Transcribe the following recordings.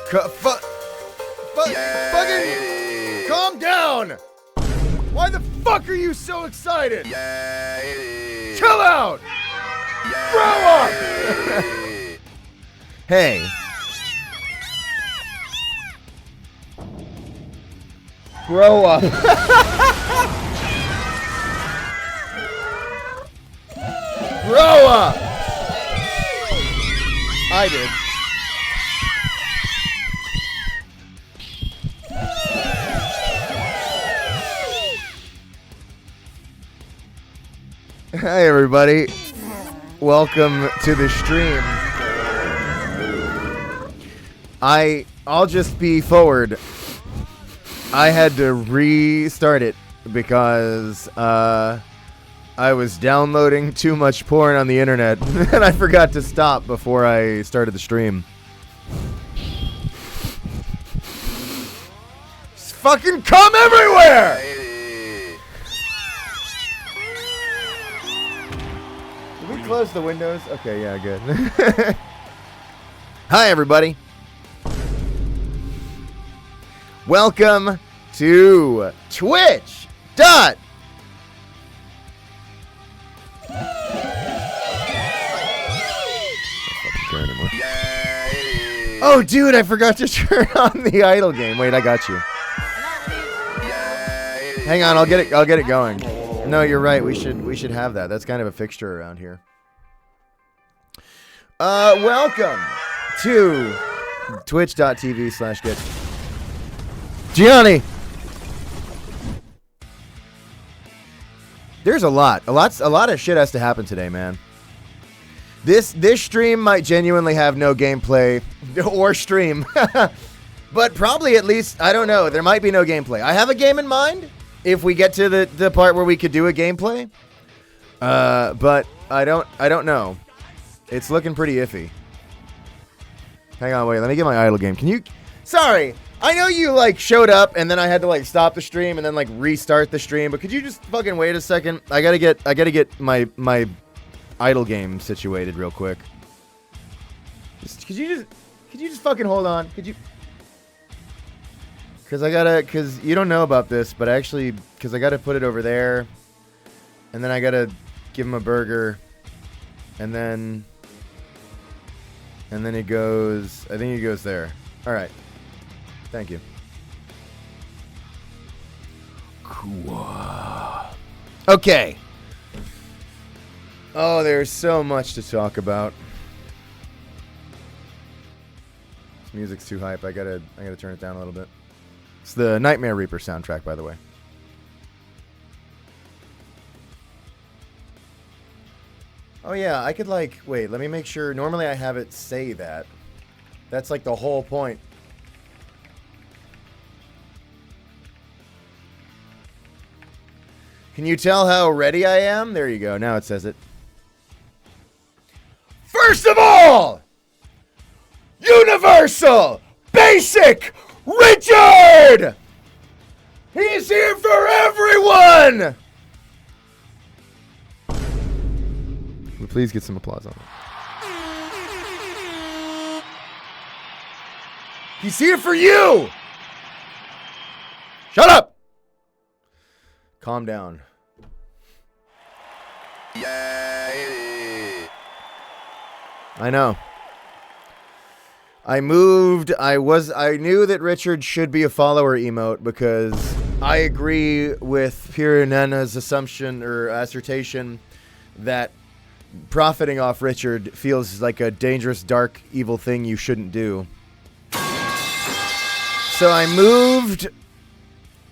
Fucking calm down! Why the fuck are you so excited? Chill out! Grow up! Hey. Grow up. Grow up! I did. Hi everybody, welcome to the stream. I'll just be forward. I had to restart it because I was downloading too much porn on the internet and I forgot to stop before I started the stream. Just fucking come everywhere! Close the windows. Okay, yeah, good. Hi, everybody. Welcome to Twitch. Oh, dude, I forgot to turn on the idle game. Wait, I got you. Hang on, I'll get it going. No, you're right. We should have that. That's kind of a fixture around here. Welcome to twitch.tv/get Gianni. There's a lot of shit has to happen today, man. This stream might genuinely have no gameplay or stream, but probably at least, I don't know, there might be no gameplay. I have a game in mind if we get to the part where we could do a gameplay, but I don't know. It's looking pretty iffy. Hang on, wait. Let me get my idle game. Can you... Sorry. I know you, showed up, and then I had to, stop the stream and then, restart the stream. But could you just fucking wait a second? I gotta get my idle game situated real quick. Could you just fucking hold on? Could you... Because you don't know about this, but because I gotta put it over there. And then I gotta give him a burger. And then it goes, I think it goes there. All right. Thank you. Cool. Okay. Oh, there's so much to talk about. This music's too hype. I gotta turn it down a little bit. It's the Nightmare Reaper soundtrack, by the way. Oh yeah, I could wait, let me make sure. Normally I have it say that. That's the whole point. Can you tell how ready I am? There you go, now it says it. First of all, Universal Basic Richard! He's here for everyone! Please get some applause on it. He's here for you! Shut up! Calm down. I know. I moved. I knew that Richard should be a follower emote because I agree with Piranana's assumption or assertion that profiting off Richard feels like a dangerous, dark, evil thing you shouldn't do. So I moved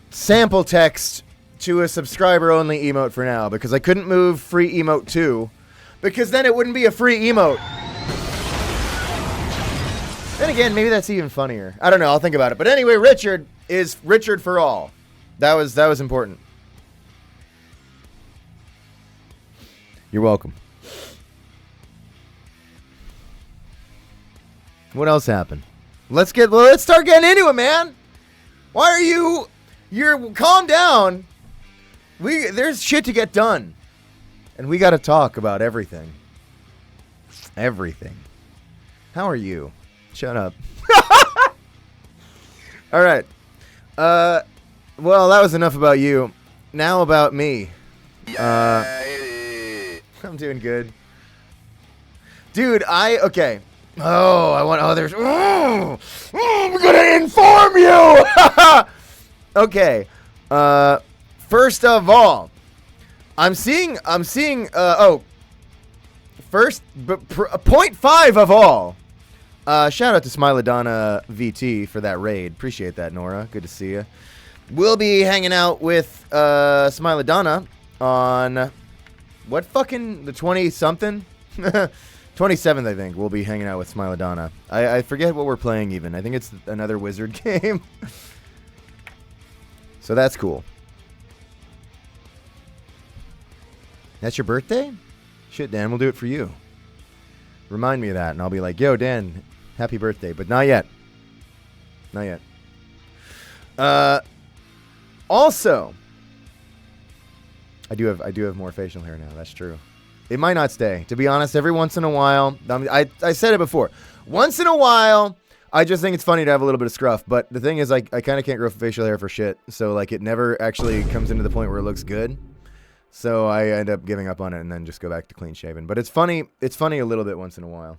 sample text to a subscriber-only emote for now because I couldn't move free emote 2 because then it wouldn't be a free emote. Then again, maybe that's even funnier. I don't know. I'll think about it. But anyway, Richard is Richard for all. That was important. You're welcome. What else happened? Let's start getting into it, man. Why are you're calm down. There's shit to get done. And we got to talk about everything. Everything. How are you? Shut up. All right. Well, that was enough about you. Now about me. I'm doing good. Dude, okay. Oh, I want others. I'm gonna inform you. Okay. First of all, I'm seeing. First, 0.5 of all. Shout out to Smilodonna VT for that raid. Appreciate that, Nora. Good to see you. We'll be hanging out with Smilodonna on what fucking the 20-something? 27th, I think. We'll be hanging out with Smilodonna. I forget what we're playing even. I think it's another wizard game. So that's cool. That's your birthday? Shit, Dan, we'll do it for you. Remind me of that, and I'll be like, yo, Dan, happy birthday. But not yet. Not yet. Also, I do have more facial hair now. That's true. It might not stay. To be honest, every once in a while, I said it before. Once in a while, I just think it's funny to have a little bit of scruff. But the thing is, I kind of can't grow facial hair for shit. So, like, it never actually comes into the point where it looks good. So I end up giving up on it and then just go back to clean shaven. But it's funny. It's funny a little bit once in a while.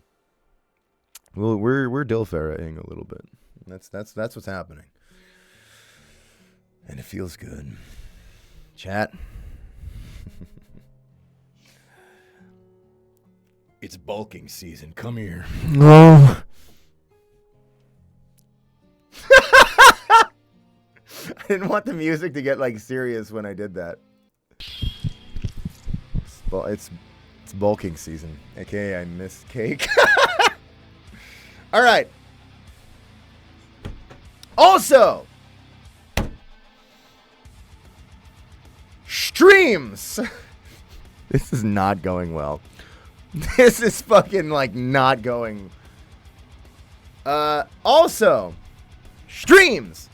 Well, we're Dilferaing a little bit. That's what's happening. And it feels good. Chat. It's bulking season. Come here. No. I didn't want the music to get like serious when I did that. It's bulking season. AKA I missed cake. All right. Also, streams. This is not going well. This is fucking like not going. Also, streams.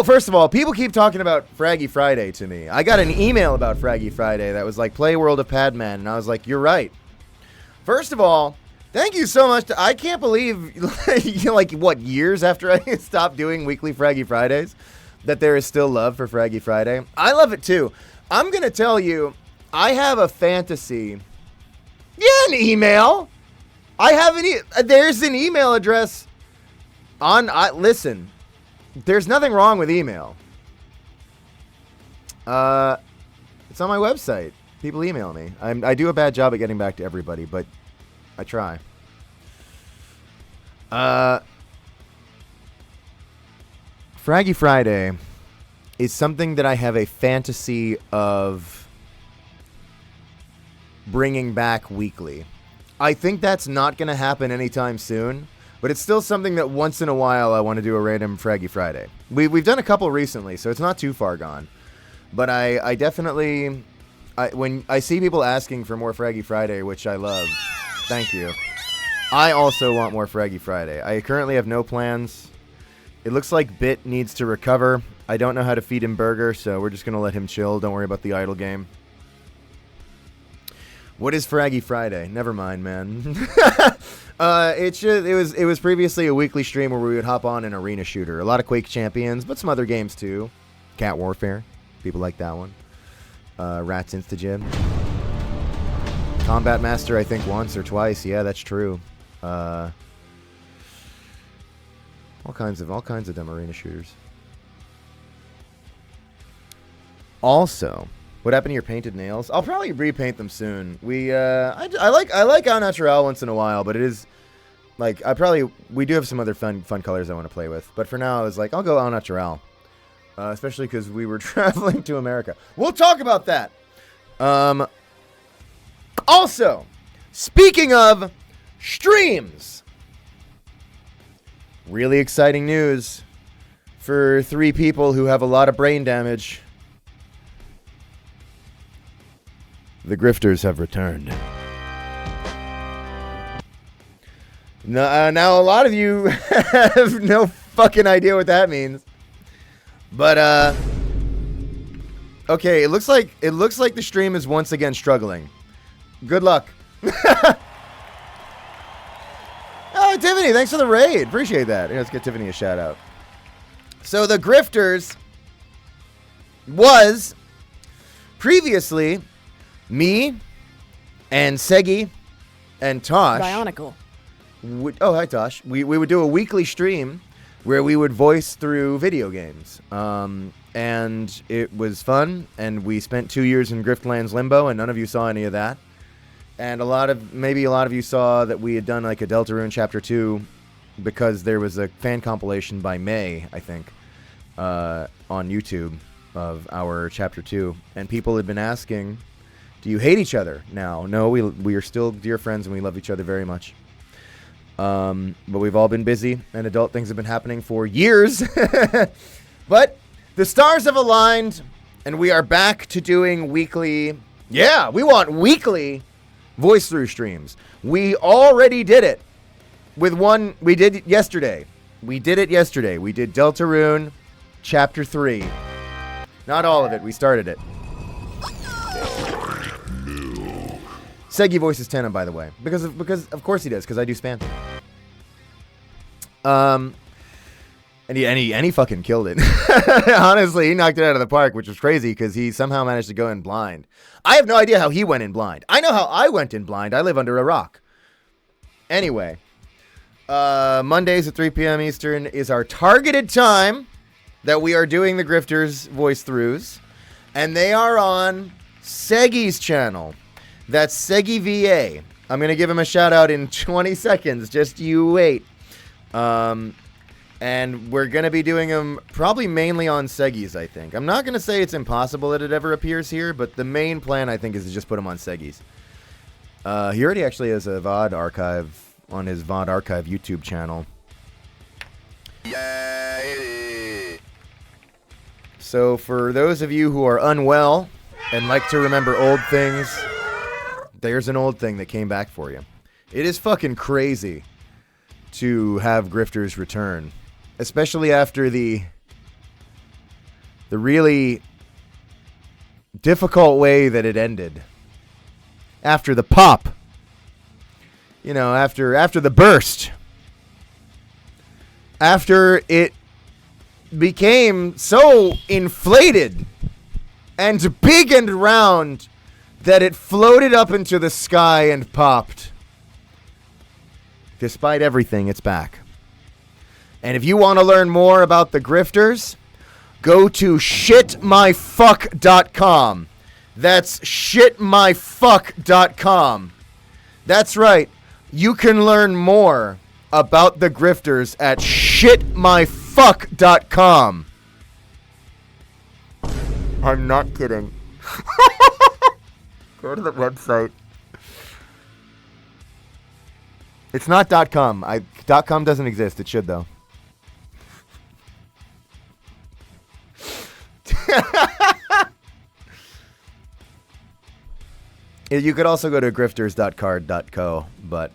First of all, people keep talking about Fraggy Friday to me. I got an email about Fraggy Friday that was like, play World of Padman. And I was like, you're right. First of all, thank you so much. I can't believe, like, what, years after I stopped doing weekly Fraggy Fridays, that there is still love for Fraggy Friday. I love it too. I'm going to tell you, I have a fantasy. Yeah, an email. There's an email address listen. There's nothing wrong with email. It's on my website. People email me. I do a bad job at getting back to everybody, but I try. Fraggy Friday is something that I have a fantasy of bringing back weekly. I think that's not going to happen anytime soon. But it's still something that once in a while I want to do a random Fraggy Friday. We've done a couple recently, so it's not too far gone. But I definitely, when I see people asking for more Fraggy Friday, which I love, thank you. I also want more Fraggy Friday. I currently have no plans. It looks like Bit needs to recover. I don't know how to feed him burger, so we're just going to let him chill. Don't worry about the idle game. What is Fraggy Friday? Never mind, man. It was previously a weekly stream where we would hop on an arena shooter. A lot of Quake Champions, but some other games too. Cat Warfare. People like that one. Rats Instagym. Combat Master, I think once or twice. Yeah, that's true. All kinds of dumb arena shooters. Also, what happened to your painted nails? I'll probably repaint them soon. I like Au Naturel once in a while, but it is like we do have some other fun colors I want to play with. But for now, I was like, I'll go Au Naturel, especially because we were traveling to America. We'll talk about that. Also, speaking of streams, really exciting news for 3 people who have a lot of brain damage. The grifters have returned. Now a lot of you have no fucking idea what that means. But okay, it looks like the stream is once again struggling. Good luck. Oh, Tiffany, thanks for the raid. Appreciate that. Let's get Tiffany a shout out. So the Grifters was previously me and Segi and Tosh. Bionicle. Oh, hi, Tosh. We would do a weekly stream where we would voice through video games. And it was fun, and we spent 2 years in Griftlands Limbo, and none of you saw any of that. And maybe a lot of you saw that we had done like a Deltarune Chapter 2 because there was a fan compilation by May, I think, on YouTube of our Chapter 2. And people had been asking, do you hate each other now? No, we are still dear friends, and we love each other very much. But we've all been busy, and adult things have been happening for years. But the stars have aligned, and we are back to doing weekly. Yeah, we want weekly voice through streams. We already did it with one. We did it yesterday. We did Deltarune Chapter 3. Not all of it. We started it. Segi voices Tana, by the way, because of course he does, because I do spam. And he fucking killed it. Honestly, he knocked it out of the park, which was crazy because he somehow managed to go in blind. I have no idea how he went in blind. I know how I went in blind. I live under a rock. Anyway, Mondays at 3 p.m. Eastern is our targeted time that we are doing the Grifters voice throughs, and they are on Segi's channel. That's Segi VA. I'm going to give him a shout out in 20 seconds. Just you wait. And we're going to be doing them probably mainly on Segi's, I think. I'm not going to say it's impossible that it ever appears here, but the main plan, I think, is to just put them on Segi's. He already actually has a VOD archive on his VOD archive YouTube channel. So for those of you who are unwell and like to remember old things, there's an old thing that came back for you. It is fucking crazy to have Grifters return, especially after the really difficult way that it ended. After the pop. You know, after the burst. After it became so inflated and big and round that it floated up into the sky and popped. Despite everything, it's back. And if you want to learn more about the Grifters, go to shitmyfuck.com. That's shitmyfuck.com. That's right. You can learn more about the Grifters at shitmyfuck.com. I'm not kidding. Go to the website. It's not .com. .com doesn't exist. It should, though. You could also go to grifters.card.co, but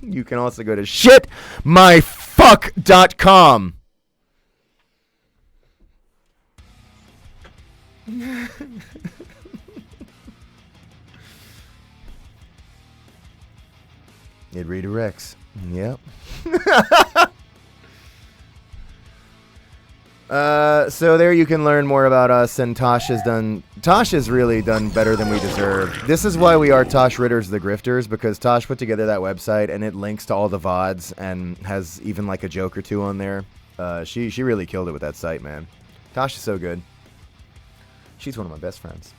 you can also go to shitmyfuck.com. It redirects. Yep. So there you can learn more about us, and Tosh has really done better than we deserve. This is why we are Tosh Ritter's The Grifters, because Tosh put together that website, and it links to all the VODs, and has even like a joke or two on there. She really killed it with that site, man. Tosh is so good. She's one of my best friends.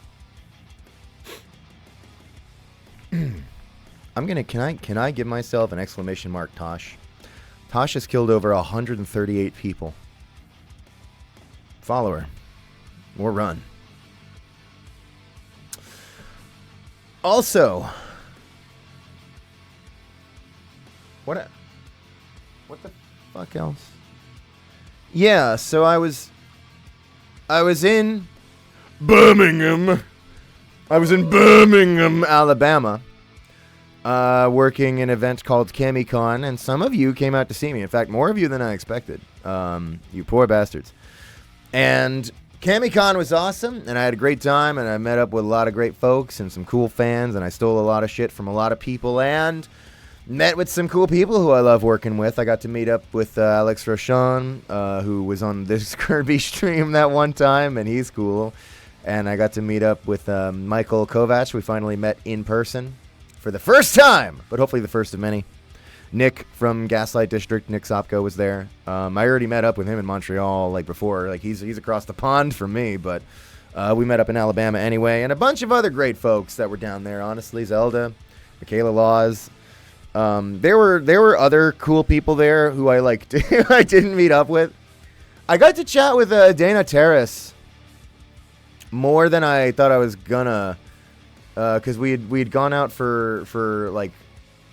Can I give myself an exclamation mark, Tosh? Tosh has killed over 138 people. Follow her. Or run. Also, what the fuck else? Yeah, so I was in Birmingham. I was in Birmingham, Alabama, working an event called CamiCon, and some of you came out to see me. In fact, more of you than I expected. You poor bastards. And CamiCon was awesome, and I had a great time, and I met up with a lot of great folks and some cool fans, and I stole a lot of shit from a lot of people, and met with some cool people who I love working with. I got to meet up with Alex Rochon, who was on this Kirby stream that one time, and he's cool. And I got to meet up with Michael Kovac. We finally met in person for the first time, but hopefully the first of many. Nick from Gaslight District, Nick Sopko, was there. I already met up with him in Montreal like before. Like he's across the pond from me, but we met up in Alabama anyway. And a bunch of other great folks that were down there. Honestly, Zelda, Michaela Laws. There were other cool people there who I I didn't meet up with. I got to chat with Dana Terrace more than I thought I was gonna, because we'd gone out for like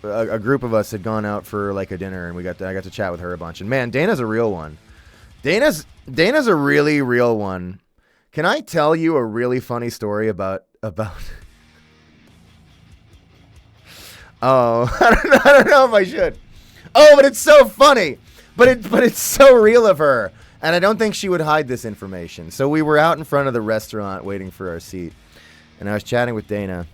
a group of us had gone out for like a dinner, and I got to chat with her a bunch. And man, Dana's a real one. Dana's a really real one. Can I tell you a really funny story about? Oh, I don't know if I should. Oh, but it's so funny. But it's so real of her. And I don't think she would hide this information. So we were out in front of the restaurant waiting for our seat. And I was chatting with Dana.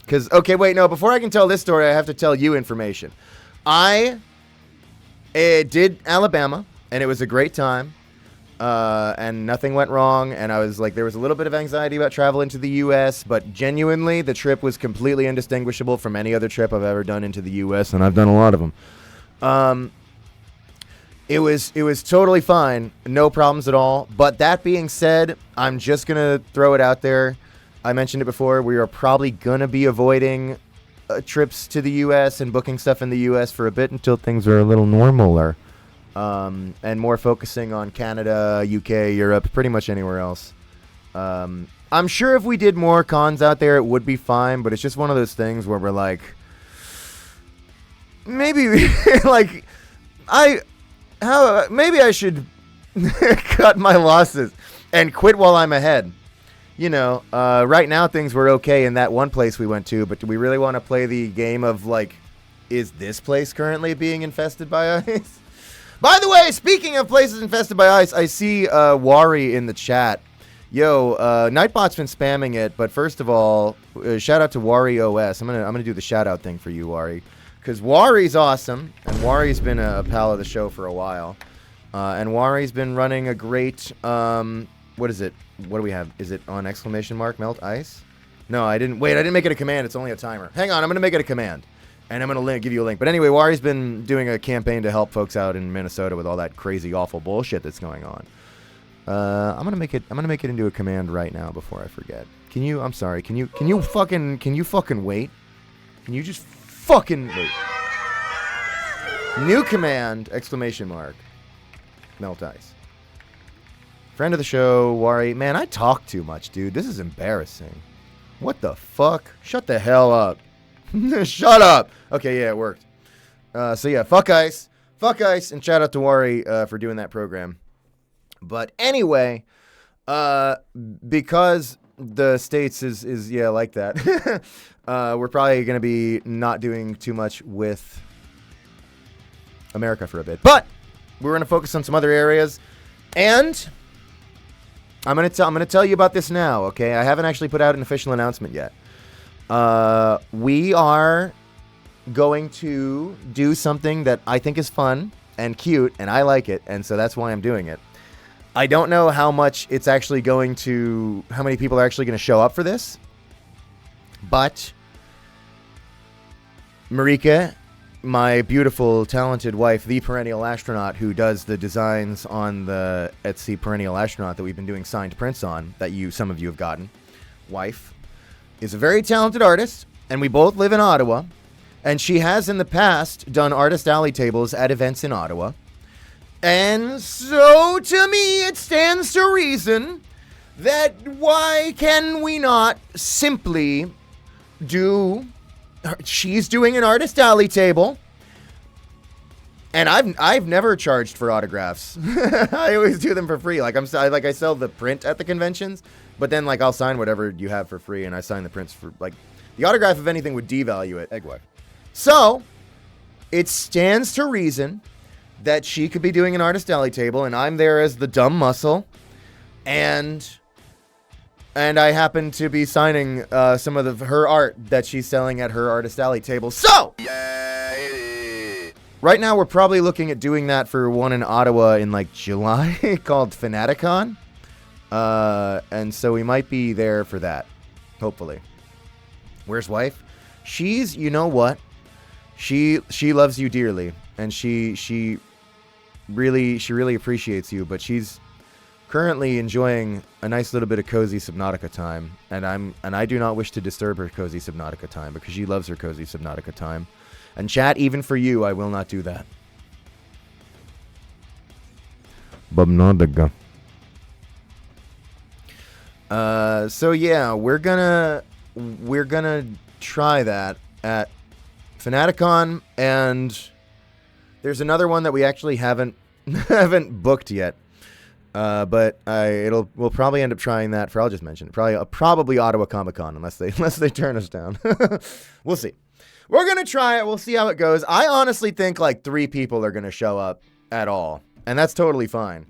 Before I can tell this story, I have to tell you information. I did Alabama, and it was a great time. And nothing went wrong, and I was like, there was a little bit of anxiety about travel into the U.S., but genuinely, the trip was completely indistinguishable from any other trip I've ever done into the U.S., and I've done a lot of them. It was totally fine, no problems at all, but that being said, I'm just going to throw it out there. I mentioned it before, we are probably going to be avoiding trips to the U.S. and booking stuff in the U.S. for a bit until things are a little normaler. And more focusing on Canada, UK, Europe, pretty much anywhere else. I'm sure if we did more cons out there, it would be fine, but it's just one of those things where we're like, maybe, maybe I should cut my losses and quit while I'm ahead. You know, right now things were okay in that one place we went to, but do we really want to play the game of, like, is this place currently being infested by ice? By the way, speaking of places infested by ice, I see Wari in the chat. Yo, Nightbot's been spamming it, but first of all, shout out to Wari OS. I'm gonna do the shout out thing for you, Wari, because Wari's awesome, and Wari's been a pal of the show for a while, and Wari's been running a great what is it? What do we have? Is it on exclamation mark melt ice? No, I didn't. Wait, I didn't make it a command. It's only a timer. Hang on, I'm gonna make it a command. And I'm going to give you a link. But anyway, Wari's been doing a campaign to help folks out in Minnesota with all that crazy, awful bullshit that's going on. I'm going to make it into a command right now before I forget. Can you fucking wait? Can you just fucking wait? New command, exclamation mark. Melt ice. Friend of the show, Wari. Man, I talk too much, dude. This is embarrassing. What the fuck? Shut the hell up. Shut up. Okay, yeah, it worked. So yeah, fuck ice, and shout out to Wari for doing that program. But anyway, because the States is like that, we're probably gonna be not doing too much with America for a bit. But we're gonna focus on some other areas, and I'm gonna tell you about this now. Okay, I haven't actually put out an official announcement yet. We are going to do something that I think is fun and cute, and I like it, and so that's why I'm doing it. I don't know how many people are actually going to show up for this, but Marika, my beautiful, talented wife, the Perennial Astronaut, who does the designs on the Etsy Perennial Astronaut that we've been doing signed prints on, that some of you have gotten, wife, is a very talented artist, and we both live in Ottawa, and she has in the past done artist alley tables at events in Ottawa, and so to me it stands to reason that why can we not simply she's doing an artist alley table, and I've never charged for autographs. I always do them for free. I sell the print at the conventions, but then I'll sign whatever you have for free, and I sign the prints for the autograph, if anything, would devalue it. Eggwife. So it stands to reason that she could be doing an artist alley table, and I'm there as the dumb muscle, and I happen to be signing some of her art that she's selling at her artist alley table. So right now we're probably looking at doing that for one in Ottawa in like July called Fanaticon. And so we might be there for that, hopefully. Where's wife? She's, you know what? She loves you dearly, and she really appreciates you, but she's currently enjoying a nice little bit of cozy Subnautica time, and I do not wish to disturb her cozy Subnautica time because she loves her cozy Subnautica time. And chat, even for you, I will not do that. Subnautica. So yeah, we're gonna try that at Fanaticon, and there's another one that we actually haven't booked yet. But we'll probably end up trying that for, I'll just mention it, probably Ottawa Comic Con, unless they turn us down. We'll see. We're gonna try it. We'll see how it goes. I honestly think like 3 people are gonna show up at all, and that's totally fine.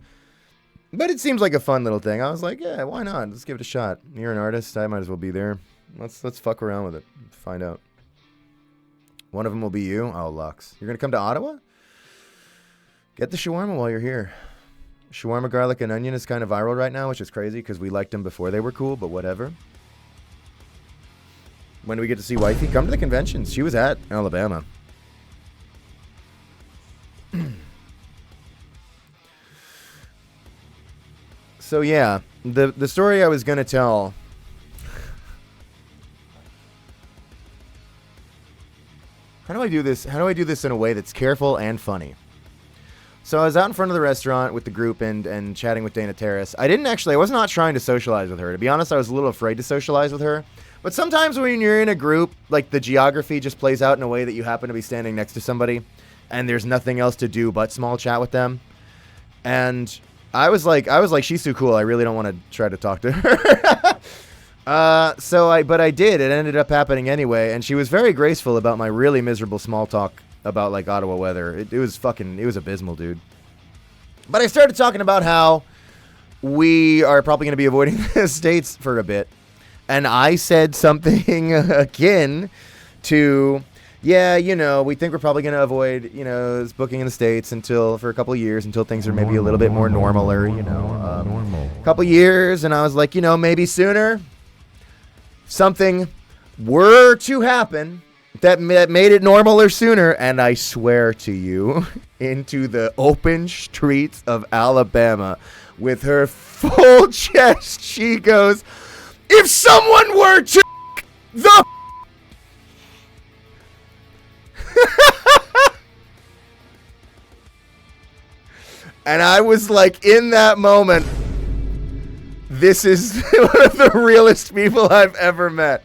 But it seems like a fun little thing. I was like, yeah, why not? Let's give it a shot. You're an artist. I might as well be there. Let's fuck around with it. Find out. One of them will be you. Oh, Lux. You're gonna come to Ottawa? Get the shawarma while you're here. Shawarma, garlic, and onion is kind of viral right now, which is crazy because we liked them before they were cool, but whatever. When do we get to see wifey? Come to the conventions. She was at Alabama. So yeah, the story I was gonna tell. How do I do this? How do I do this in a way that's careful and funny? So I was out in front of the restaurant with the group and chatting with Dana Terrace. I was not trying to socialize with her. To be honest, I was a little afraid to socialize with her. But sometimes when you're in a group, like the geography just plays out in a way that you happen to be standing next to somebody and there's nothing else to do but small chat with them. And I was like, she's too cool. I really don't want to try to talk to her. But I did. It ended up happening anyway. And she was very graceful about my really miserable small talk about like Ottawa weather. It was abysmal, dude. But I started talking about how we are probably going to be avoiding the States for a bit. And I said something akin to, yeah, we think we're probably going to avoid, this booking in the States for a couple of years until things are maybe a little bit more normal or, a couple years. And I was like, maybe sooner something were to happen that made it normal or sooner. And I swear to you, into the open streets of Alabama with her full chest, she goes, if someone were to the and I was like, in that moment, this is one of the realest people I've ever met.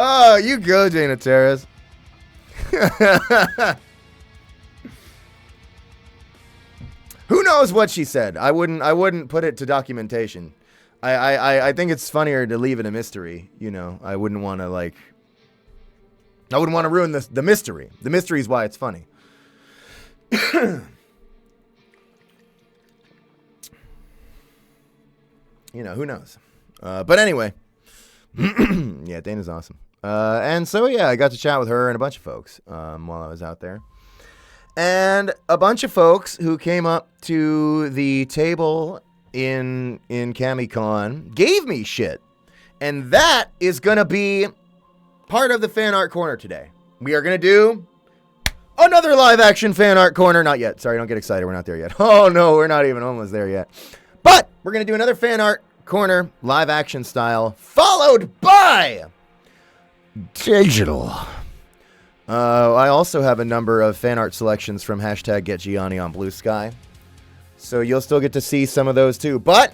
Oh, you go, Dana Terrace. Who knows what she said? I wouldn't put it to documentation. I think it's funnier to leave it a mystery. I wouldn't want to ruin the mystery. The mystery is why it's funny. Who knows? But anyway, yeah, Dana's awesome. And so yeah, I got to chat with her and a bunch of folks while I was out there. And a bunch of folks who came up to the table in CamiCon gave me shit. And that is going to be part of the fan art corner today. We are going to do another live action fan art corner. Not yet. Sorry, don't get excited. We're not there yet. Oh no, we're not even almost there yet. But we're going to do another fan art corner, live action style, followed by digital. I also have a number of fan art selections from #GetGianni on Blue Sky. So you'll still get to see some of those too. But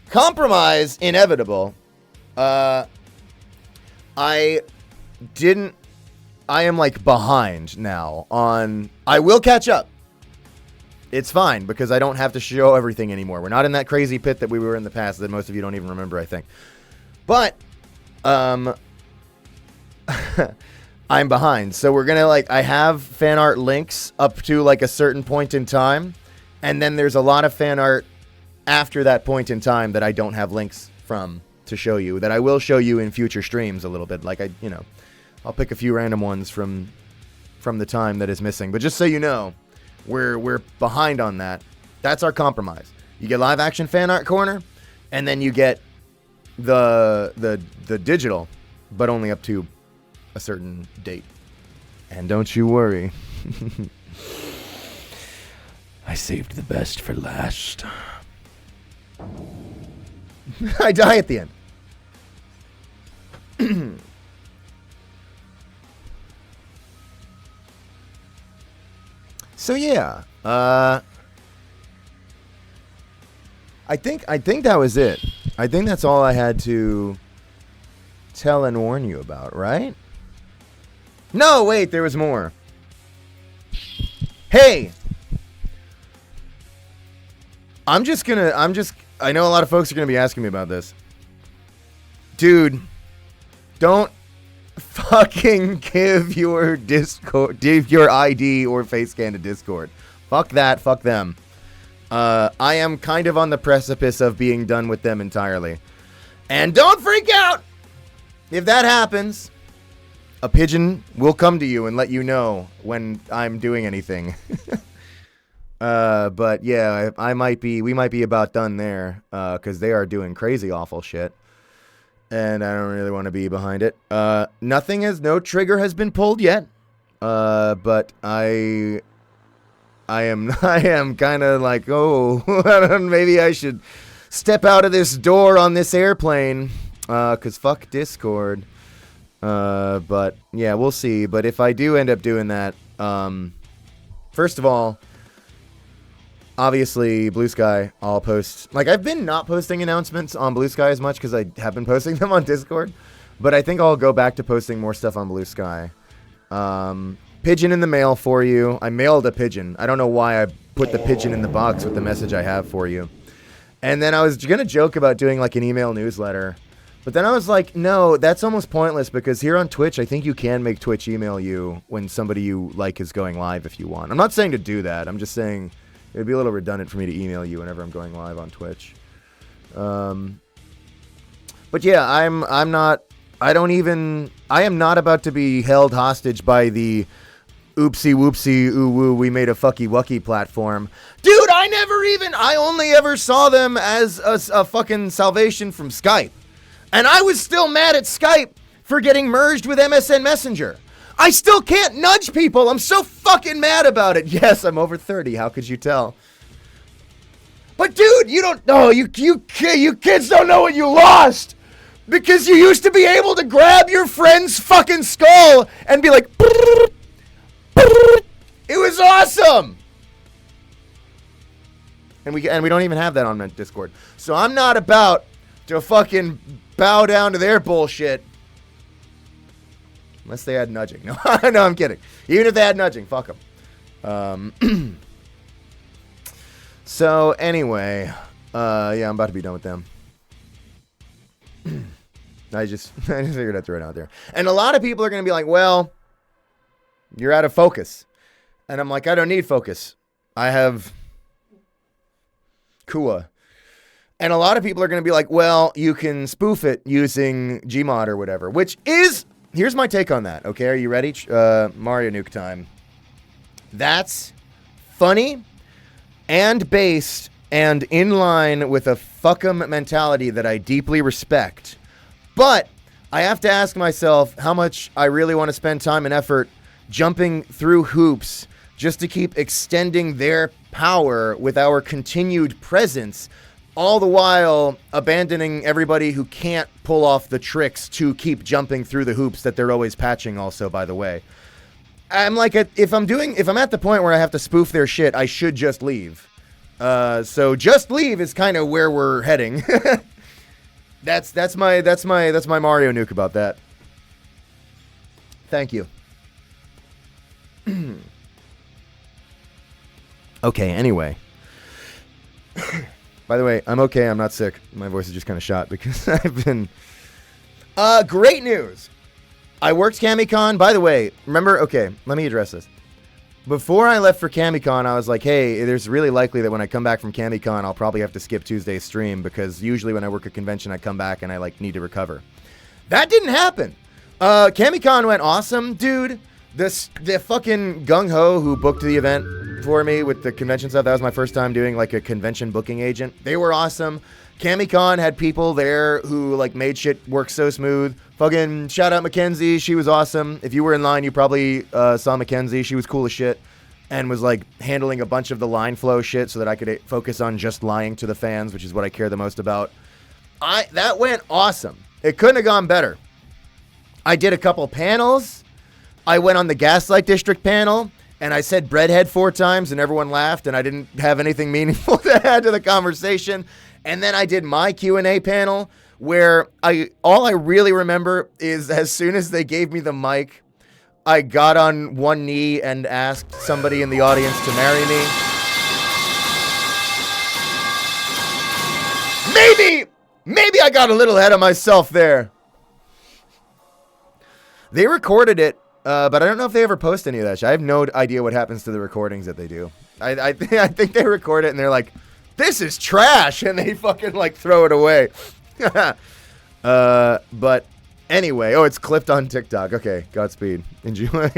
compromise inevitable. I am like behind now on, I will catch up. It's fine because I don't have to show everything anymore. We're not in that crazy pit that we were in the past that most of you don't even remember, I think. But, I'm behind. So we're gonna I have fan art links up to a certain point in time. And then there's a lot of fan art after that point in time that I don't have links from to show you, that I will show you in future streams a little bit. I'll pick a few random ones from the time that is missing. But just so you know, we're behind on that. That's our compromise. You get live action fan art corner, and then you get the digital, but only up to a certain date. And don't you worry. I saved the best for last. I die at the end. So yeah, I think that was it. I think that's all I had to tell and warn you about, right? No, wait, there was more. Hey, I know a lot of folks are gonna be asking me about this. Dude, don't fucking give your ID or face scan to Discord. Fuck that, fuck them. I am kind of on the precipice of being done with them entirely. And don't freak out! If that happens, a pigeon will come to you and let you know when I'm doing anything. But yeah, we might be about done there, because they are doing crazy awful shit. And I don't really want to be behind it. No trigger has been pulled yet. But I am kind of like, maybe I should step out of this door on this airplane, cause fuck Discord. But yeah, we'll see. But if I do end up doing that, first of all, obviously Blue Sky, I'll post, like, I've been not posting announcements on Blue Sky as much because I have been posting them on Discord, but I think I'll go back to posting more stuff on Blue Sky. Pigeon in the mail for you. I mailed a pigeon. I don't know why I put the pigeon in the box with the message I have for you. And then I was going to joke about doing like an email newsletter, but then I was like, no, that's almost pointless, because here on Twitch, I think you can make Twitch email you when somebody you like is going live if you want. I'm not saying to do that. I'm just saying it would be a little redundant for me to email you whenever I'm going live on Twitch. But yeah, I am not about to be held hostage by the oopsie whoopsie ooh woo we made a fucky wucky platform. Dude, I only ever saw them as a fucking salvation from Skype. And I was still mad at Skype for getting merged with MSN Messenger. I still can't nudge people. I'm so fucking mad about it. Yes, I'm over 30. How could you tell? But dude, you don't know. You kids don't know what you lost. Because you used to be able to grab your friend's fucking skull and be like, it was awesome. And we don't even have that on Discord. So I'm not about to fucking bow down to their bullshit. Unless they had nudging. No, no, I'm kidding. Even if they had nudging, fuck them. So, anyway. Yeah, I'm about to be done with them. I just figured I'd throw it out there. And a lot of people are going to be like, well, you're out of focus. And I'm like, I don't need focus. I have Kua. And a lot of people are going to be like, well, you can spoof it using Gmod or whatever, which is... Here's my take on that, okay? Are you ready? Mario Nuke time. That's funny and based and in line with a fuck-em mentality that I deeply respect. But I have to ask myself how much I really want to spend time and effort jumping through hoops just to keep extending their power with our continued presence, all the while abandoning everybody who can't pull off the tricks to keep jumping through the hoops that they're always patching also, by the way. I'm like, if I'm at the point where I have to spoof their shit, I should just leave. So just leave is kind of where we're heading. That's my Mario Nuke about that. Thank you. Okay, anyway. By the way, I'm okay. I'm not sick. My voice is just kind of shot because I've been... great news. I worked CamiCon. By the way, remember... Okay, let me address this. Before I left for CamiCon, I was like, hey, there's really likely that when I come back from CamiCon, I'll probably have to skip Tuesday's stream because usually when I work a convention, I come back and I, like, need to recover. That didn't happen. KamiCon went awesome, dude. The fucking gung-ho who booked the event for me with the convention stuff, that was my first time doing like a convention booking agent. They were awesome. KamiCon had people there who like made shit work so smooth. Fucking shout out Mackenzie, she was awesome. If you were in line, you probably saw Mackenzie. She was cool as shit and was like handling a bunch of the line flow shit so that I could focus on just lying to the fans, which is what I care the most about. That went awesome. It couldn't have gone better. I did a couple panels. I went on the Gaslight District panel, and I said breadhead 4 times, and everyone laughed, and I didn't have anything meaningful to add to the conversation. And then I did my Q&A panel, where all I really remember is as soon as they gave me the mic, I got on one knee and asked somebody in the audience to marry me. Maybe I got a little ahead of myself there. They recorded it, but I don't know if they ever post any of that shit. I have no idea what happens to the recordings that they do. I think they record it and they're like, this is trash, and they fucking like throw it away. But anyway, it's clipped on TikTok. Okay, Godspeed. Enjoy.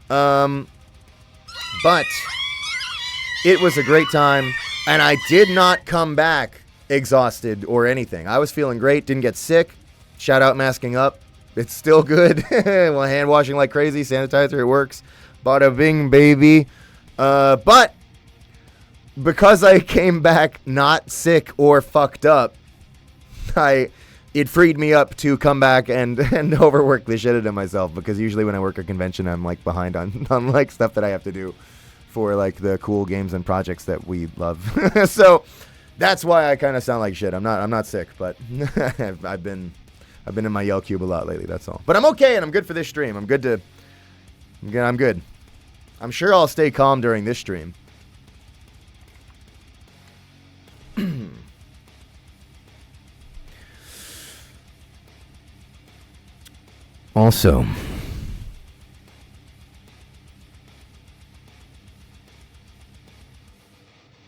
But it was a great time, and I did not come back exhausted or anything. I was feeling great, didn't get sick. Shout out masking up. It's still good. Well, hand washing like crazy, sanitizer, it works. Bada bing, baby. But because I came back not sick or fucked up, it freed me up to come back and overwork the shit out of myself, because usually when I work a convention, I'm like behind on like stuff that I have to do for like the cool games and projects that we love. So that's why I kind of sound like shit. I'm not sick, but I've been in my yell cube a lot lately, that's all. But I'm okay, and I'm good for this stream. I'm good. I'm sure I'll stay calm during this stream. Also,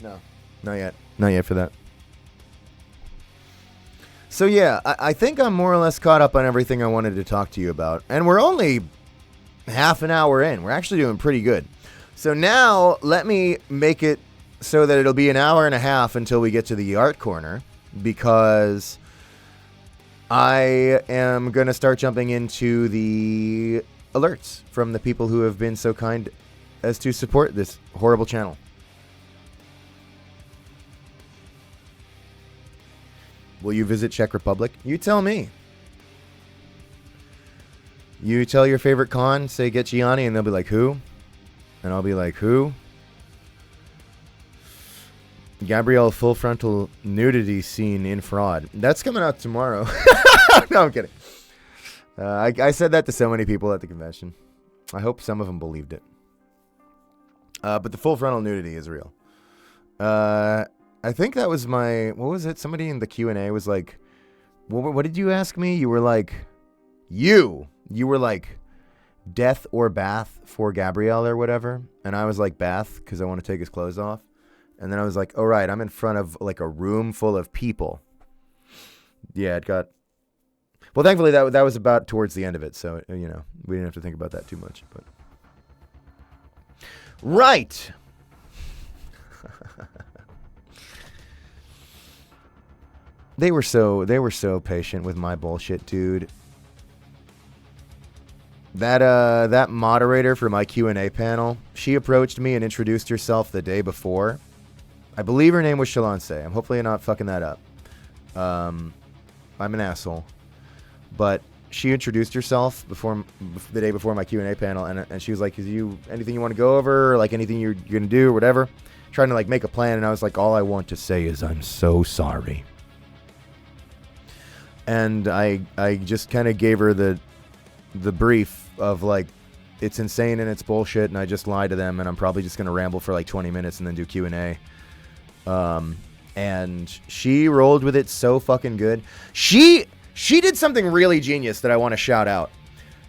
no, not yet. Not yet for that. So yeah, I think I'm more or less caught up on everything I wanted to talk to you about. And we're only half an hour in. We're actually doing pretty good. So now let me make it so that it'll be an hour and a half until we get to the art corner, because I am going to start jumping into the alerts from the people who have been so kind as to support this horrible channel. Will you visit Czech Republic? You tell me. You tell your favorite con, say get Gianni, and they'll be like, who? And I'll be like, who? Gabrielle full frontal nudity scene in Fraud. That's coming out tomorrow. No, I'm kidding. I said that to so many people at the convention. I hope some of them believed it. But the full frontal nudity is real. I think that was my... What was it? Somebody in the Q&A was like... What did you ask me? You were like... You were like... Death or bath for Gabrielle or whatever. And I was like, bath, because I want to take his clothes off. And then I was like, oh, right, I'm in front of like a room full of people. Yeah, it got... Well, thankfully, that was about towards the end of it. So, you know, we didn't have to think about that too much. But right. They were so patient with my bullshit, dude. That moderator for my Q&A panel, she approached me and introduced herself the day before. I believe her name was Shalance. I'm hopefully not fucking that up. I'm an asshole. But she introduced herself the day before my Q&A panel, and she was like, anything you want to go over, or like anything you're going to do or whatever? Trying to like make a plan, and I was like, all I want to say is I'm so sorry. And I just kind of gave her the brief of like, it's insane and it's bullshit, and I just lied to them, and I'm probably just going to ramble for like 20 minutes and then do Q&A. And she rolled with it so fucking good. She did something really genius that I want to shout out.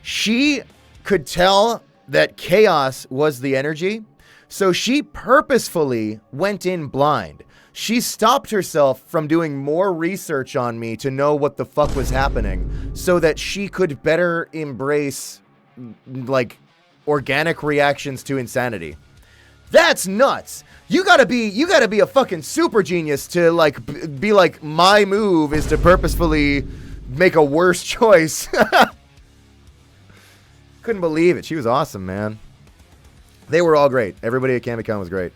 She could tell that chaos was the energy, so she purposefully went in blind. She stopped herself from doing more research on me to know what the fuck was happening so that she could better embrace, like, organic reactions to insanity. That's nuts. You gotta be a fucking super genius to, like, be like, my move is to purposefully make a worse choice. Couldn't believe it. She was awesome, man. They were all great. Everybody at CamiCon was great.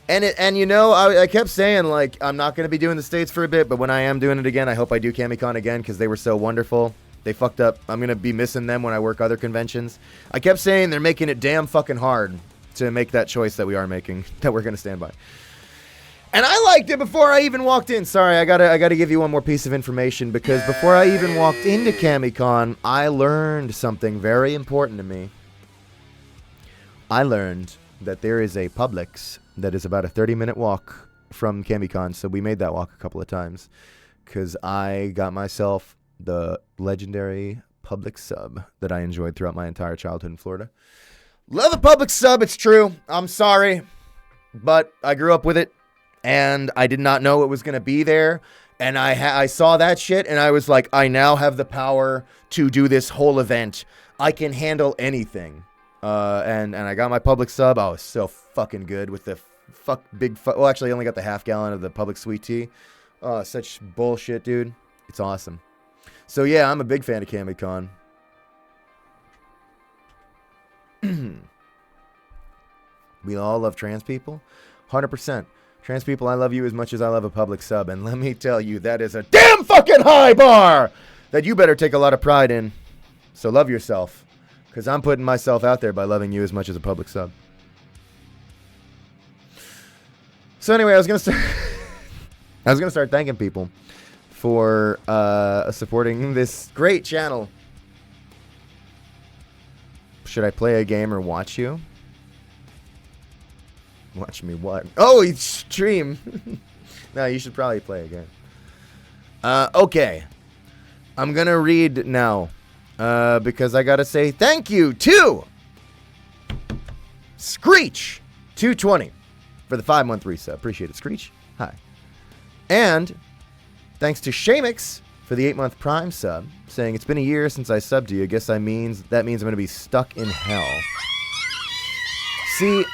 And you know, I kept saying, like, I'm not going to be doing the States for a bit, but when I am doing it again, I hope I do CamiCon again because they were so wonderful. They fucked up. I'm going to be missing them when I work other conventions. I kept saying they're making it damn fucking hard to make that choice that we are making, that we're going to stand by. And I liked it before I even walked in. Sorry, I gotta give you one more piece of information because before I even walked into CamiCon, I learned something very important to me. I learned that there is a Publix that is about a 30-minute walk from CamiCon, so we made that walk a couple of times because I got myself the legendary Publix sub that I enjoyed throughout my entire childhood in Florida. Love a Publix sub, it's true. I'm sorry, but I grew up with it, and I did not know it was going to be there, and I saw that shit, and I was like, I now have the power to do this whole event. I can handle anything. And I got my Publix sub. I was so fucking good with the well, actually, I only got the half gallon of the Publix sweet tea. Oh, such bullshit, dude. It's awesome. So, yeah, I'm a big fan of CamiCon. We all love trans people. 100%. Trans people, I love you as much as I love a Publix sub. And let me tell you, that is a damn fucking high bar that you better take a lot of pride in. So love yourself. Because I'm putting myself out there by loving you as much as a Publix sub. So anyway, I was gonna start thanking people for supporting this great channel. Should I play a game or watch you? Watch me what? Oh, it's stream. No, you should probably play a game. Okay. I'm gonna read now. Because I gotta say thank you to Screech 220 for the 5-month resub. Appreciate it, Screech. Hi. And thanks to Shamix for the 8-month Prime sub, saying it's been a year since I subbed to you. Guess that means I'm gonna be stuck in hell. See,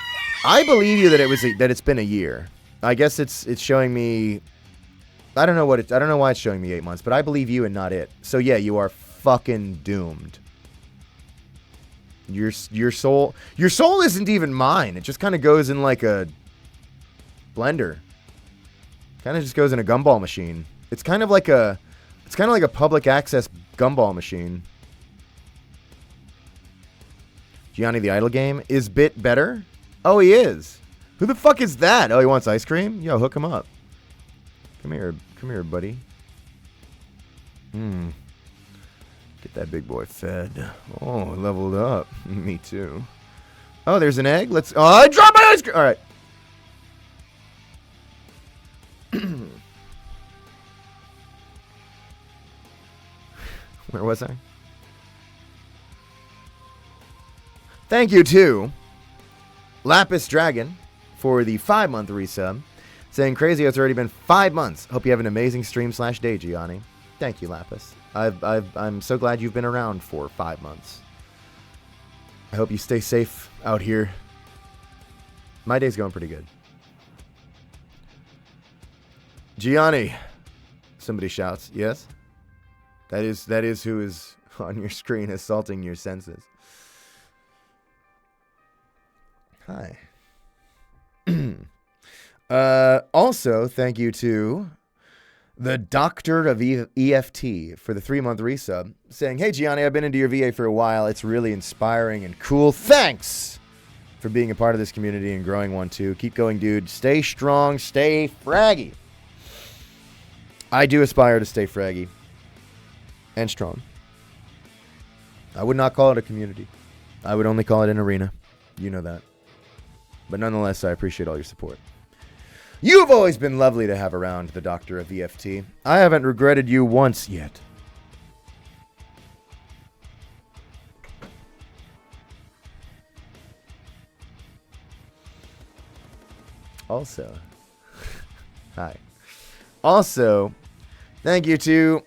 I believe you that it's been a year. I guess it's showing me. I don't know why it's showing me 8 months, but I believe you and not it. So yeah, you are fucking doomed. Your soul isn't even mine. It just kind of goes in like a blender. Kind of just goes in a gumball machine. It's kind of like a public access gumball machine. Gianni the Idle Game is bit better. Oh, he is. Who the fuck is that? Oh, he wants ice cream? Yo, hook him up. Come here, buddy. Get that big boy fed. Oh, leveled up. Me too. Oh, there's an egg. Oh, I dropped my ice cream. All right. Where was I? Thank you to Lapis Dragon for the 5-month resub. Saying, crazy, it's already been 5 months. Hope you have an amazing stream/day, Gianni. Thank you, Lapis. I'm so glad you've been around for 5 months. I hope you stay safe out here. My day's going pretty good. Gianni. Somebody shouts. Yes? That is who is on your screen assaulting your senses. Hi. Also, thank you to the Doctor of EFT for the 3-month resub, saying, hey, Gianni, I've been into your VA for a while. It's really inspiring and cool. Thanks for being a part of this community and growing one, too. Keep going, dude. Stay strong. Stay fraggy. I do aspire to stay fraggy and strong. I would not call it a community. I would only call it an arena. You know that. But nonetheless, I appreciate all your support. You've always been lovely to have around, the Doctor of EFT. I haven't regretted you once yet. Also, Hi. Also, thank you to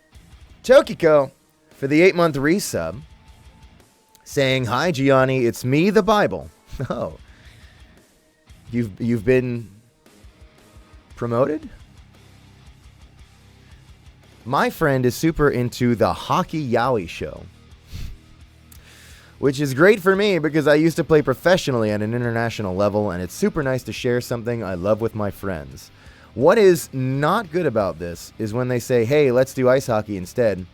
Tokiko for the 8-month resub, saying, "Hi, Gianni, it's me, the Bible." Oh, you've been promoted? My friend is super into the Hockey Yaoi show, which is great for me because I used to play professionally at an international level, and it's super nice to share something I love with my friends. What is not good about this is when they say, "Hey, let's do ice hockey instead,"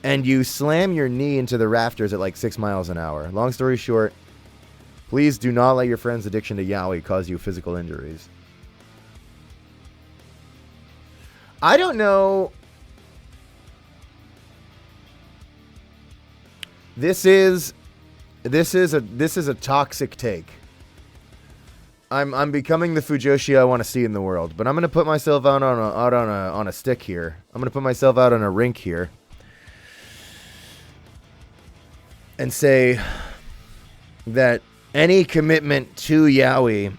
and you slam your knee into the rafters at like 6 miles an hour. Long story short, please do not let your friend's addiction to yaoi cause you physical injuries. I don't know. This is a toxic take. I'm becoming the Fujoshi I want to see in the world, but I'm gonna put myself out on a stick here. I'm gonna put myself out on a rink here, and say that any commitment to yaoi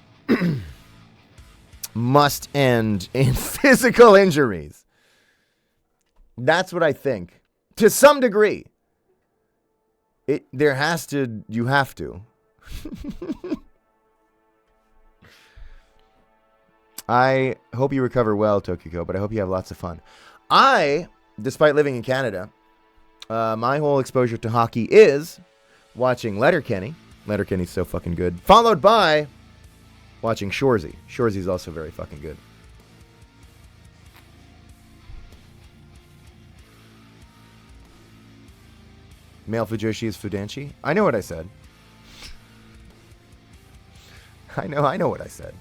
must end in physical injuries. That's what I think, to some degree. You have to. I hope you recover well, Tokiko, but I hope you have lots of fun. Despite living in Canada, my whole exposure to hockey is watching Letterkenny. Letterkenny's so fucking good. Followed by watching Shoresy. Shoresy's also very fucking good. Male Fujoshi is Fudanshi. I know what I said. I know what I said.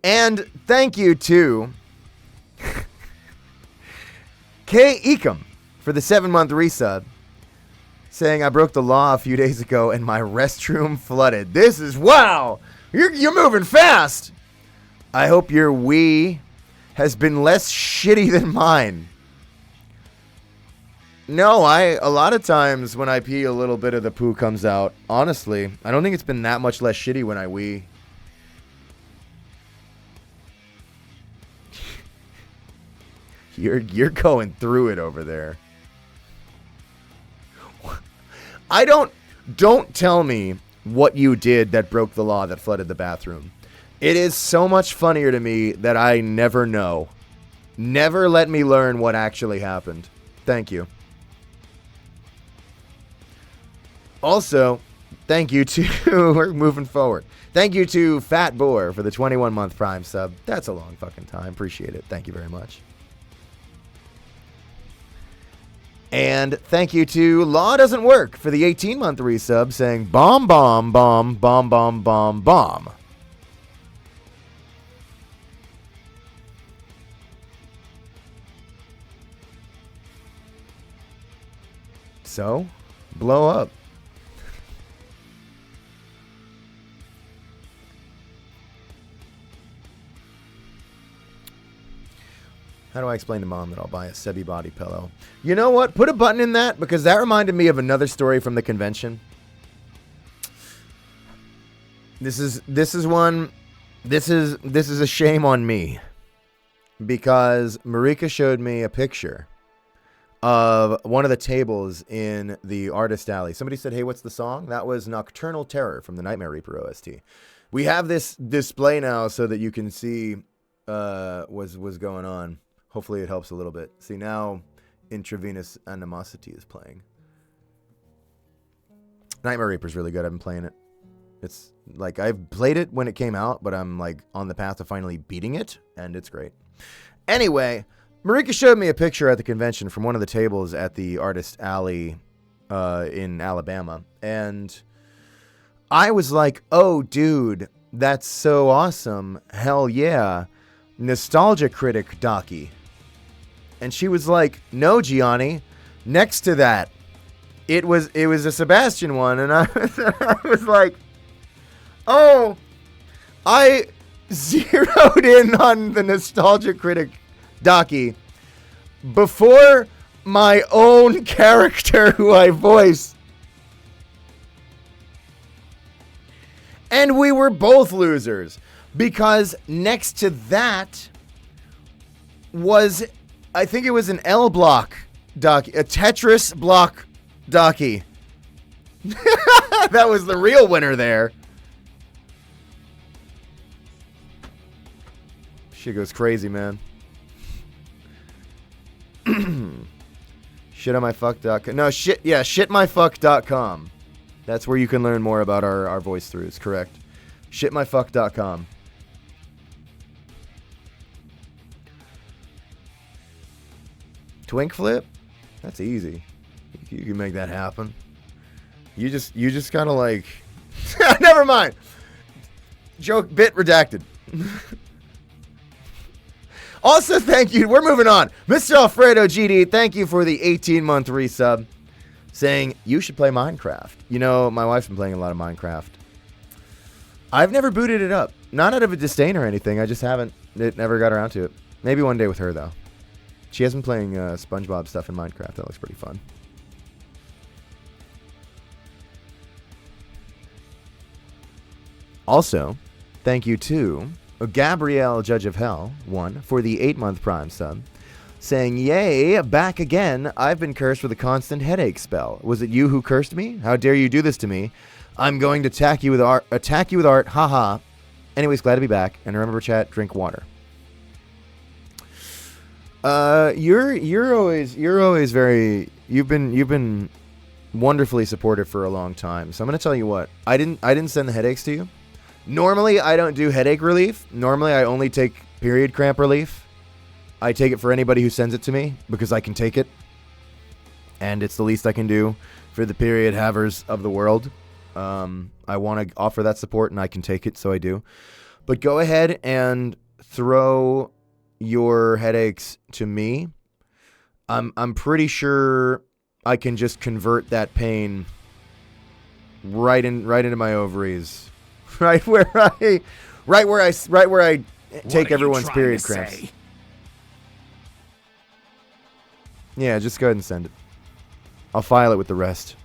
And thank you to K. Ecom for the 7-month resub, saying, "I broke the law a few days ago and my restroom flooded." This is, wow! You're moving fast! I hope your wee has been less shitty than mine. No, a lot of times when I pee, a little bit of the poo comes out. Honestly, I don't think it's been that much less shitty when I wee. You're going through it over there. Don't tell me what you did that broke the law that flooded the bathroom. It is so much funnier to me that I never know. Never let me learn what actually happened. Thank you. Also, thank you to, we're moving forward. Thank you to Fat Boar for the 21-month Prime sub. That's a long fucking time. Appreciate it. Thank you very much. And thank you to Law Doesn't Work for the 18-month resub, saying bomb, bomb, bomb, bomb, bomb, bomb, bomb. So, blow up. How do I explain to Mom that I'll buy a Sebi body pillow? You know what? Put a button in that, because that reminded me of another story from the convention. This is a shame on me, because Marika showed me a picture of one of the tables in the Artist Alley. Somebody said, "Hey, what's the song?" That was Nocturnal Terror from the Nightmare Reaper OST. We have this display now so that you can see what's going on. Hopefully it helps a little bit. See, now Intravenous Animosity is playing. Nightmare Reaper's really good. I've been playing it. It's like, I've played it when it came out, but I'm like on the path to finally beating it, and it's great. Anyway, Marika showed me a picture at the convention from one of the tables at the Artist Alley in Alabama, and I was like, "Oh, dude, that's so awesome. Hell yeah. Nostalgia Critic Docky." And she was like, "No, Gianni, next to that, it was a Sebastian one." And I was like, "Oh, I zeroed in on the Nostalgia Critic Docky before my own character who I voice." And we were both losers. Because next to that was, I think it was an L block docky, a Tetris block docky. That was the real winner there. Shit goes crazy, man. Shitmyfuck.com. No, shit, yeah, shitmyfuck.com. That's where you can learn more about our voice throughs, correct? Shitmyfuck.com. Twink flip? That's easy. You can make that happen. You just kind of like... Never mind. Joke bit redacted. Also, thank you. We're moving on. Mr. Alfredo GD, thank you for the 18-month resub. Saying, you should play Minecraft. You know, my wife's been playing a lot of Minecraft. I've never booted it up. Not out of a disdain or anything. I just haven't. It never got around to it. Maybe one day with her, though. She has been playing SpongeBob stuff in Minecraft. That looks pretty fun. Also, thank you to Gabrielle Judge of Hell, 1, for the 8-month Prime sub. Saying, yay, back again. I've been cursed with a constant headache spell. Was it you who cursed me? How dare you do this to me? I'm going to attack you with art. Haha. Anyways, glad to be back. And remember, chat, drink water. You're always very, you've been wonderfully supportive for a long time. So I'm going to tell you what. I didn't send the headaches to you. Normally, I don't do headache relief. Normally, I only take period cramp relief. I take it for anybody who sends it to me because I can take it. And it's the least I can do for the period havers of the world. I want to offer that support and I can take it, so I do. But go ahead and throw your headaches to me. I'm pretty sure I can just convert that pain right into my ovaries. Right where I take everyone's period cramps. Yeah, just go ahead and send it. I'll file it with the rest.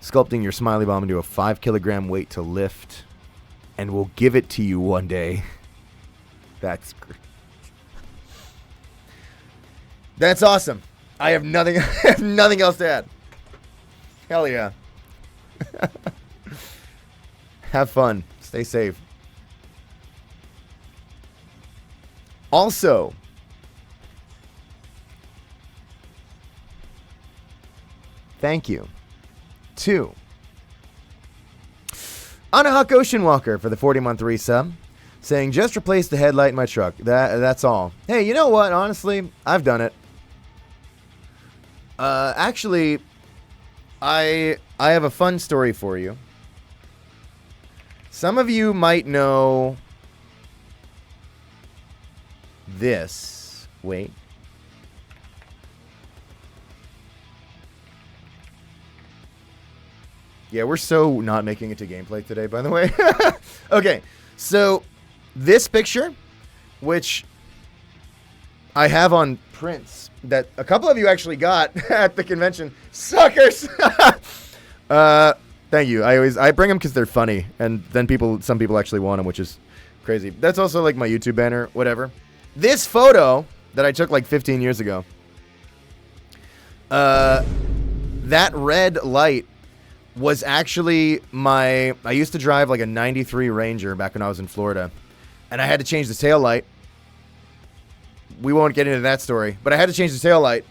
Sculpting your smiley bomb into a 5-kilogram weight to lift. And we'll give it to you one day. That's great. That's awesome. I have nothing else to add. Hell yeah. Have fun. Stay safe. Also, thank you to Anahawk Ocean Walker for the 40-month resub, saying, just replace the headlight in my truck. That's all. Hey, you know what? Honestly, I've done it. Actually, I have a fun story for you. Some of you might know this. Wait. Yeah, we're so not making it to gameplay today, by the way. Okay, so this picture, which I have on prints that a couple of you actually got at the convention. Suckers! Thank you. I bring them because they're funny, and then some people actually want them, which is crazy. That's also like my YouTube banner, whatever. This photo that I took like 15 years ago, that red light was actually I used to drive like a 93 Ranger back when I was in Florida, and I had to change the tail light. We won't get into that story, but I had to change the tail light,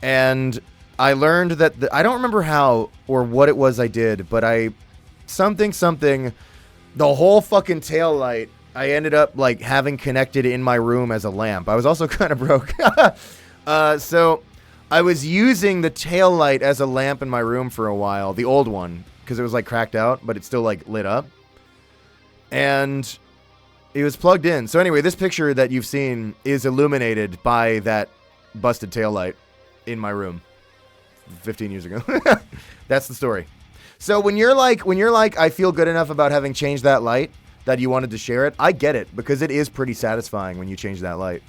and I learned that I don't remember how or what it was I did, but something, the whole fucking tail light, I ended up like having connected in my room as a lamp. I was also kind of broke. So I was using the tail light as a lamp in my room for a while, the old one, because it was like cracked out, but it still like lit up. And it was plugged in. So anyway, this picture that you've seen is illuminated by that busted tail light in my room 15 years ago. That's the story. So when you're like, I feel good enough about having changed that light that you wanted to share it, I get it, because it is pretty satisfying when you change that light.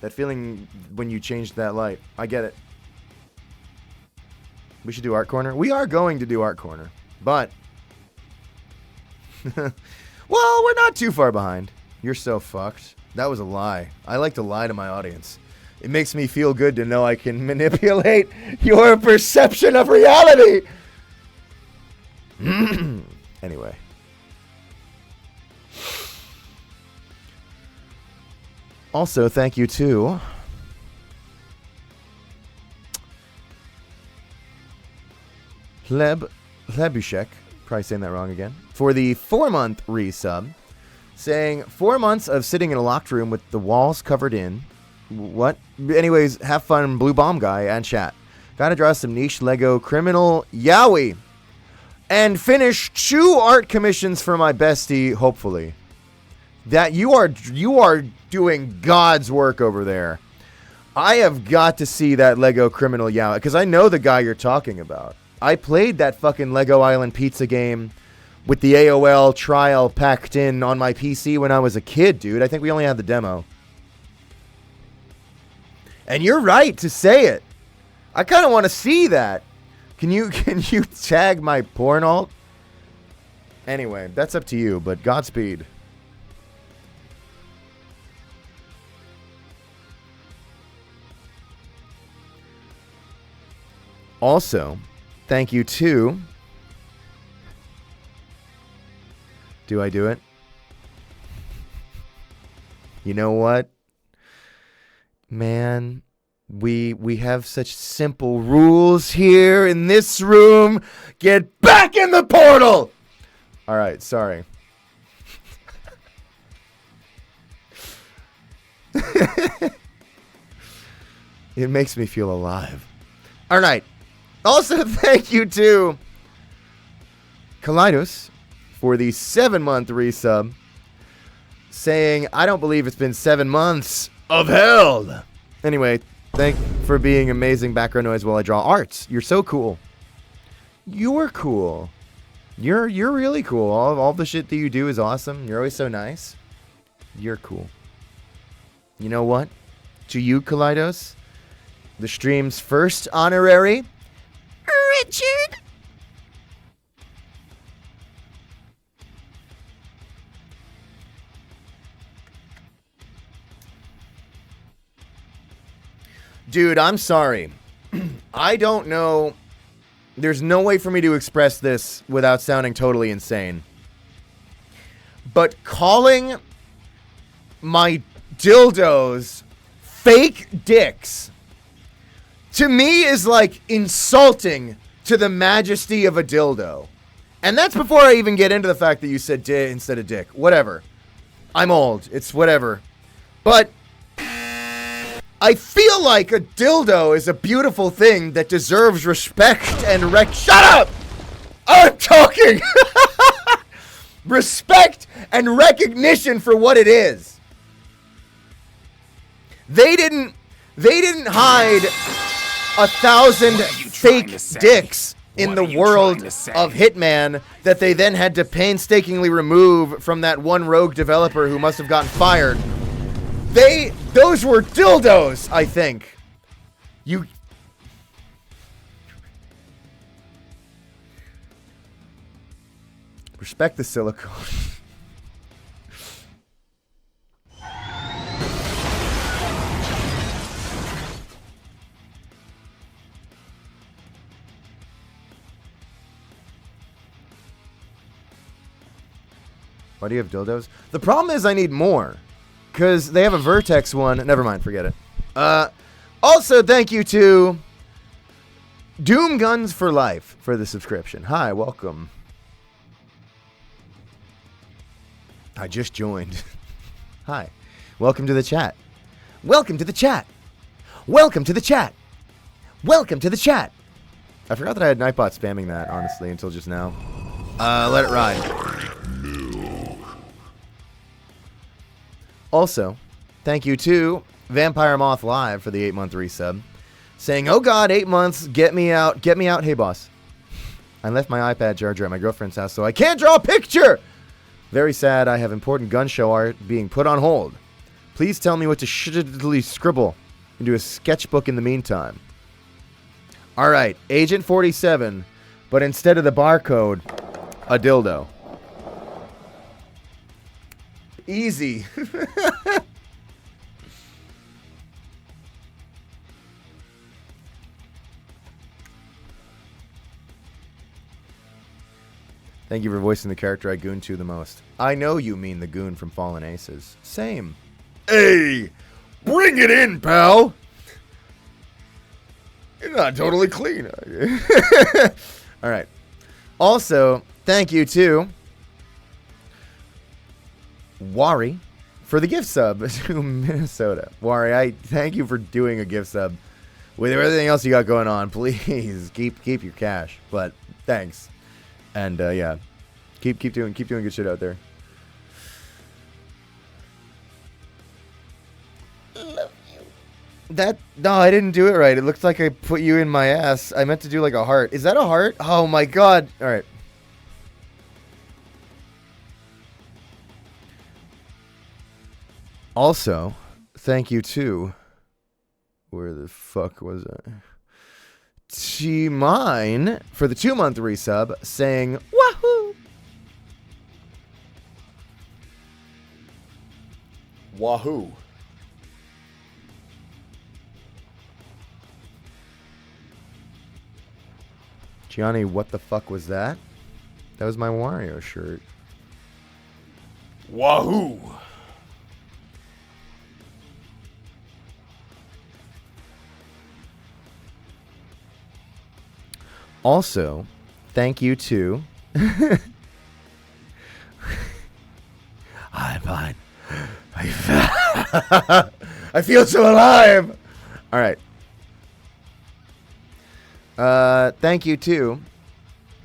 That feeling when you change that light, I get it. We should do Art Corner. We are going to do Art Corner, but Well, we're not too far behind. You're so fucked. That was a lie. I like to lie to my audience. It makes me feel good to know I can manipulate your perception of reality. Anyway. Also, thank you to Lebushek, probably saying that wrong again, for the 4-month resub, saying 4 months of sitting in a locked room with the walls covered in. What? Anyways, have fun, Blue Bomb Guy, and chat. Gotta draw some niche Lego criminal Yowie. And finish 2 art commissions for my bestie, hopefully. That you are doing God's work over there. I have got to see that Lego criminal Yowie, because I know the guy you're talking about. I played that fucking Lego Island Pizza game with the AOL trial packed in on my PC when I was a kid, dude. I think we only had the demo. And you're right to say it. I kind of want to see that. Can you tag my porn alt? Anyway, that's up to you, but Godspeed. Also, thank you to... Do I do it? You know what? Man, we have such simple rules here in this room. Get back in the portal! All right, sorry. It makes me feel alive. All right. Also, thank you to Kaleidos for the 7-month resub, saying, I don't believe it's been 7 months of hell. Anyway, thank for being amazing background noise while I draw arts. You're so cool. You're cool. You're really cool. All the shit that you do is awesome. You're always so nice. You're cool. You know what? To you, Kaleidos, the stream's first honorary, Richard. Dude, I'm sorry. I don't know. There's no way for me to express this without sounding totally insane. But calling my dildos fake dicks to me is like insulting to the majesty of a dildo. And that's before I even get into the fact that you said dick instead of dick. Whatever. I'm old. It's whatever. But I feel like a dildo is a beautiful thing that deserves respect and Shut up! I'm talking! Respect and recognition for what it is. They didn't hide 1,000 fake dicks in the world of Hitman that they then had to painstakingly remove from that one rogue developer who must have gotten fired. Those were dildos, I think. You... Respect the silicone. Why do you have dildos? The problem is I need more. Because they have a Vertex one. Never mind, forget it. Also, thank you to Doom Guns for Life for the subscription. Hi, welcome. I just joined. Hi. Welcome to the chat. Welcome to the chat. Welcome to the chat. Welcome to the chat. I forgot that I had Nightbot spamming that, honestly, until just now. Let it ride. Also, thank you to Vampire Moth Live for the 8-month resub, saying, "Oh God, 8 months, get me out, hey boss. I left my iPad charger at my girlfriend's house, so I can't draw a picture. Very sad. I have important gun show art being put on hold. Please tell me what to shittily scribble into a sketchbook in the meantime." All right, Agent 47, but instead of the barcode, a dildo. Easy. Thank you for voicing the character I goon to the most. I know you mean the goon from Fallen Aces. Same. Hey! Bring it in, pal! You're not totally clean, are you? Alright. Also, thank you to Wari for the gift sub to Minnesota. Wari, I thank you for doing a gift sub. With everything else you got going on, please keep your cash. But thanks. And yeah, keep doing good shit out there. Love you. No, I didn't do it right. It looked like I put you in my ass. I meant to do like a heart. Is that a heart? Oh my god. All right. Also, thank you to where the fuck was I? T-Mine for the 2-month resub saying wahoo. Wahoo. Gianni, what the fuck was that? That was my Wario shirt. Wahoo. Also, thank you to I'm fine. I feel so alive. All right. Thank you to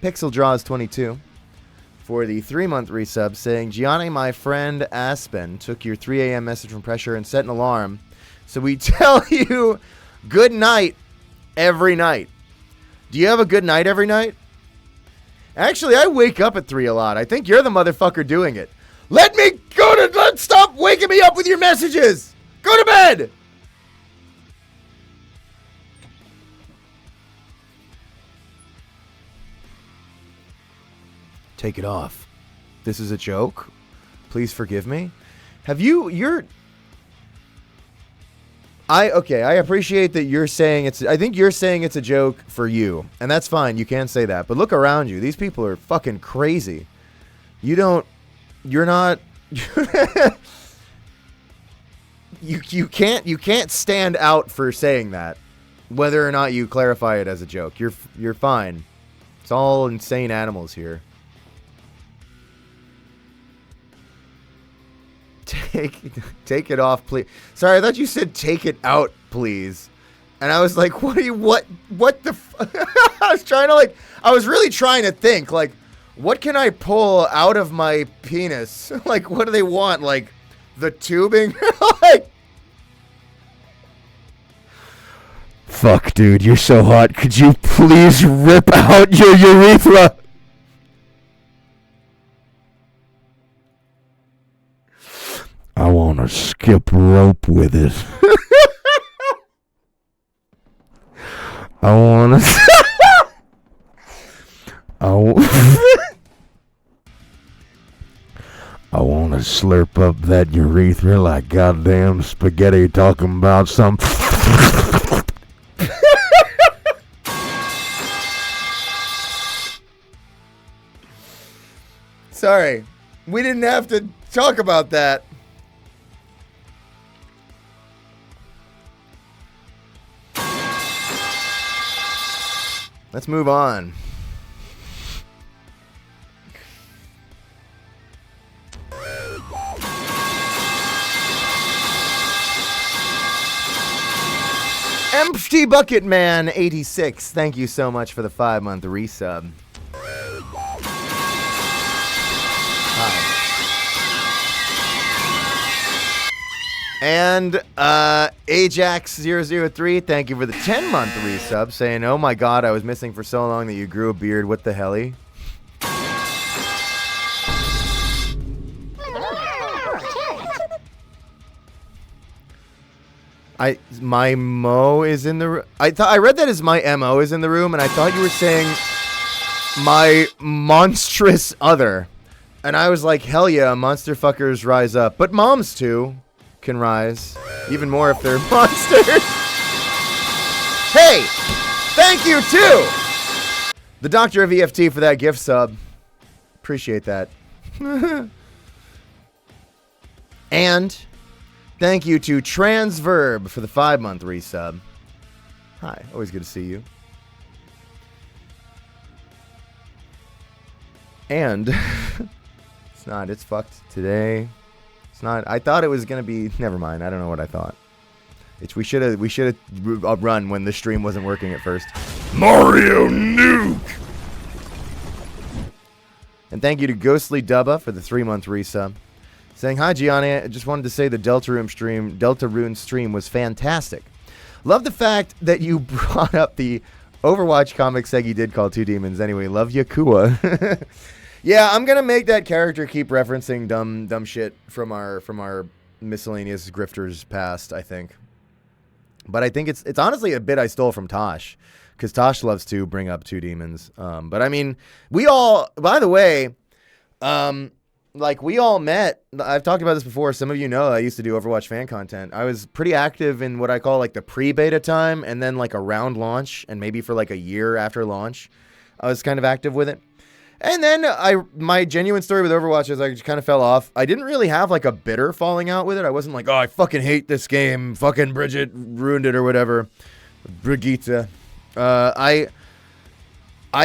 Pixel Draws 22 for the 3-month resub saying, Gianni, my friend Aspen took your 3 a.m. message from Pressure and set an alarm. So we tell you good night every night. Do you have a good night every night? Actually, I wake up at 3 a lot. I think you're the motherfucker doing it. Let's stop waking me up with your messages. Go to bed. Take it off. This is a joke. Please forgive me. I appreciate that you're saying I think you're saying it's a joke for you, and that's fine. You can say that, but look around you. These people are fucking crazy. You're not. you can't stand out for saying that, whether or not you clarify it as a joke. You're fine. It's all insane animals here. Take it off, please. Sorry, I thought you said take it out, please. And I was like, what the I was really trying to think, like, what can I pull out of my penis? Like, what do they want? Like, the tubing? Like, fuck, dude, you're so hot. Could you please rip out your urethra? I want to skip rope with it. I want to... I want to slurp up that urethra like goddamn spaghetti talking about some... Sorry. We didn't have to talk about that. Let's move on. Empty Bucket Man 86. Thank you so much for the 5-month resub. Hi. And Ajax003, thank you for the 10-month resub, saying, oh my god, I was missing for so long that you grew a beard. What the helly? My Mo is in the room. I read that as my MO is in the room, and I thought you were saying my monstrous other. And I was like, hell yeah, monster fuckers rise up. But moms too can rise. Even more if they're monsters. Hey, thank you too. The Doctor of EFT for that gift sub. Appreciate that. And thank you to Transverb for the 5-month resub. Hi, always good to see you. And it's fucked today. It's not. I thought it was gonna be. Never mind. I don't know what I thought. We should have run when the stream wasn't working at first. Mario Nuke. And thank you to Ghostly Dubba for the 3-month resub. Saying, hi, Gianni. I just wanted to say the Deltarune stream was fantastic. Love the fact that you brought up the Overwatch comic Segi did call 2 demons. Anyway, love Yakua. Yeah, I'm going to make that character keep referencing dumb shit from our miscellaneous grifters past, I think. But I think it's honestly a bit I stole from Tosh. Because Tosh loves to bring up 2 demons. But I mean, we all, by the way, we all met. I've talked about this before. Some of you know I used to do Overwatch fan content. I was pretty active in what I call like the pre-beta time, and then like around launch, and maybe for like a year after launch, I was kind of active with it. And then my genuine story with Overwatch is I just kind of fell off. I didn't really have like a bitter falling out with it. I wasn't like, oh, I fucking hate this game. Fucking Bridget ruined it or whatever. Brigitte. I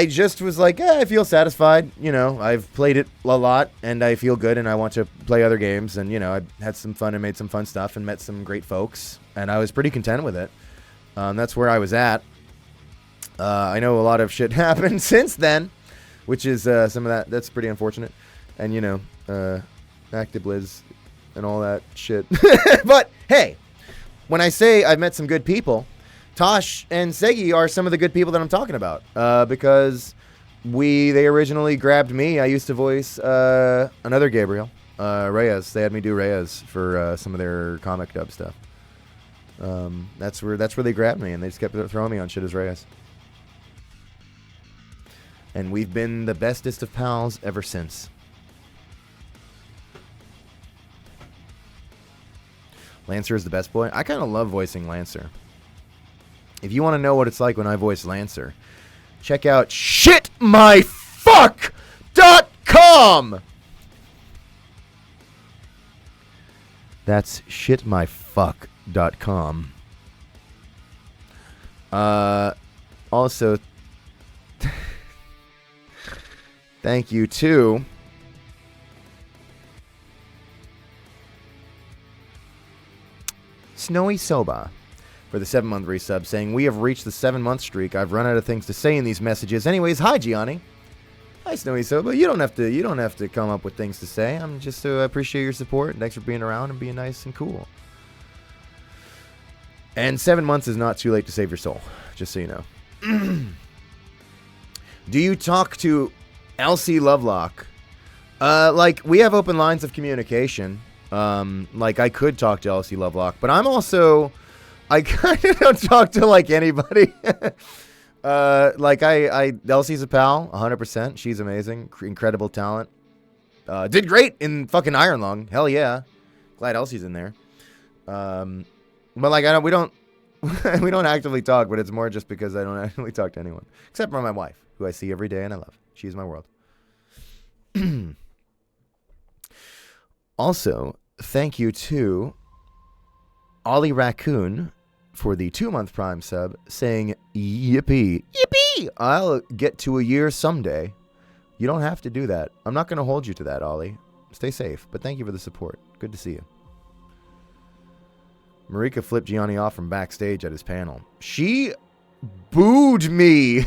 just was like, I feel satisfied. You know, I've played it a lot, and I feel good, and I want to play other games. And, you know, I had some fun and made some fun stuff and met some great folks, and I was pretty content with it. That's where I was at. I know a lot of shit happened since then, which is some of that's pretty unfortunate. And, you know, ActiBliz and all that shit. But, hey, when I say I've met some good people, Tosh and Segi are some of the good people that I'm talking about, because they originally grabbed me. I used to voice another Gabriel, Reyes. They had me do Reyes for some of their comic dub stuff. That's where they grabbed me, and they just kept throwing me on shit as Reyes. And we've been the bestest of pals ever since. Lancer is the best boy. I kind of love voicing Lancer. If you want to know what it's like when I voice Lancer, check out shitmyfuck.com. That's shitmyfuck.com. Also, thank you to Snowy Soba for the 7-month resub, saying, we have reached the 7-month streak. I've run out of things to say in these messages. Anyways, hi, Gianni. Hi, Snowy Soba. You don't have to come up with things to say. I'm just to appreciate your support. Thanks for being around and being nice and cool. And 7 months is not too late to save your soul, just so you know. Do you talk to Elsie Lovelock? We have open lines of communication. I could talk to Elsie Lovelock, but I kind of don't talk to, anybody. Elsie's a pal, 100%. She's amazing. Incredible talent. Did great in fucking Iron Lung. Hell yeah. Glad Elsie's in there. We don't actively talk, but it's more just because I don't actively talk to anyone. Except for my wife, who I see every day and I love. She's my world. Also, thank you to Ollie Raccoon for the 2-month Prime sub, saying, yippee. Yippee! I'll get to a year someday. You don't have to do that. I'm not going to hold you to that, Ollie. Stay safe, but thank you for the support. Good to see you. Marika flipped Gianni off from backstage at his panel. She booed me.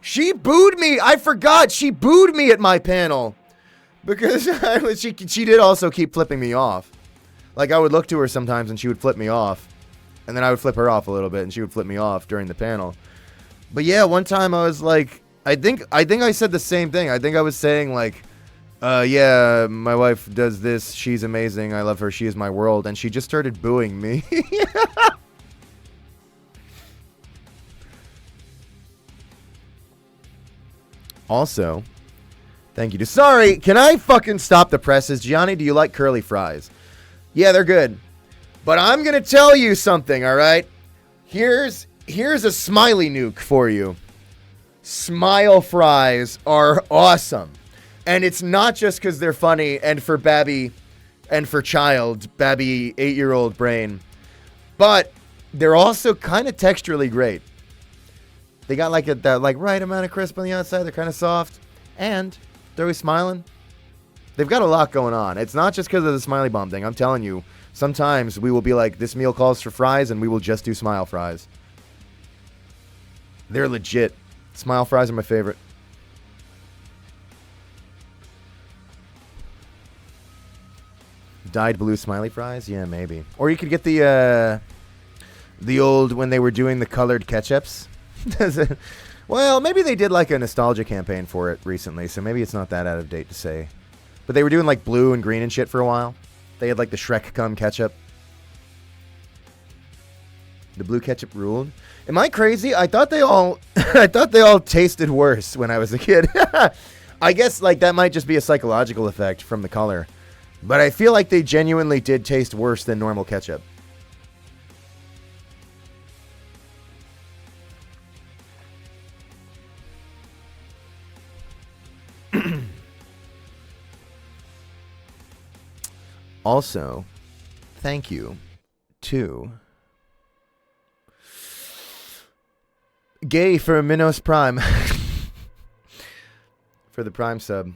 She booed me. I forgot. She booed me at my panel. Because she did also keep flipping me off. I would look to her sometimes and she would flip me off. And then I would flip her off a little bit and she would flip me off during the panel. But yeah, one time I was like, I think I said the same thing. I think I was saying yeah, my wife does this. She's amazing. I love her. She is my world. And she just started booing me. Also, Thank you. Sorry, can I fucking stop the presses? Gianni, do you like curly fries? Yeah, they're good. But I'm going to tell you something, all right? Here's a smiley nuke for you. Smile fries are awesome. And it's not just because they're funny and for Babby and for Babby 8-year-old brain. But they're also kind of texturally great. They got like that like right amount of crisp on the outside. They're kind of soft. And they're always smiling. They've got a lot going on. It's not just because of the smiley bomb thing. I'm telling you, sometimes we will be like, this meal calls for fries, and we will just do smile fries. They're legit. Smile fries are my favorite. Dyed blue smiley fries? Yeah, maybe. Or you could get the old, when they were doing the colored ketchups. Well, maybe they did like a nostalgia campaign for it recently, so maybe it's not that out of date to say. But they were doing like blue and green and shit for a while. They had like the Shrek cum ketchup. The blue ketchup ruled. Am I crazy? I thought they all tasted worse when I was a kid. I guess like that might just be a psychological effect from the color. But I feel like they genuinely did taste worse than normal ketchup. Also, thank you to Gay for Minos Prime for the Prime sub.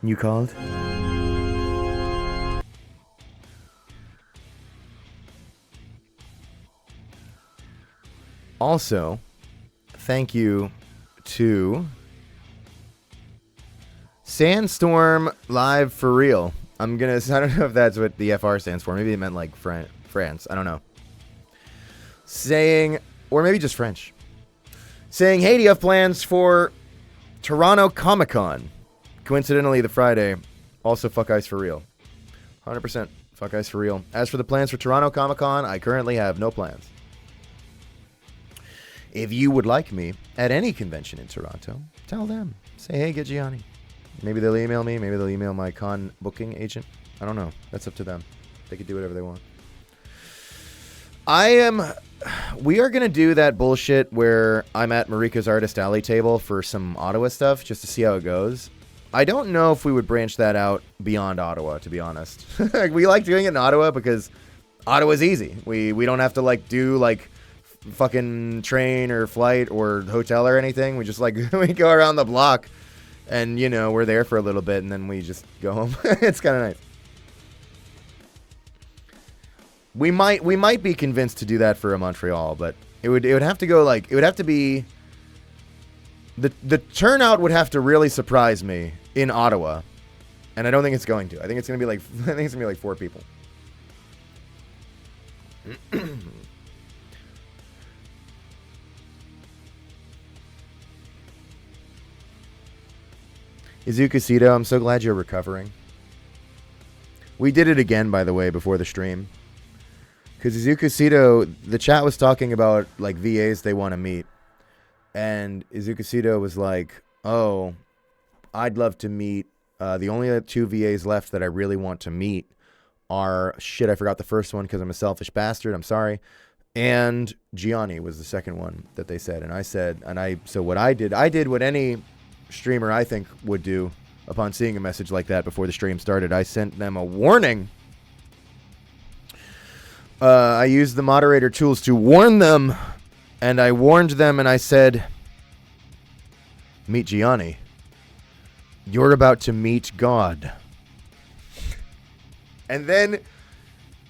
You called? Also, thank you to Sandstorm Live for Real. I don't know if that's what the FR stands for. Maybe it meant like France. I don't know. Saying, or maybe just French. Saying, hey, do you have plans for Toronto Comic Con? Coincidentally, the Friday. Also, fuck Ice for Real. 100% fuck Ice for Real. As for the plans for Toronto Comic Con, I currently have no plans. If you would like me at any convention in Toronto, tell them. Say, hey, get Gianni. Maybe they'll email me. Maybe they'll email my con booking agent. I don't know. That's up to them. They could do whatever they want. We are going to do that bullshit where I'm at Marika's Artist Alley table for some Ottawa stuff just to see how it goes. I don't know if we would branch that out beyond Ottawa, to be honest. We like doing it in Ottawa because Ottawa's easy. We don't have to like do like fucking train or flight or hotel or anything. We just like we go around the block and, you know, we're there for a little bit and then we just go home. It's kind of nice. We might be convinced to do that for a Montreal, but it would have to go like, it would have to be, the turnout would have to really surprise me in Ottawa, and I don't think it's going to. I think it's going to be like 4 people. Izuku Sito, I'm so glad you're recovering. We did it again, by the way, before the stream. Because Izuku Sito, the chat was talking about, like, VAs they want to meet. And Izuku Sito was like, oh, I'd love to meet, the only 2 VAs left that I really want to meet are, shit, I forgot the first one because I'm a selfish bastard, I'm sorry. And Gianni was the second one that they said. And I said, so what I did what any streamer I think would do upon seeing a message like that before the stream started. I sent them a warning. I used the moderator tools to warn them, and I warned them and I said, meet Gianni. You're about to meet God. And then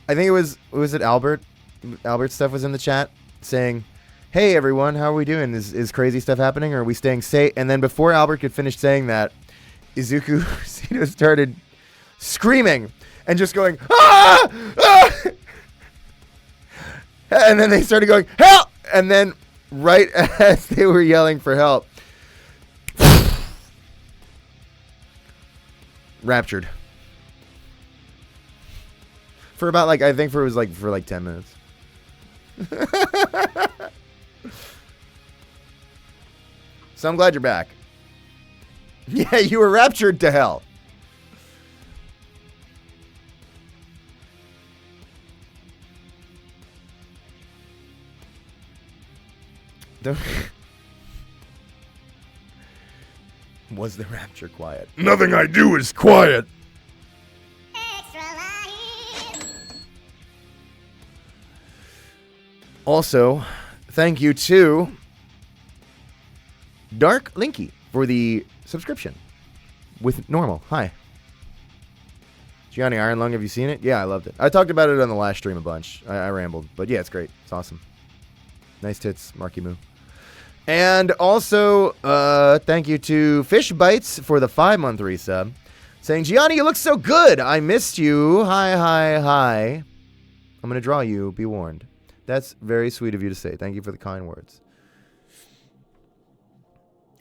I think was it Albert? Albert's stuff was in the chat saying, hey everyone, how are we doing? Is crazy stuff happening, or are we staying safe? And then before Albert could finish saying that, Izuku Sito started screaming and just going, ah! Ah! And then they started going, help! And then right as they were yelling for help, raptured. For about for 10 minutes. So I'm glad you're back. Yeah, you were raptured to hell. Was the rapture quiet? Nothing I do is quiet. Also, thank you to Dark Linky for the subscription with normal. Hi. Gianni Iron Lung, have you seen it? Yeah, I loved it. I talked about it on the last stream a bunch. I rambled. But yeah, it's great. It's awesome. Nice tits, Marky Moo. And also, thank you to Fish Bites for the 5-month resub. Saying, Gianni, you look so good. I missed you. Hi, hi, hi. I'm going to draw you. Be warned. That's very sweet of you to say. Thank you for the kind words.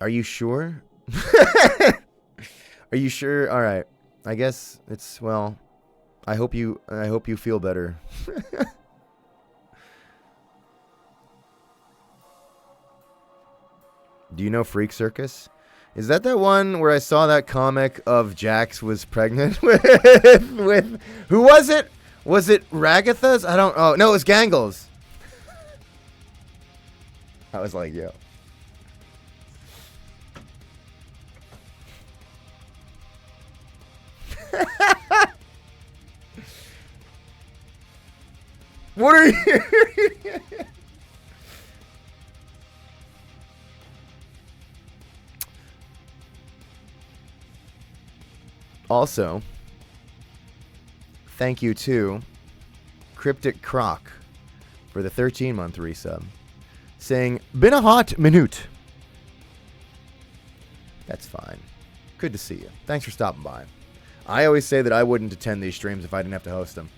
Are you sure? Are you sure? All right. I guess it's, well, I hope you feel better. Do you know Freak Circus? Is that one where I saw that comic of Jax was pregnant with who was it? Was it Ragatha's? I don't. Oh no, it was Gangles. I was like, yo. What are you? Also, thank you to Cryptic Croc for the 13-month resub, saying, been a hot minute. That's fine. Good to see you. Thanks for stopping by. I always say that I wouldn't attend these streams if I didn't have to host them.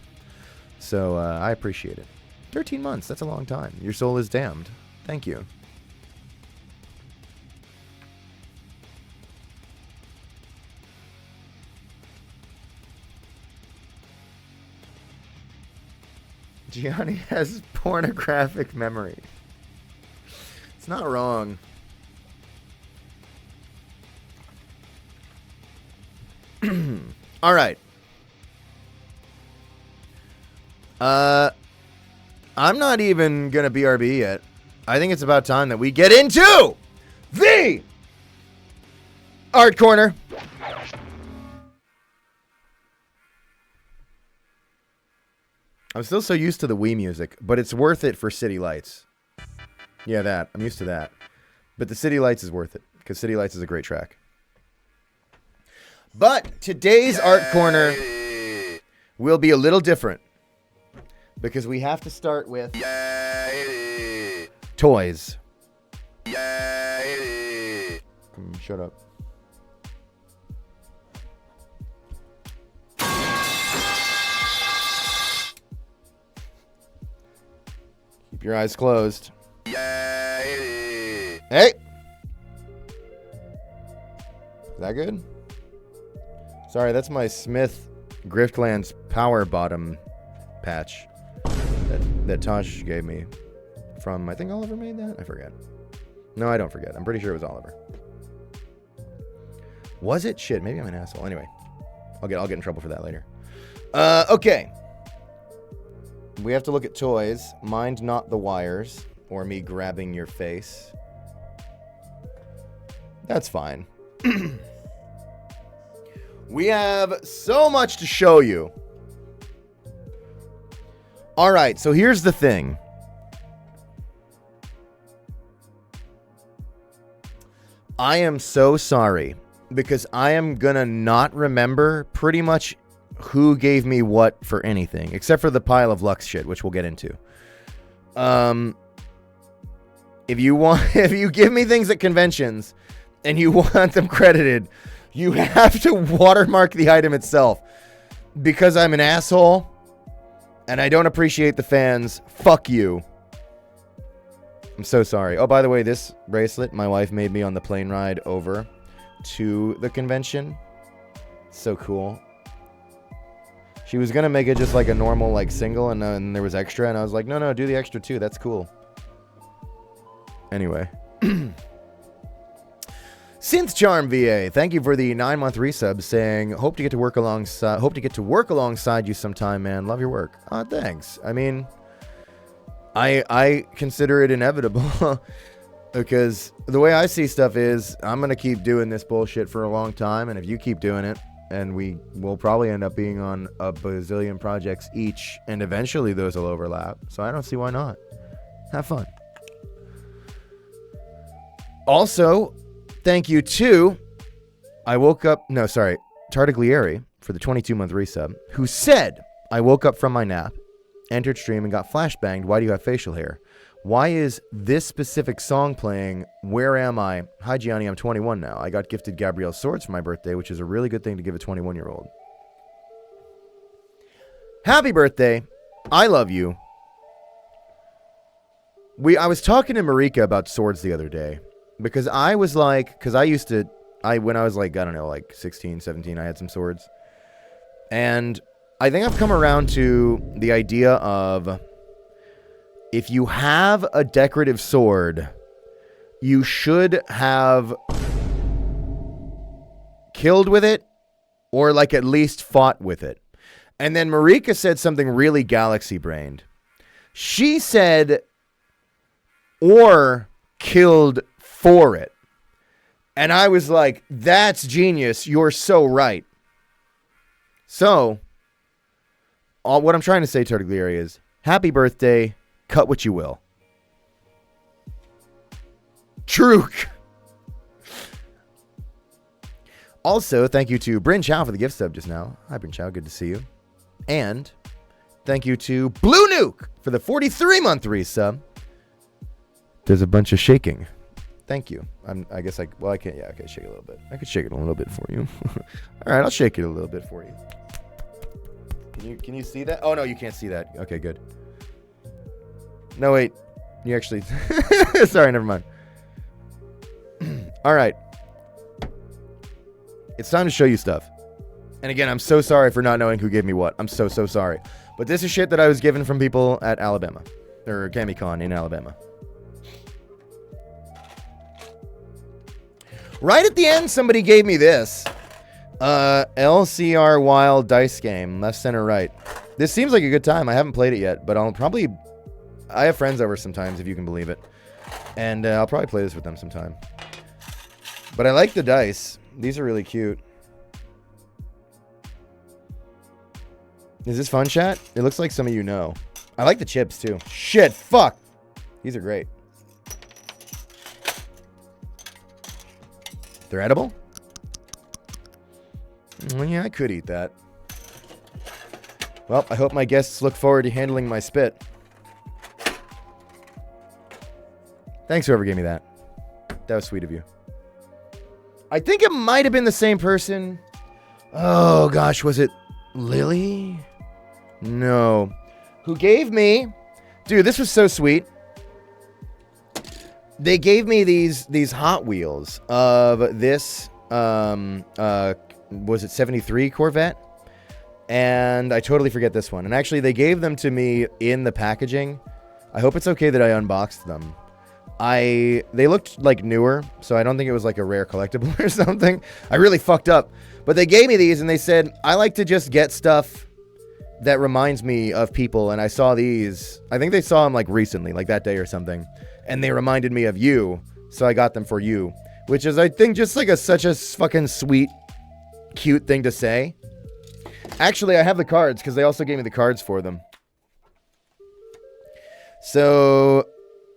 So I appreciate it. 13 months, that's a long time. Your soul is damned. Thank you. Gianni has pornographic memory. It's not wrong. All right. I'm not even gonna BRB yet. I think it's about time that we get into the Art Corner. I'm still so used to the Wii music, but it's worth it for City Lights. Yeah, that. I'm used to that. But the City Lights is worth it, because City Lights is a great track. But today's Art Corner will be a little different, because we have to start with toys. Shut up. Keep your eyes closed. Hey! Is that good? Sorry, that's my Smith Griftlands Power Bottom patch that Tosh gave me from, I think Oliver made that? I forget. No, I don't forget. I'm pretty sure it was Oliver. Was it? Shit, maybe I'm an asshole. Anyway, I'll get in trouble for that later. Okay. We have to look at toys. Mind not the wires, or me grabbing your face. That's fine. We have so much to show you. All right, so here's the thing. I am so sorry, because I am gonna not remember pretty much who gave me what for anything, except for the pile of Lux shit, which we'll get into. If you give me things at conventions and you want them credited, you have to watermark the item itself. Because I'm an asshole and I don't appreciate the fans, fuck you. I'm so sorry. Oh, by the way, this bracelet my wife made me on the plane ride over to the convention. So cool. She was gonna make it just like a normal like single, and there was extra, and I was like, no, do the extra too. That's cool. Anyway. Synth Charm VA, thank you for the 9-month resub, saying hope to get to work alongside you sometime, man. Love your work. Thanks. I mean, I consider it inevitable because the way I see stuff is I'm gonna keep doing this bullshit for a long time, and if you keep doing it, and we will probably end up being on a bazillion projects each, and eventually those will overlap. So I don't see why not. Have fun. Also, thank you to Tartaglieri for the 22-month resub, who said, I woke up from my nap, entered stream, and got flashbanged. Why do you have facial hair? Why is this specific song playing? Where am I? Hi, Gianni, I'm 21 now. I got gifted Gabrielle's swords for my birthday, which is a really good thing to give a 21-year-old. Happy birthday. I love you. I was talking to Marika about swords the other day. Because I was like, when I was like, I don't know, like 16, 17, I had some swords. And I think I've come around to the idea of if you have a decorative sword, you should have killed with it or like at least fought with it. And then Marika said something really galaxy-brained. She said, or killed for it. And I was like, that's genius. You're so right. So, what I'm trying to say, Tartaglieri, is happy birthday. Cut what you will. True. Also, thank you to Bryn Chow for the gift sub just now. Hi, Bryn Chow. Good to see you. And thank you to Blue Nuke for the 43-month resub. There's a bunch of shaking. Thank you. I guess I can't. Yeah, okay, shake it a little bit. I could shake it a little bit for you. All right, I'll shake it a little bit for you. Can you see that? Oh, no, you can't see that. Okay, good. No, wait. You actually... Sorry, never mind. All right. It's time to show you stuff. And again, I'm so sorry for not knowing who gave me what. I'm so sorry. But this is shit that I was given from people at Alabama. Or GamiCon in Alabama. Right at the end, somebody gave me this. LCR Wild Dice Game. Left, center, right. This seems like a good time. I haven't played it yet, but I have friends over sometimes, if you can believe it. And I'll probably play this with them sometime. But I like the dice. These are really cute. Is this fun, chat? It looks like some of you know. I like the chips, too. Shit, fuck. These are great. They're edible? Well, yeah, I could eat that. Well, I hope my guests look forward to handling my spit. Thanks, whoever gave me that. That was sweet of you. I think it might have been the same person. Oh, gosh, was it Lily? No. Who gave me... Dude, this was so sweet. They gave me these Hot Wheels of this, was it 73 Corvette? And I totally forget this one. And actually, they gave them to me in the packaging. I hope it's okay that I unboxed them. They looked like newer, so I don't think it was like a rare collectible or something. I really fucked up. But they gave me these and they said, I like to just get stuff that reminds me of people. And I saw these. I think they saw them like recently, like that day or something. And they reminded me of you, so I got them for you. Which is, I think, just like such a fucking sweet, cute thing to say. Actually, I have the cards, because they also gave me the cards for them. So,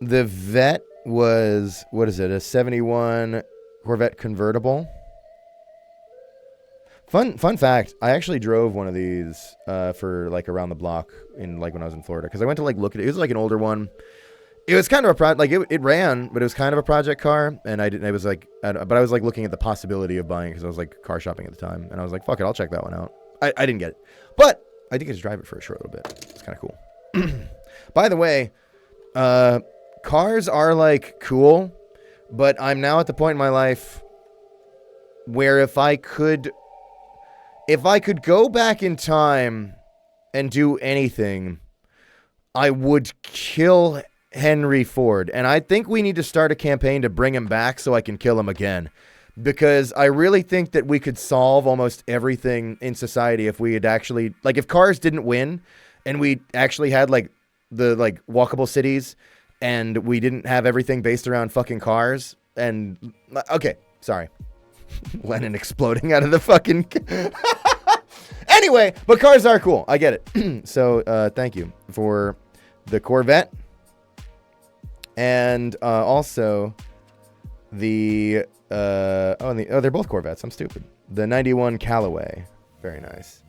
the Vet was, what is it, a 71 Corvette convertible. Fun fact, I actually drove one of these for, like, around the block in, like, when I was in Florida. Because I went to, like, look at it. It was, like, an older one. It was kind of a project, like it ran, but it was kind of a project car, and I was like, but I was like looking at the possibility of buying because I was like car shopping at the time, and I was like, fuck it, I'll check that one out. I didn't get it, but I did get to drive it for a short little bit. It's kind of cool. By the way, cars are like cool, but I'm now at the point in my life where if I could go back in time and do anything, I would kill Henry Ford. And I think we need to start a campaign to bring him back so I can kill him again. because I really think that we could solve almost everything in society if we had actually, like, if cars didn't win and we actually had like the like walkable cities and we didn't have everything based around fucking cars. And okay, sorry. Lennon exploding out of the fucking anyway, but cars are cool. I get it. So thank you for the Corvette. And also the they're both Corvettes. I'm stupid. The 91 Callaway. Very nice.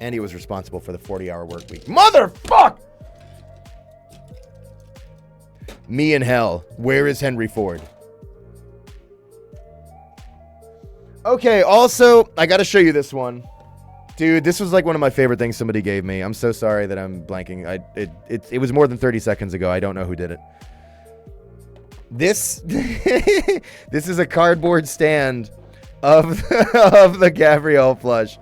And he was responsible for the 40-hour work week. Motherfuck! Me in hell. Where is Henry Ford? Okay, also, I gotta show you this one. Dude, this was like one of my favorite things somebody gave me. I'm so sorry that I'm blanking. It was more than 30 seconds ago. I don't know who did it. This this is a cardboard stand of the Gabrielle plush.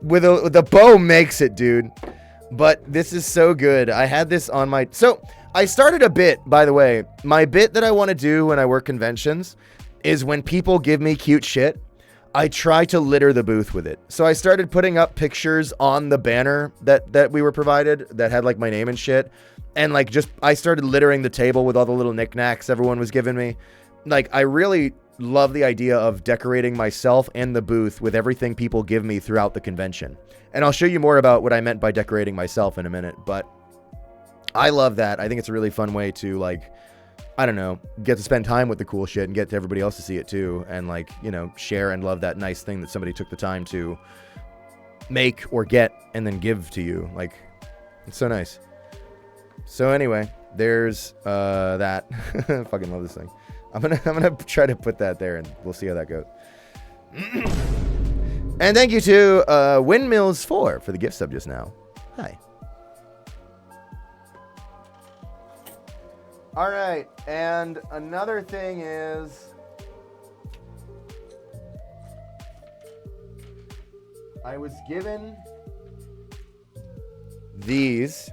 With the bow makes it, dude. But this is so good. I had this on my... So, I started a bit, by the way. My bit that I want to do when I work conventions is when people give me cute shit, I try to litter the booth with it. So I started putting up pictures on the banner that we were provided that had like my name and shit. And like I started littering the table with all the little knickknacks everyone was giving me. Like, I really love the idea of decorating myself and the booth with everything people give me throughout the convention. And I'll show you more about what I meant by decorating myself in a minute. But I love that. I think it's a really fun way to, like, I don't know, get to spend time with the cool shit and get to everybody else to see it too. And, like, you know, share and love that nice thing that somebody took the time to make or get and then give to you. Like, it's so nice. So anyway, there's that. I fucking love this thing. I'm gonna try to put that there and we'll see how that goes. And thank you to Windmills 4 for the gift sub just now. Hi. All right, and another thing is I was given these.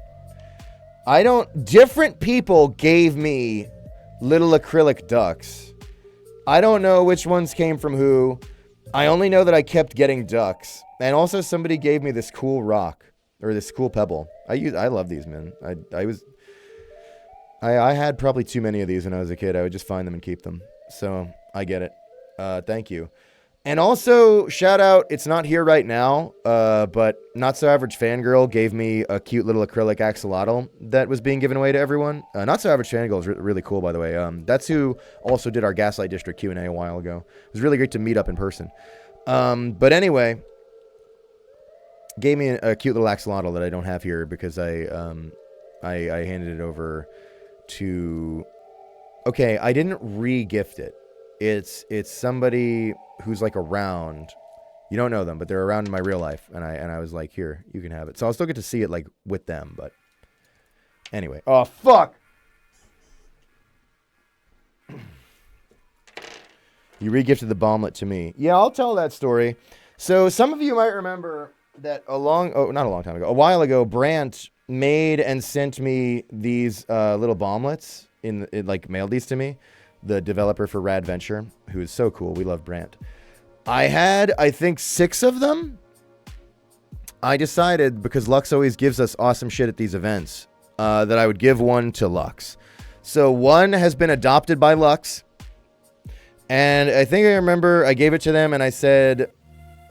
Different people gave me little acrylic ducks. I don't know which ones came from who. I only know that I kept getting ducks. And also somebody gave me this cool rock, or this cool pebble. I love these, man. I had probably too many of these when I was a kid. I would just find them and keep them. So I get it. Thank you. And also, shout out, it's not here right now, but Not So Average Fangirl gave me a cute little acrylic axolotl that was being given away to everyone. Not So Average Fangirl is really cool, by the way. That's who also did our Gaslight District Q&A a while ago. It was really great to meet up in person. But anyway, gave me a cute little axolotl that I don't have here because I handed it over to... Okay, I didn't re-gift it. It's somebody who's like around. You don't know them, but they're around in my real life. And I was like, here, you can have it. So I'll still get to see it like with them, but anyway. Oh, fuck. You re-gifted the bomblet to me. Yeah, I'll tell that story. So some of you might remember that not a long time ago, a while ago, Brant made and sent me these little bomblets it like mailed these to me. The developer for Rad Venture, who is so cool. We love Brant. I had, I think, 6 of them. I decided, because Lux always gives us awesome shit at these events, that I would give one to Lux. So one has been adopted by Lux. And I think I remember I gave it to them and I said,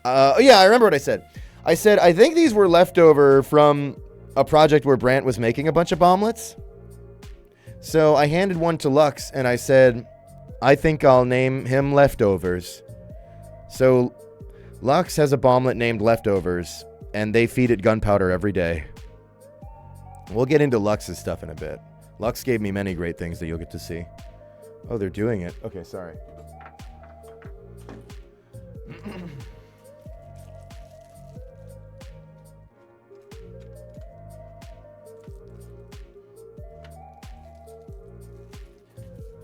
yeah, I remember what I said. I said, I think these were leftover from a project where Brant was making a bunch of bomblets. So I handed one to Lux and I said, I think I'll name him Leftovers. So Lux has a bomblet named Leftovers and they feed it gunpowder every day. We'll get into Lux's stuff in a bit. Lux gave me many great things that you'll get to see. Oh, they're doing it. Okay, sorry.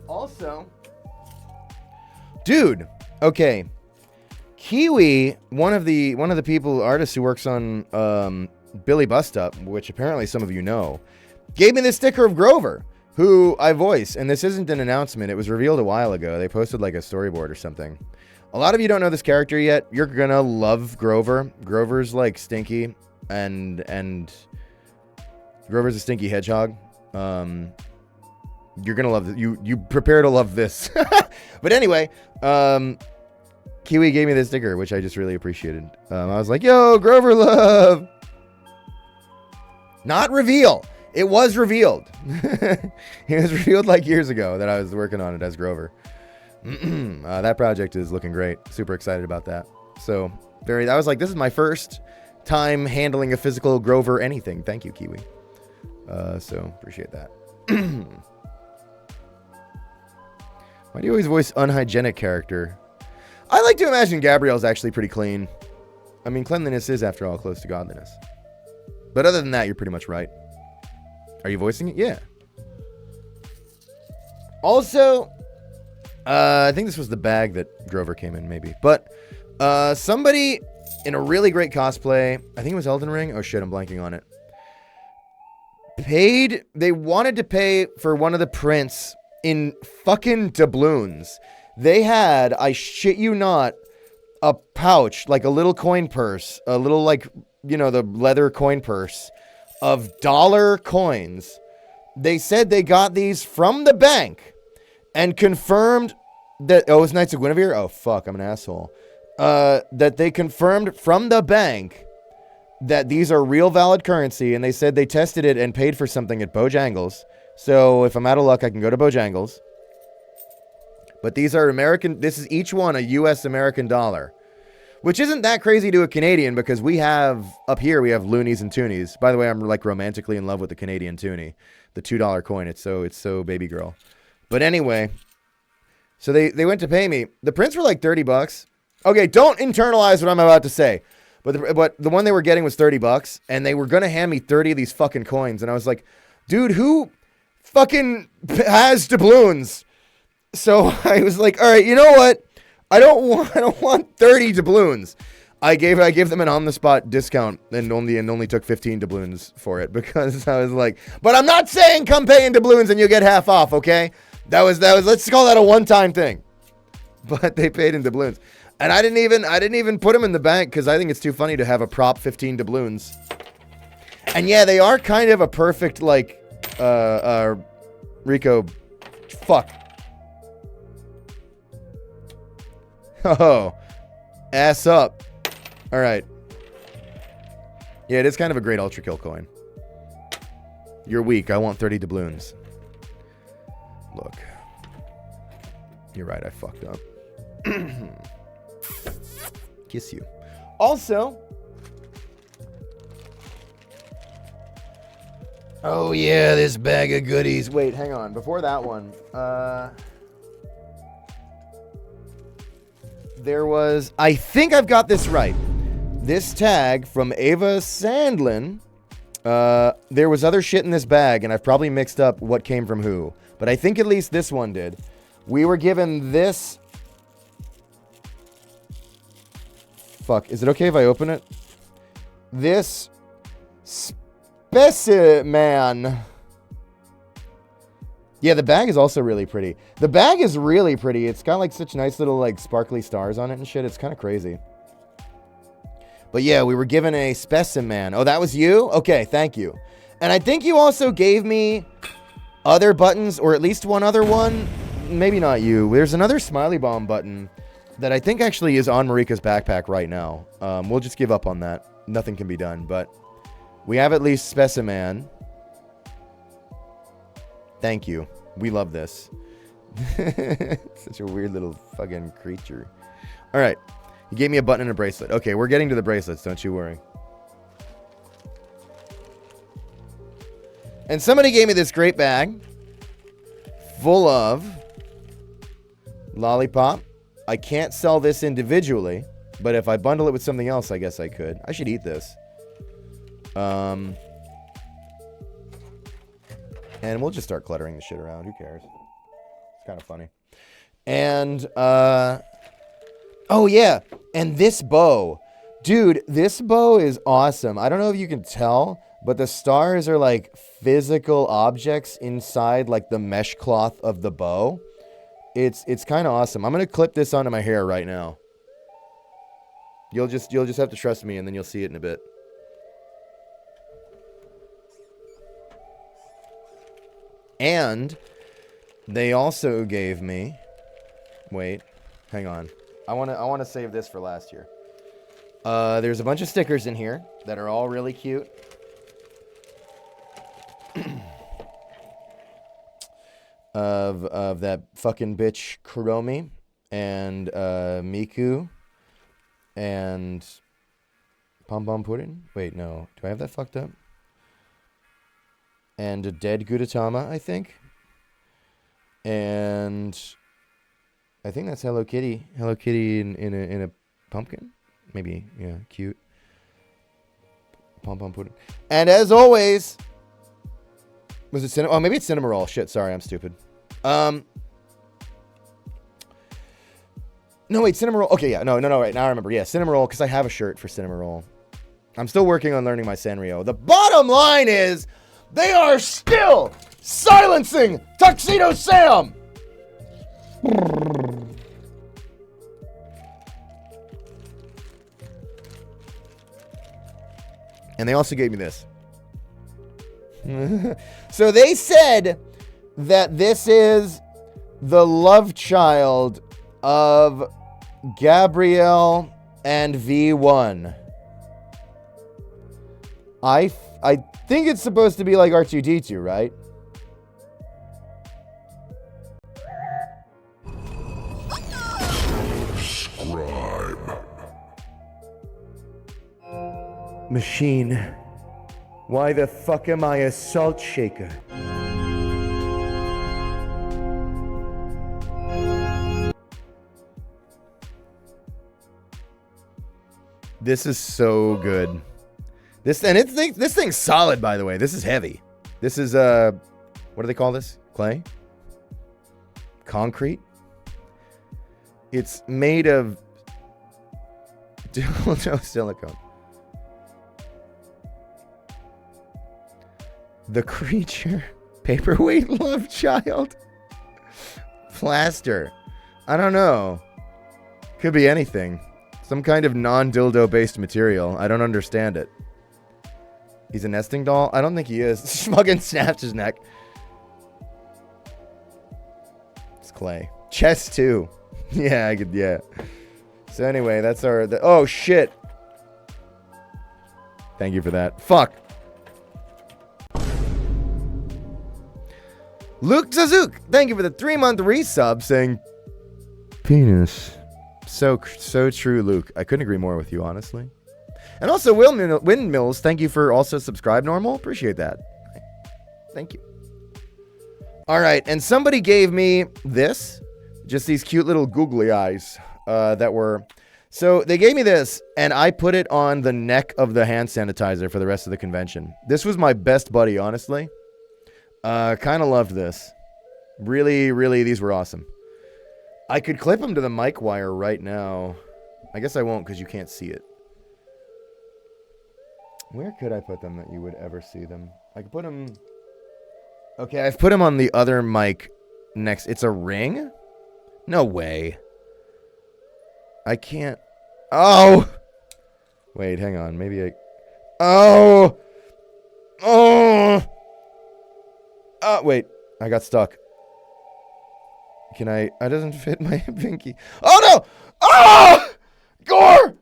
Also, dude, okay. Kiwi, one of the artists who works on Billy Bust Up, which apparently some of you know, gave me this sticker of Grover, who I voice. And this isn't an announcement. It was revealed a while ago. They posted like a storyboard or something. A lot of you don't know this character yet. You're going to love Grover. Grover's like stinky and Grover's a stinky hedgehog. You're going to love you prepare to love this. But anyway, Kiwi gave me this sticker, which I just really appreciated. I was like, yo, Grover love. Not reveal. It was revealed. It was revealed like years ago that I was working on it as Grover. That project is looking great. Super excited about that. So I was like, this is my first time handling a physical Grover anything. Thank you, Kiwi. So appreciate that. Why do you always voice unhygienic character? I like to imagine Gabrielle's actually pretty clean. I mean, cleanliness is, after all, close to godliness. But other than that, you're pretty much right. Are you voicing it? Yeah. Also, I think this was the bag that Grover came in, maybe. But somebody in a really great cosplay, I think it was Elden Ring. Oh, shit, I'm blanking on it. They wanted to pay for one of the prints in fucking doubloons. They had, I shit you not, a pouch, like a little coin purse, a little like, you know, the leather coin purse of dollar coins. They said they got these from the bank and confirmed that, oh, it's Knights of Guinevere? Oh, fuck, I'm an asshole. That they confirmed from the bank that these are real valid currency, and they said they tested it and paid for something at Bojangles. So if I'm out of luck, I can go to Bojangles. But these are American, this is each one a US American dollar, which isn't that crazy to a Canadian because we have, up here, we have loonies and toonies. By the way, I'm like romantically in love with the Canadian toonie, the $2 coin. It's so baby girl. But anyway, so they went to pay me. The prints were like $30. Okay, don't internalize what I'm about to say. But the one they were getting was $30, and they were going to hand me 30 of these fucking coins. And I was like, dude, who fucking has doubloons? So I was like, all right, you know what? I don't want 30 doubloons. I gave them an on-the-spot discount and only took 15 doubloons for it because I was like, but I'm not saying come pay in doubloons and you get half off, okay? That was let's call that a one-time thing. But they paid in doubloons. And I didn't even put them in the bank because I think it's too funny to have a prop 15 doubloons. And yeah, they are kind of a perfect, like, Rico, fuck. Oh, ass up. All right. Yeah, it is kind of a great ultra kill coin. You're weak. I want 30 doubloons. Look. You're right. I fucked up. Kiss you. Also, oh yeah, this bag of goodies. Wait, hang on. Before that one, there was, I think I've got this right. This tag from Ava Sandlin. There was other shit in this bag, and I've probably mixed up what came from who. But I think at least this one did. We were given this. Fuck, is it okay if I open it? This specimen. Yeah, the bag is also really pretty. The bag is really pretty. It's got like such nice little like sparkly stars on it and shit. It's kind of crazy. But yeah, we were given a specimen. Oh, that was you? Okay, thank you. And I think you also gave me other buttons, or at least one other one. Maybe not you. There's another Smiley Bomb button that I think actually is on Marika's backpack right now. We'll just give up on that. Nothing can be done, but we have at least specimen. Thank you. We love this. Such a weird little fucking creature. All right. He gave me a button and a bracelet. Okay, we're getting to the bracelets. Don't you worry. And somebody gave me this great bag full of lollipop. I can't sell this individually, but if I bundle it with something else, I guess I could. I should eat this. And we'll just start cluttering the shit around. Who cares? It's kind of funny. And, oh yeah. And this bow. Dude, this bow is awesome. I don't know if you can tell, but the stars are like physical objects inside like the mesh cloth of the bow. It's kind of awesome. I'm gonna clip this onto my hair right now. You'll just have to trust me, and then you'll see it in a bit. And they also gave me. Wait, hang on. I wanna save this for last year. There's a bunch of stickers in here that are all really cute. of that fucking bitch Kuromi and Miku and Pom Pom Pudding. Wait, no. Do I have that fucked up? And a dead Gudetama, I think. And I think that's Hello Kitty. Hello Kitty in a pumpkin. Maybe, yeah, cute. Pom Pom Pudding. And as always, was it Cinema? Oh, maybe it's Cinnamoroll. Shit, sorry, I'm stupid. No, wait, Cinnamoroll. Okay, yeah, no, right, now I remember. Yeah, Cinnamoroll, because I have a shirt for Cinnamoroll. I'm still working on learning my Sanrio. The bottom line is, they are still silencing Tuxedo Sam! And they also gave me this. So they said that this is the love child of Gabrielle and V1. I think it's supposed to be like R2-D2, right? Scribe. Machine, why the fuck am I a salt shaker? This is so good. This thing's solid, by the way. This is heavy. This is what do they call this? Clay? Concrete? It's made of silicone. The creature. Paperweight love child. Plaster. I don't know. Could be anything. Some kind of non-dildo based material. I don't understand it. He's a nesting doll? I don't think he is. Schmuggin snaps his neck. It's clay. Chest too. Yeah, I could, yeah. So anyway, that's our... oh, shit. Thank you for that. Fuck. Luke Zazook, thank you for the 3-month resub saying... penis. So true, Luke. I couldn't agree more with you, honestly. And also, Windmills, thank you for also subscribe normal. Appreciate that. Thank you. All right, and somebody gave me this. Just these cute little googly eyes that were... So they gave me this, and I put it on the neck of the hand sanitizer for the rest of the convention. This was my best buddy, honestly. Kind of loved this. Really, really, these were awesome. I could clip them to the mic wire right now. I guess I won't because you can't see it. Where could I put them that you would ever see them? I could put them... Okay, I've put them on the other mic next. It's a ring? No way. I can't... Oh! Wait, hang on. Maybe I... Oh! Oh! Wait. I got stuck. Can I... It doesn't fit my pinky. Oh, no! Oh! Gore!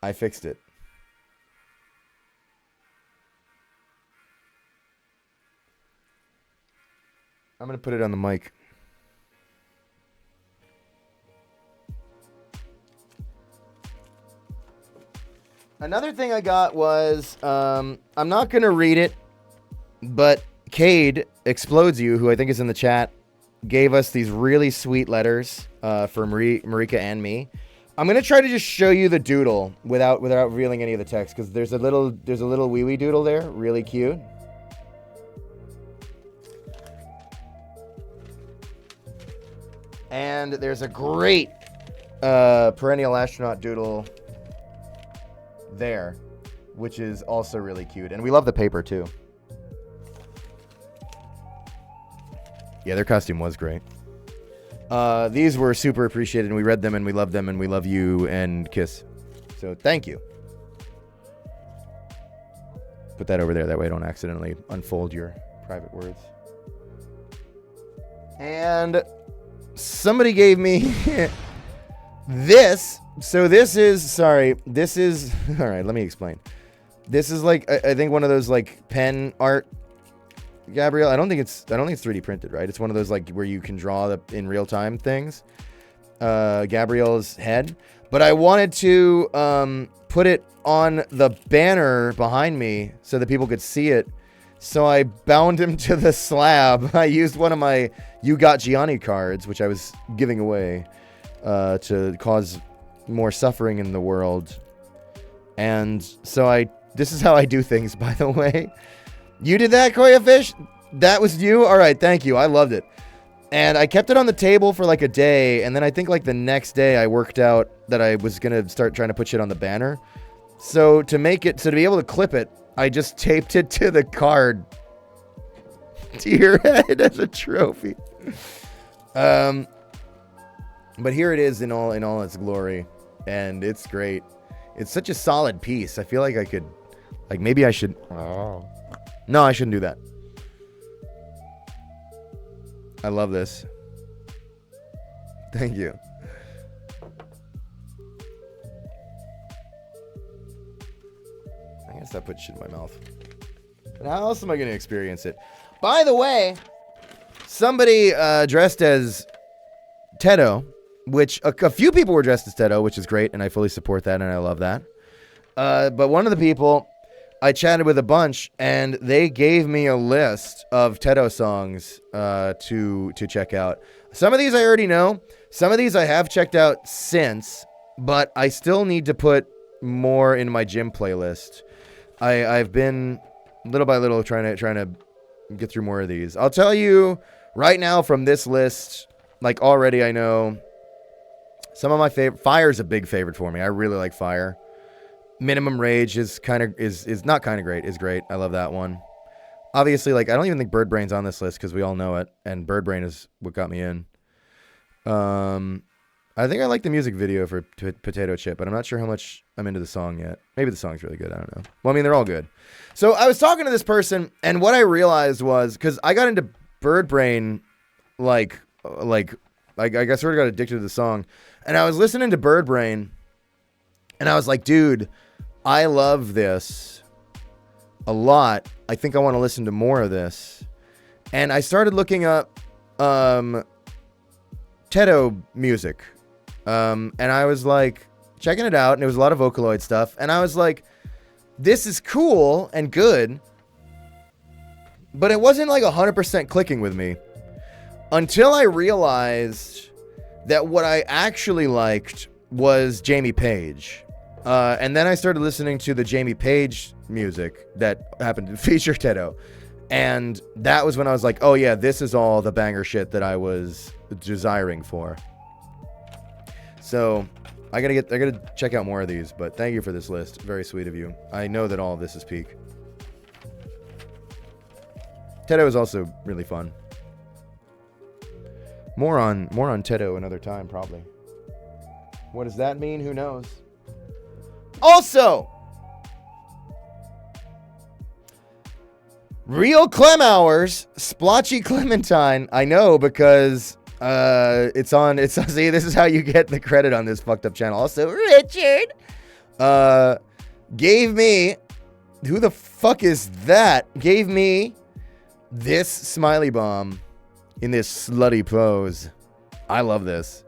I fixed it. I'm going to put it on the mic. Another thing I got was, I'm not going to read it, but Cade Explodes You, who I think is in the chat, gave us these really sweet letters for Marika and me. I'm going to try to just show you the doodle without revealing any of the text, because there's a little wee wee doodle there, really cute. And there's a great perennial astronaut doodle there, which is also really cute. And we love the paper, too. Yeah, their costume was great. These were super appreciated, and we read them, and we love them, and we love you, and kiss. So thank you. Put that over there. That way I don't accidentally unfold your private words. And somebody gave me this. So this is, all right, let me explain. This is like, I think one of those like pen art, Gabrielle. I don't think it's 3D printed, right? It's one of those like where you can draw in real time things. Gabrielle's head. But I wanted to put it on the banner behind me so that people could see it. So I bound him to the slab. I used one of my You Got Gianni cards, which I was giving away to cause more suffering in the world. And so this is how I do things, by the way. You did that, Koya Fish? That was you? All right, thank you. I loved it. And I kept it on the table for like a day, and then I think like the next day I worked out that I was going to start trying to put shit on the banner. So to be able to clip it, I just taped it to the card to your head as a trophy. But here it is in all its glory, and it's great. It's such a solid piece. I feel like I could, like maybe I should. Oh. No, I shouldn't do that. I love this. Thank you. I gotta stop putting shit in my mouth. But how else am I gonna experience it? By the way, somebody dressed as Tedo, which a few people were dressed as Tedo, which is great, and I fully support that, and I love that. But one of the people, I chatted with a bunch, and they gave me a list of Tedo songs to check out. Some of these I already know. Some of these I have checked out since, but I still need to put more in my gym playlist. I've been little by little trying to get through more of these. I'll tell you right now from this list, like already I know some of my favorite. Fire's a big favorite for me. I really like Fire. Minimum Rage is not kind of great. Is great. I love that one. Obviously, like I don't even think Bird Brain's on this list because we all know it, and Bird Brain is what got me in. I think I like the music video for Potato Chip, but I'm not sure how much I'm into the song yet. Maybe the song's really good. I don't know. Well, I mean, they're all good. So I was talking to this person, and what I realized was because I got into Bird Brain, like I sort of got addicted to the song, and I was listening to Bird Brain, and I was like, dude, I love this a lot. I think I want to listen to more of this. And I started looking up Tedo music. And I was like checking it out, and it was a lot of Vocaloid stuff. And I was like, this is cool and good, but it wasn't like 100% clicking with me until I realized that what I actually liked was Jamie Page. And then I started listening to the Jamie Page music that happened to feature Tedo. And that was when I was like, oh yeah, this is all the banger shit that I was desiring for. So I gotta check out more of these, but thank you for this list. Very sweet of you. I know that all of this is peak. Tedo is also really fun. More on Tedo another time, probably. What does that mean? Who knows? Also, Real Clem Hours, Splotchy Clementine. I know because it's see, this is how you get the credit on this fucked up channel. Also, Richard gave me, who the fuck is that? Gave me this smiley bomb in this slutty pose. I love this.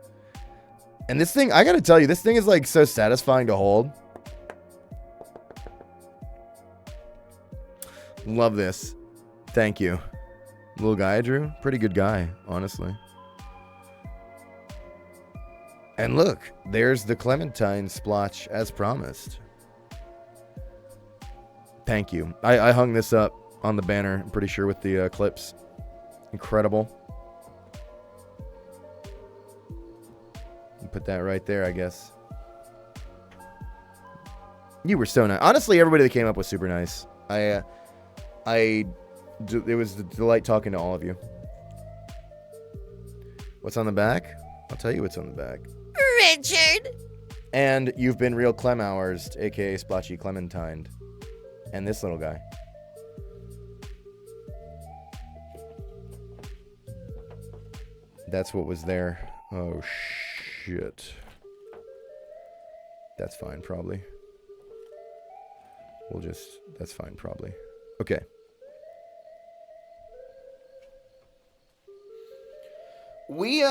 And this thing, I gotta tell you, this thing is like so satisfying to hold. Love this. Thank you. Little guy I drew. Pretty good guy, honestly. And look, there's the Clementine splotch as promised. Thank you. I hung this up on the banner, I'm pretty sure, with the clips. Incredible. that right there, I guess. You were so nice. Honestly, everybody that came up was super nice. It was a delight talking to all of you. What's on the back? I'll tell you what's on the back. Richard. And you've been real Clem hours, aka Splotchy Clementine. And this little guy. That's what was there. Oh, shit. That's fine, probably. That's fine, probably. Okay. We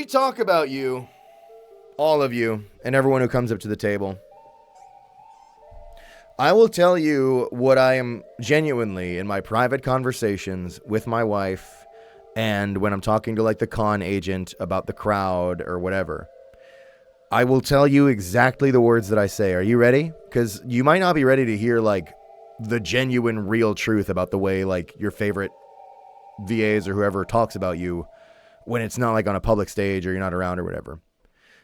talk about you, all of you, and everyone who comes up to the table. I will tell you what I am genuinely in my private conversations with my wife and when I'm talking to like the con agent about the crowd or whatever. I will tell you exactly the words that I say. Are you ready? Because you might not be ready to hear like the genuine real truth about the way like your favorite VAs or whoever talks about you when it's not like on a public stage or you're not around or whatever.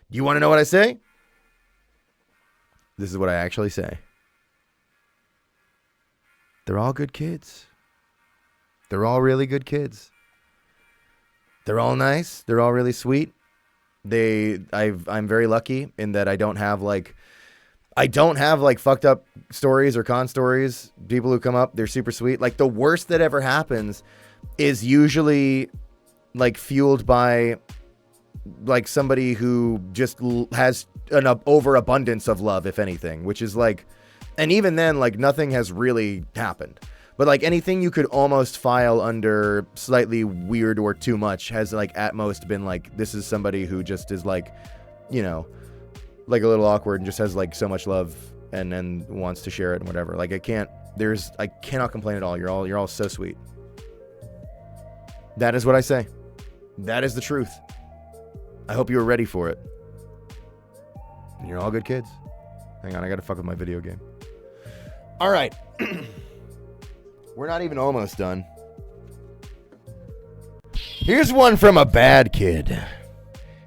Do you want to know what I say? This is what I actually say. They're all good kids. They're all really good kids. They're all nice. They're all really sweet. I'm very lucky in that I don't have like fucked up stories or con stories. People who come up, they're super sweet. Like the worst that ever happens is usually like fueled by like somebody who just has an overabundance of love, if anything, which is like, and even then, like nothing has really happened. But like anything you could almost file under slightly weird or too much has like at most been like, this is somebody who just is like, you know, like a little awkward and just has like so much love and then wants to share it and whatever. Like I cannot complain at all. You're all so sweet. That is what I say. That is the truth. I hope you were ready for it. And you're all good kids. Hang on, I gotta fuck with my video game. All right. We're not even almost done. Here's one from a bad kid.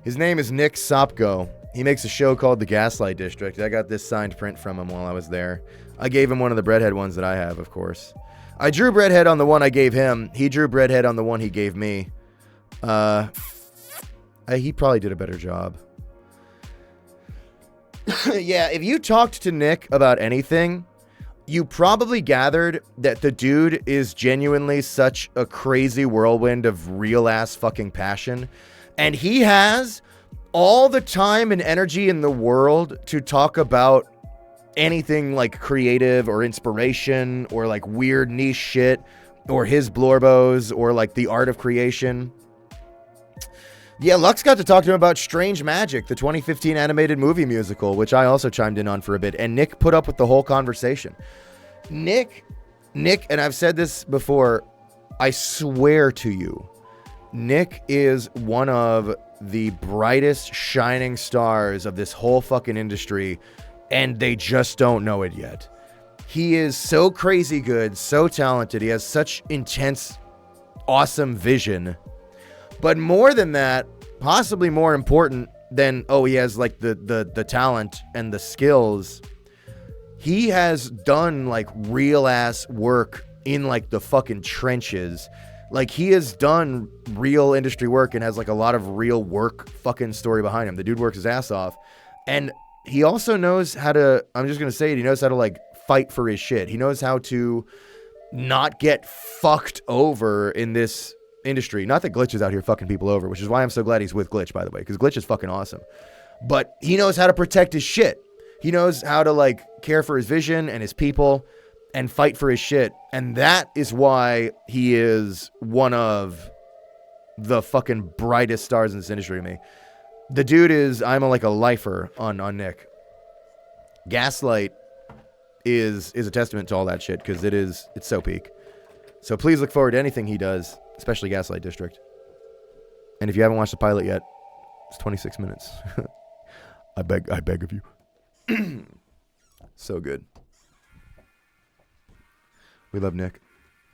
His name is Nick Sopko. He makes a show called The Gaslight District. I got this signed print from him while I was there. I gave him one of the Breadhead ones that I have, of course. I drew Breadhead on the one I gave him. He drew Breadhead on the one he gave me. He probably did a better job. Yeah, if you talked to Nick about anything, you probably gathered that the dude is genuinely such a crazy whirlwind of real-ass fucking passion. And he has all the time and energy in the world to talk about anything like creative or inspiration or like weird niche shit or his blorbos or like the art of creation. Yeah, Lux got to talk to him about Strange Magic, the 2015 animated movie musical, which I also chimed in on for a bit, and Nick put up with the whole conversation. Nick, and I've said this before, I swear to you, Nick is one of the brightest shining stars of this whole fucking industry, and they just don't know it yet. He is so crazy good, so talented, he has such intense, awesome vision. But more than that, possibly more important than, he has like the talent and the skills. He has done like real ass work in like the fucking trenches. Like he has done real industry work and has like a lot of real work fucking story behind him. The dude works his ass off. And he also knows how to, I'm just going to say it, he knows how to like fight for his shit. He knows how to not get fucked over in this industry. Not that Glitch is out here fucking people over, which is why I'm so glad he's with Glitch, by the way, because Glitch is fucking awesome. But he knows how to protect his shit. He knows how to like care for his vision and his people and fight for his shit. And that is why he is one of the fucking brightest stars in this industry to me. The dude is, I'm like a lifer on Nick. Gaslight is a testament to all that shit because it's so peak. So please look forward to anything he does, especially Gaslight District. And if you haven't watched the pilot yet, it's 26 minutes. I beg of you. So good. We love Nick.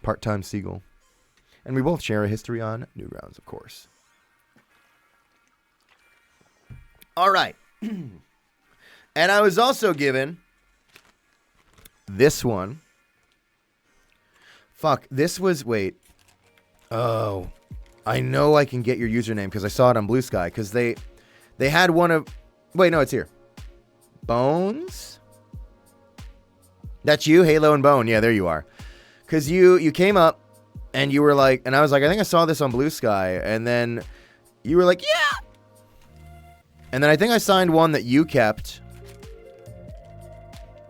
Part-time Seagull. And we both share a history on Newgrounds, of course. All right. And I was also given this one. Fuck, this was, wait. Oh, I know I can get your username because I saw it on Blue Sky because they had one of, wait, no, it's here. Bones? That's you, Halo and Bone. Yeah, there you are. Because you came up and you were like, and I was like, I think I saw this on Blue Sky. And then you were like, yeah. And then I think I signed one that you kept.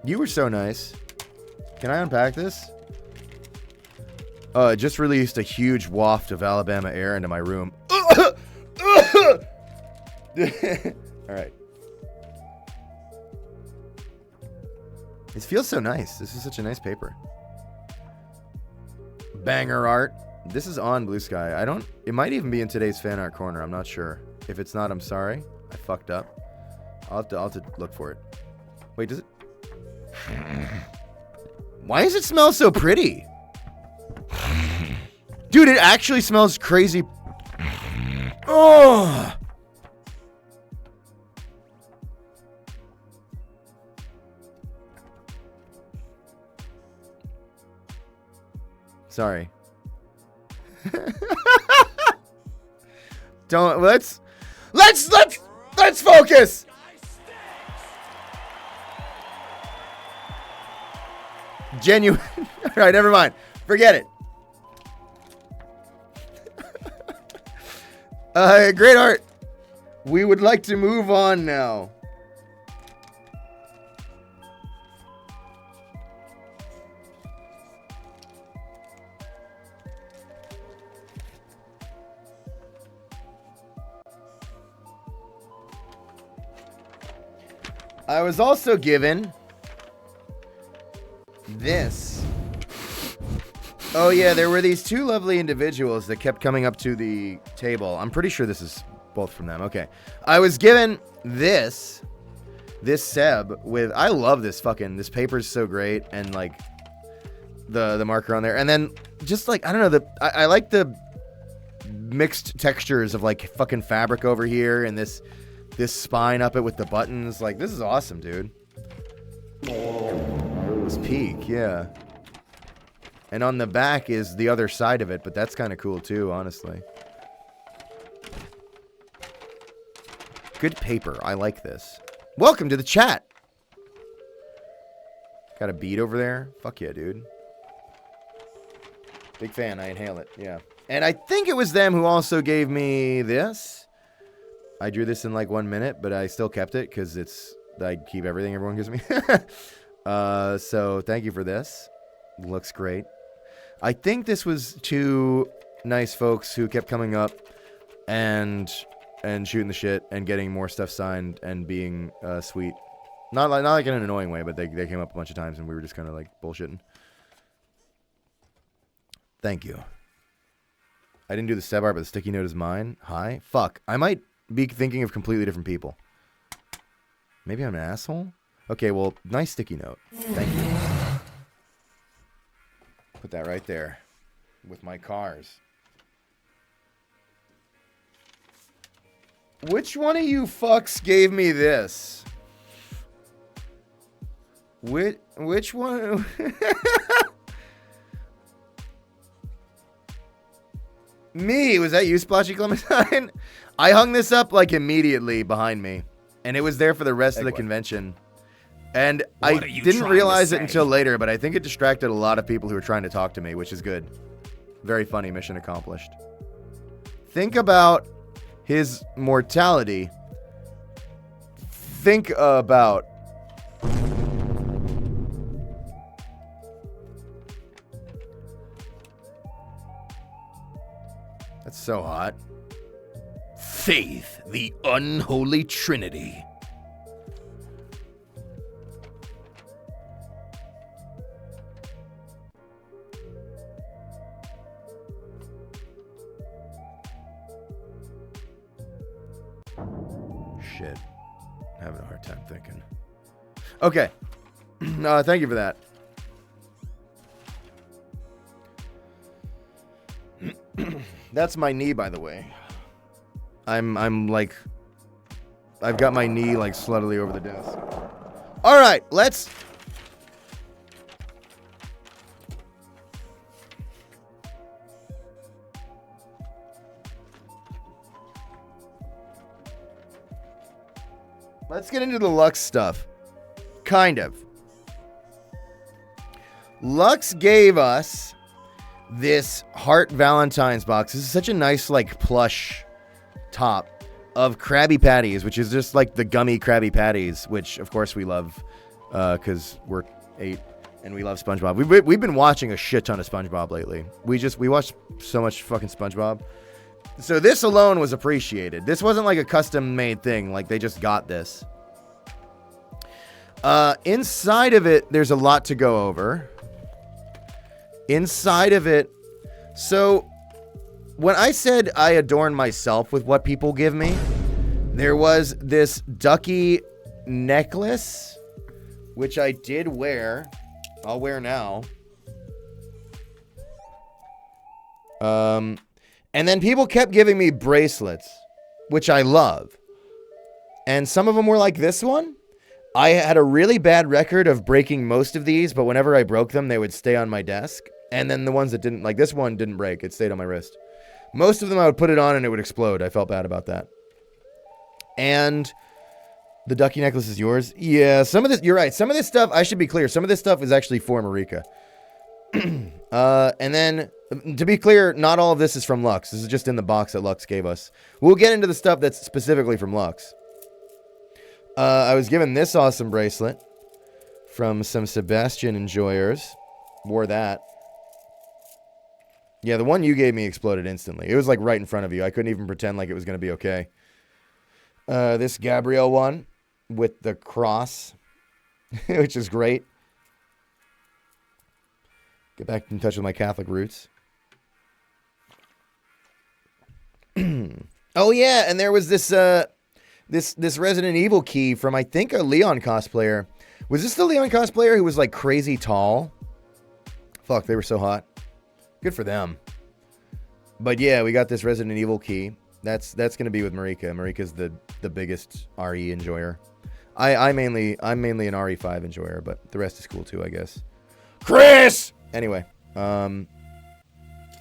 You were so nice. Can I unpack this? It just released a huge waft of Alabama air into my room. All right. It feels so nice. This is such a nice paper. Banger art. This is on Blue Sky. It might even be in today's fan art corner. I'm not sure. If it's not, I'm sorry. I fucked up. I'll have to look for it. Wait, does it? Why does it smell so pretty? Dude, it actually smells crazy. Oh. Sorry. Don't let's focus. Genuine. All right, never mind. Forget it. Great art. We would like to move on now. I was also given this. Oh yeah, there were these two lovely individuals that kept coming up to the table. I'm pretty sure this is both from them. Okay. I was given this Seb with, I love this paper's so great, and like the marker on there. And then just like, I don't know, I like the mixed textures of like fucking fabric over here and this spine up it with the buttons. Like, this is awesome, dude. This peak, yeah. And on the back is the other side of it, but that's kind of cool too, honestly. Good paper. I like this. Welcome to the chat. Got a bead over there? Fuck yeah, dude. Big fan. I inhale it. Yeah. And I think it was them who also gave me this. I drew this in like 1 minute, but I still kept it because I keep everything everyone gives me. So thank you for this. Looks great. I think this was two nice folks who kept coming up and shooting the shit and getting more stuff signed and being sweet. Not like in an annoying way, but they came up a bunch of times and we were just kind of like bullshitting. Thank you. I didn't do the Seb art, but the sticky note is mine. Hi. Fuck. I might be thinking of completely different people. Maybe I'm an asshole? Okay, well, nice sticky note. Thank you. Put that right there with my cars. Which one of you fucks gave me this? Which one? Me, was that you, Splotchy Clementine? I hung this up like immediately behind me, and it was there for the rest of the convention. And I didn't realize it until later, but I think it distracted a lot of people who were trying to talk to me, which is good. Very funny. Mission accomplished. Think about his mortality. Think about... That's so hot. Faith, the unholy trinity. Shit. Having a hard time thinking. Okay. Thank you for that. That's my knee, by the way. I'm like I've got my knee like sluttily over the desk. All right, let's get into the Lux stuff. Kind of. Lux gave us this Heart Valentine's box. This is such a nice, like, plush top of Krabby Patties, which is just like the gummy Krabby Patties, which, of course, we love because we're 8 and we love SpongeBob. We've been watching a shit ton of SpongeBob lately. We watched so much fucking SpongeBob. So this alone was appreciated. This wasn't like a custom-made thing. Like, they just got this. Inside of it, there's a lot to go over. Inside of it, so when I said I adorn myself with what people give me, there was this ducky necklace, which I did wear. I'll wear now. And then people kept giving me bracelets, which I love. And some of them were like this one. I had a really bad record of breaking most of these, but whenever I broke them, they would stay on my desk. And then the ones that didn't, like this one didn't break. It stayed on my wrist. Most of them I would put it on and it would explode. I felt bad about that. And the ducky necklace is yours? Yeah, some of this, you're right. Some of this stuff, I should be clear, some of this stuff is actually for Marika. And then, to be clear, not all of this is from Lux. This is just in the box that Lux gave us. We'll get into the stuff that's specifically from Lux. I was given this awesome bracelet from some Sebastian enjoyers. Wore that. Yeah, the one you gave me exploded instantly. It was like right in front of you. I couldn't even pretend like it was going to be okay. This Gabrielle one with the cross, which is great. Get back in touch with my Catholic roots. Oh yeah, and there was this this Resident Evil key from, I think, a Leon cosplayer. Was this the Leon cosplayer who was like crazy tall? Fuck, they were so hot. Good for them. But yeah, we got this Resident Evil key. That's gonna be with Marika. Marika's the biggest RE enjoyer. I'm mainly an RE5 enjoyer, but the rest is cool too, I guess. Chris! Anyway,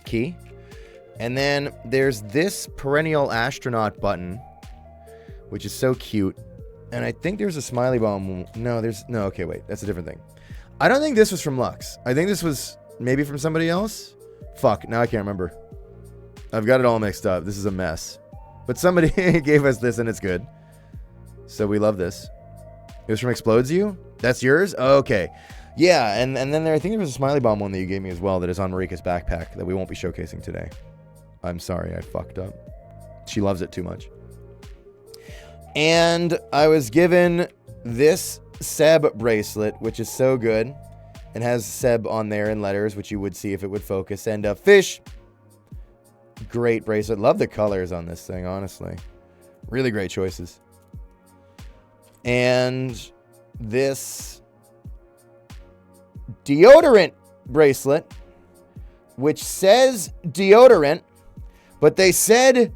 key. And then there's this perennial astronaut button, which is so cute. And I think there's a smiley bomb. No, okay, wait, that's a different thing. I don't think this was from Lux. I think this was maybe from somebody else. Fuck, now I can't remember. I've got it all mixed up. This is a mess. But somebody gave us this and it's good. So we love this. It was from Explodes You? That's yours? Okay. Yeah, and then I think there was a smiley bomb one that you gave me as well that is on Marika's backpack that we won't be showcasing today. I'm sorry, I fucked up. She loves it too much. And I was given this Seb bracelet, which is so good. And has Seb on there in letters, which you would see if it would focus. And a fish. Great bracelet. Love the colors on this thing, honestly. Really great choices. And this deodorant bracelet, which says deodorant, but they said,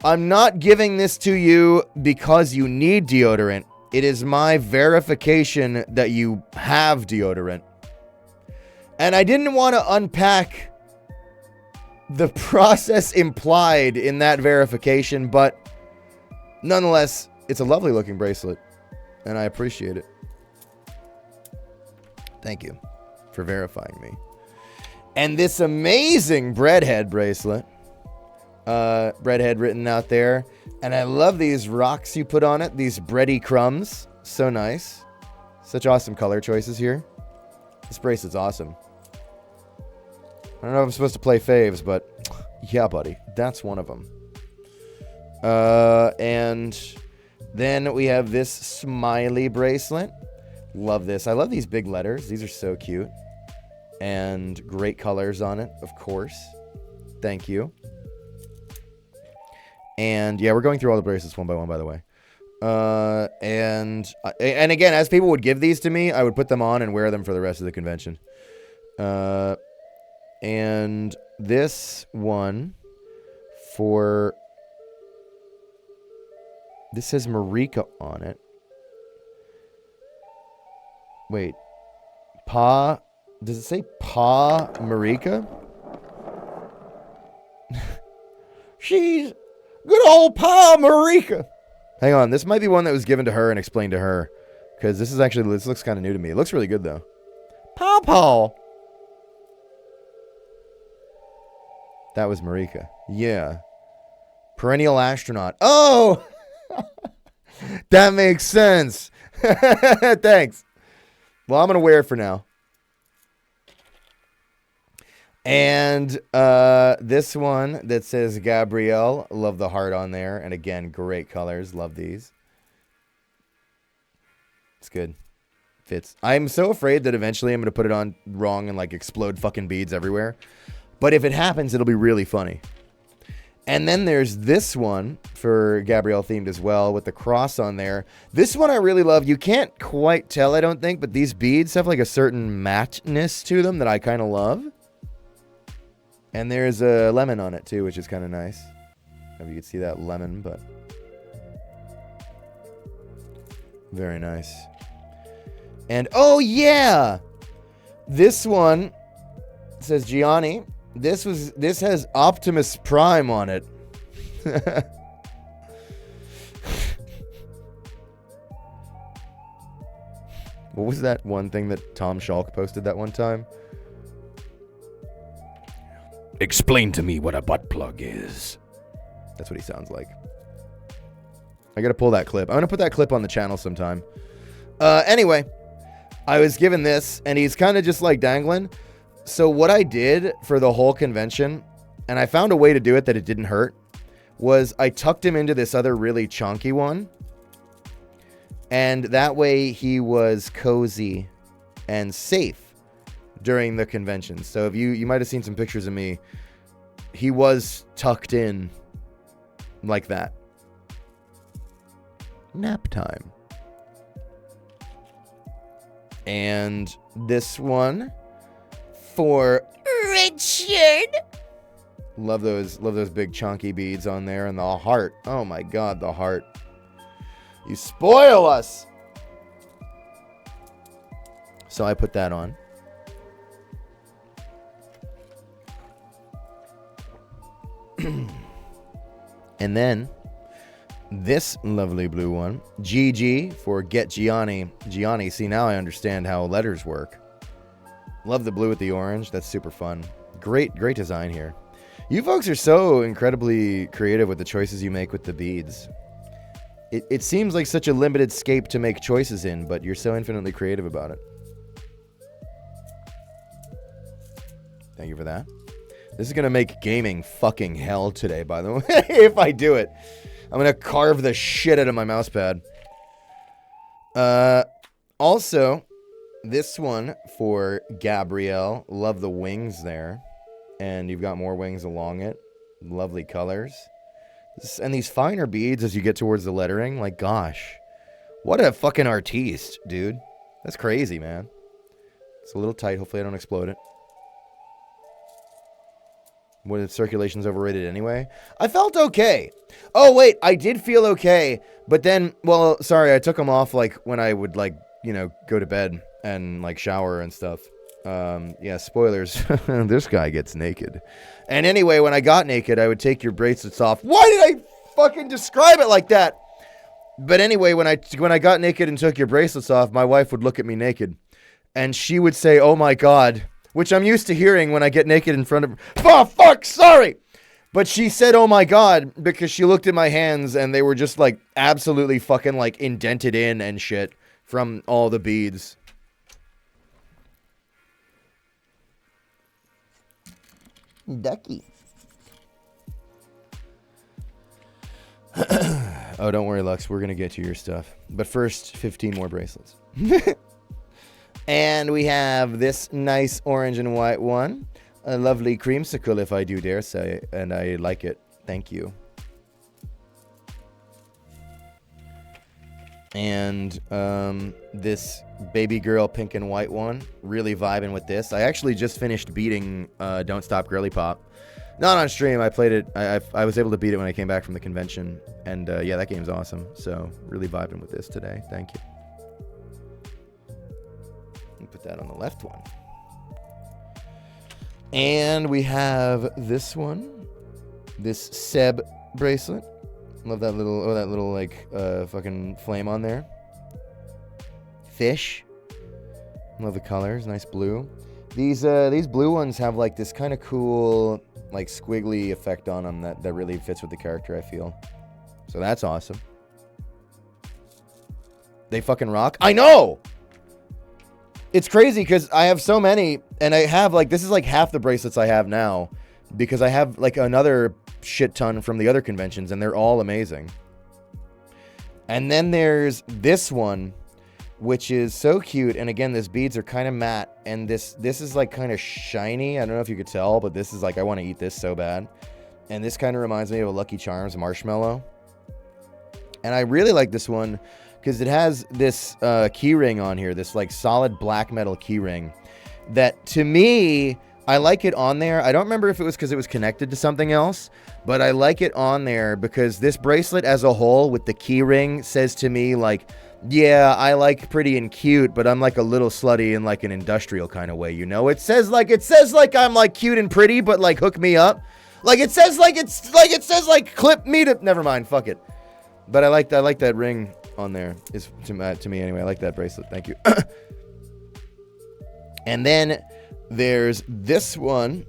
I'm not giving this to you because you need deodorant. It is my verification that you have deodorant. And I didn't want to unpack the process implied in that verification, but nonetheless, it's a lovely looking bracelet, and I appreciate it. Thank you for verifying me. And this amazing breadhead bracelet, breadhead written out there, and I love these rocks you put on it, these bready crumbs, so nice. Such awesome color choices here. This bracelet's awesome. I don't know if I'm supposed to play faves, but yeah, buddy, that's one of them. And then we have this smiley bracelet. Love this. I love these big letters. These are so cute. And great colors on it, of course. Thank you. And yeah, we're going through all the bracelets one by one, by the way. And again, as people would give these to me, I would put them on and wear them for the rest of the convention. And this one for This says Marika on it. Wait. Pa... Does it say Pa Marika? She's good old Pa Marika. Hang on, this might be one that was given to her and explained to her. Because this looks kind of new to me. It looks really good, though. Pa Paw. That was Marika. Yeah. Perennial astronaut. Oh! That makes sense. Thanks. Well, I'm going to wear it for now. And this one that says Gabrielle. Love the heart on there. And again, great colors. Love these. It's good. Fits. I'm so afraid that eventually I'm going to put it on wrong and like explode fucking beads everywhere. But if it happens, it'll be really funny. And then there's this one for Gabrielle themed as well with the cross on there. This one I really love. You can't quite tell, I don't think, but these beads have like a certain mattness to them that I kind of love. And there's a lemon on it too, which is kind of nice. I don't know if you can see that lemon, but very nice. And oh yeah, this one says Gianni. This has Optimus Prime on it. What was that one thing that Tom Schalk posted that one time? Explain to me what a butt plug is. That's what he sounds like. I gotta pull that clip. I'm gonna put that clip on the channel sometime. Anyway, I was given this, and he's kind of just like dangling. So what I did for the whole convention, and I found a way to do it that it didn't hurt, was I tucked him into this other really chunky one. And that way he was cozy and safe during the convention. So if you might have seen some pictures of me, he was tucked in like that. Nap time. And this one for Richard. Love those big chunky beads on there, and the heart. Oh my god, the heart. You spoil us. So I put that on. And then this lovely blue one, GG for Get Gianni. Gianni, see, now I understand how letters work. Love the blue with the orange. That's super fun. Great design here. You folks are so incredibly creative with the choices you make with the beads. It seems like such a limited scape to make choices in, but you're so infinitely creative about it. Thank you for that. This is going to make gaming fucking hell today, by the way, if I do it. I'm going to carve the shit out of my mouse pad. Also, this one for Gabrielle. Love the wings there. And you've got more wings along it. Lovely colors. And these finer beads as you get towards the lettering. Like, gosh. What a fucking artiste, dude. That's crazy, man. It's a little tight. Hopefully I don't explode it. When the circulation's overrated anyway. I felt okay. Oh, wait. I did feel okay. But then, well, sorry. I took them off, like, when I would, like, you know, go to bed and, like, shower and stuff. Yeah, spoilers. This guy gets naked. And anyway, when I got naked, I would take your bracelets off. Why did I fucking describe it like that? But anyway, when I got naked and took your bracelets off, my wife would look at me naked. And she would say, "Oh my God," which I'm used to hearing when I get naked in front of her. Oh, fuck, sorry. But she said, "Oh my God," because she looked at my hands and they were just like absolutely fucking like indented in and shit from all the beads. Ducky. Oh, don't worry, Lux. We're going to get to your stuff. But first, 15 more bracelets. And we have this nice orange and white one. A lovely creamsicle, if I do dare say. And I like it. Thank you. And this baby girl pink and white one. Really vibing with this. I actually just finished beating Don't Stop Girly Pop. Not on stream. I played it. I was able to beat it when I came back from the convention. And yeah, that game's awesome. So really vibing with this today. Thank you. Let me put that on the left one. And we have this one. This Seb bracelet. Love that little like fucking flame on there. Fish. Love the colors. Nice blue. These blue ones have like this kind of cool like squiggly effect on them that really fits with the character, I feel. So that's awesome. They fucking rock. I know! It's crazy because I have so many, and I have like, this is like half the bracelets I have now because I have like another shit ton from the other conventions, and they're all amazing. And then there's this one, which is so cute. And again, these beads are kind of matte, and this is like kind of shiny. I don't know if you could tell, but this is like, I want to eat this so bad. And this kind of reminds me of a Lucky Charms marshmallow. And I really like this one because it has this key ring on here, this like solid black metal key ring that, to me, I like it on there. I don't remember if it was because it was connected to something else, but I like it on there because this bracelet as a whole with the key ring says to me like, yeah, I like pretty and cute, but I'm like a little slutty in like an industrial kind of way, you know? It says like I'm like cute and pretty, but like hook me up. Like it says like clip me to, never mind, fuck it. But I like that ring on there. Is to me anyway. I like that bracelet. Thank you. And then there's this one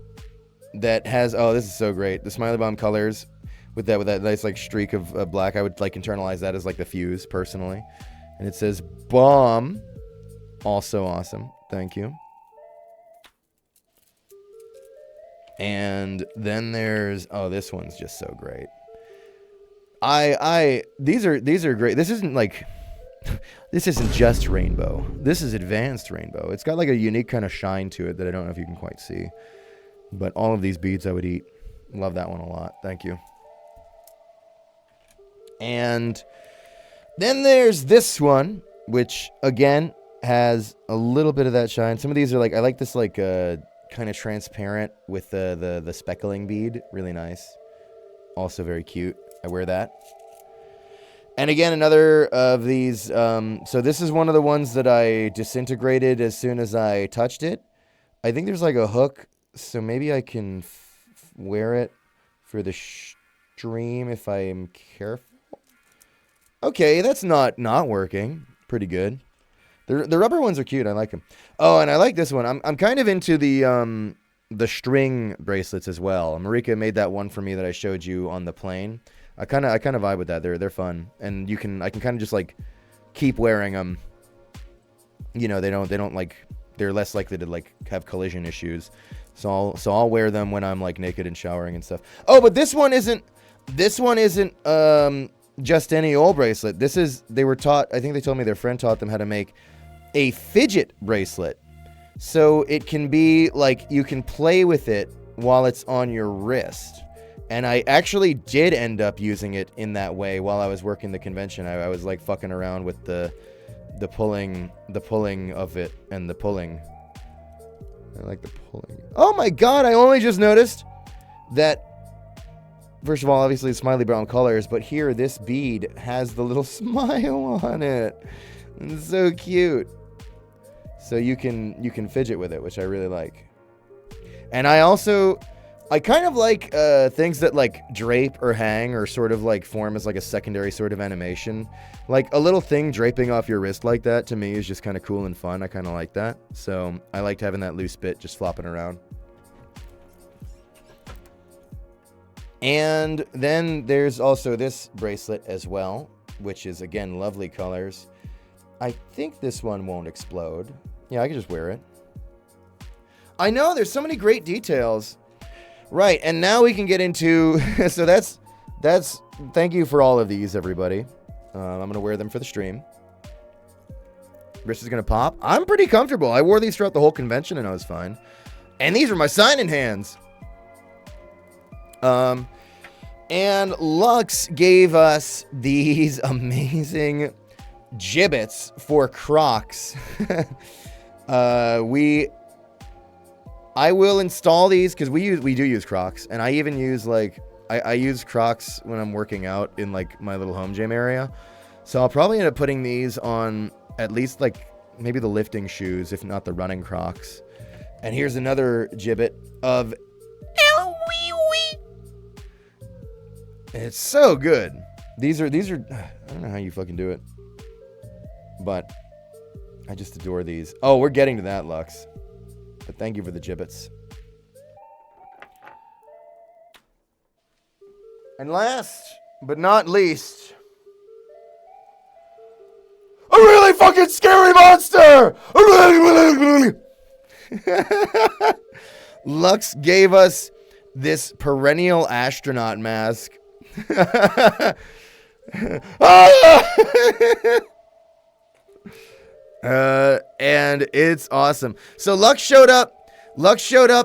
that has, oh, this is so great. The Smiley Bomb colors with that nice like streak of black. I would like internalize that as like the fuse personally. And it says bomb. Also awesome. Thank you. And then there's, oh, this one's just so great. These are great. This isn't like, this isn't just rainbow. This is advanced rainbow. It's got like a unique kind of shine to it that I don't know if you can quite see. But all of these beads I would eat. Love that one a lot. Thank you. And then there's this one, which again has a little bit of that shine. Some of these are like, I like this like kind of transparent with the speckling bead. Really nice. Also very cute. I wear that. And again, another of these. So this is one of the ones that I disintegrated as soon as I touched it. I think there's like a hook, so maybe I can wear it for the stream if I'm careful. Okay, that's not working. Pretty good. The rubber ones are cute. I like them. Oh, and I like this one. I'm kind of into the string bracelets as well. Marika made that one for me that I showed you on the plane. I kind of vibe with that. They're fun, and I can kind of just like keep wearing them. You know, they don't like, they're less likely to like have collision issues. So I'll wear them when I'm like naked and showering and stuff. Oh, but this one isn't just any old bracelet. They were taught, I think they told me their friend taught them how to make a fidget bracelet. So it can be like, you can play with it while it's on your wrist. And I actually did end up using it in that way while I was working the convention. I was like fucking around with the pulling of it and the pulling. I like the pulling. Oh my god, I only just noticed that. First of all, obviously it's Smiley Brown colors, but here this bead has the little smile on it. It's so cute. So you can fidget with it, which I really like. And I kind of like things that like drape or hang or sort of like form as like a secondary sort of animation. Like a little thing draping off your wrist like that to me is just kind of cool and fun. I kind of like that. So I liked having that loose bit just flopping around. And then there's also this bracelet as well, which is again lovely colors. I think this one won't explode. Yeah, I can just wear it. I know, there's so many great details. Right, and now we can get into, so that's, thank you for all of these, everybody. I'm going to wear them for the stream. Wrist is going to pop. I'm pretty comfortable. I wore these throughout the whole convention and I was fine. And these are my sign-in hands. And Lux gave us these amazing gibbets for Crocs. I will install these because we do use Crocs, and I even use like I use Crocs when I'm working out in like my little home gym area. So I'll probably end up putting these on at least like maybe the lifting shoes, if not the running Crocs. And here's another gibbet of it's so good. These are I don't know how you fucking do it, but I just adore these. Oh, we're getting to that, Lux. But thank you for the gibbets. And last but not least, a really fucking scary monster! Lux gave us this perennial astronaut mask. And it's awesome. So Lux showed up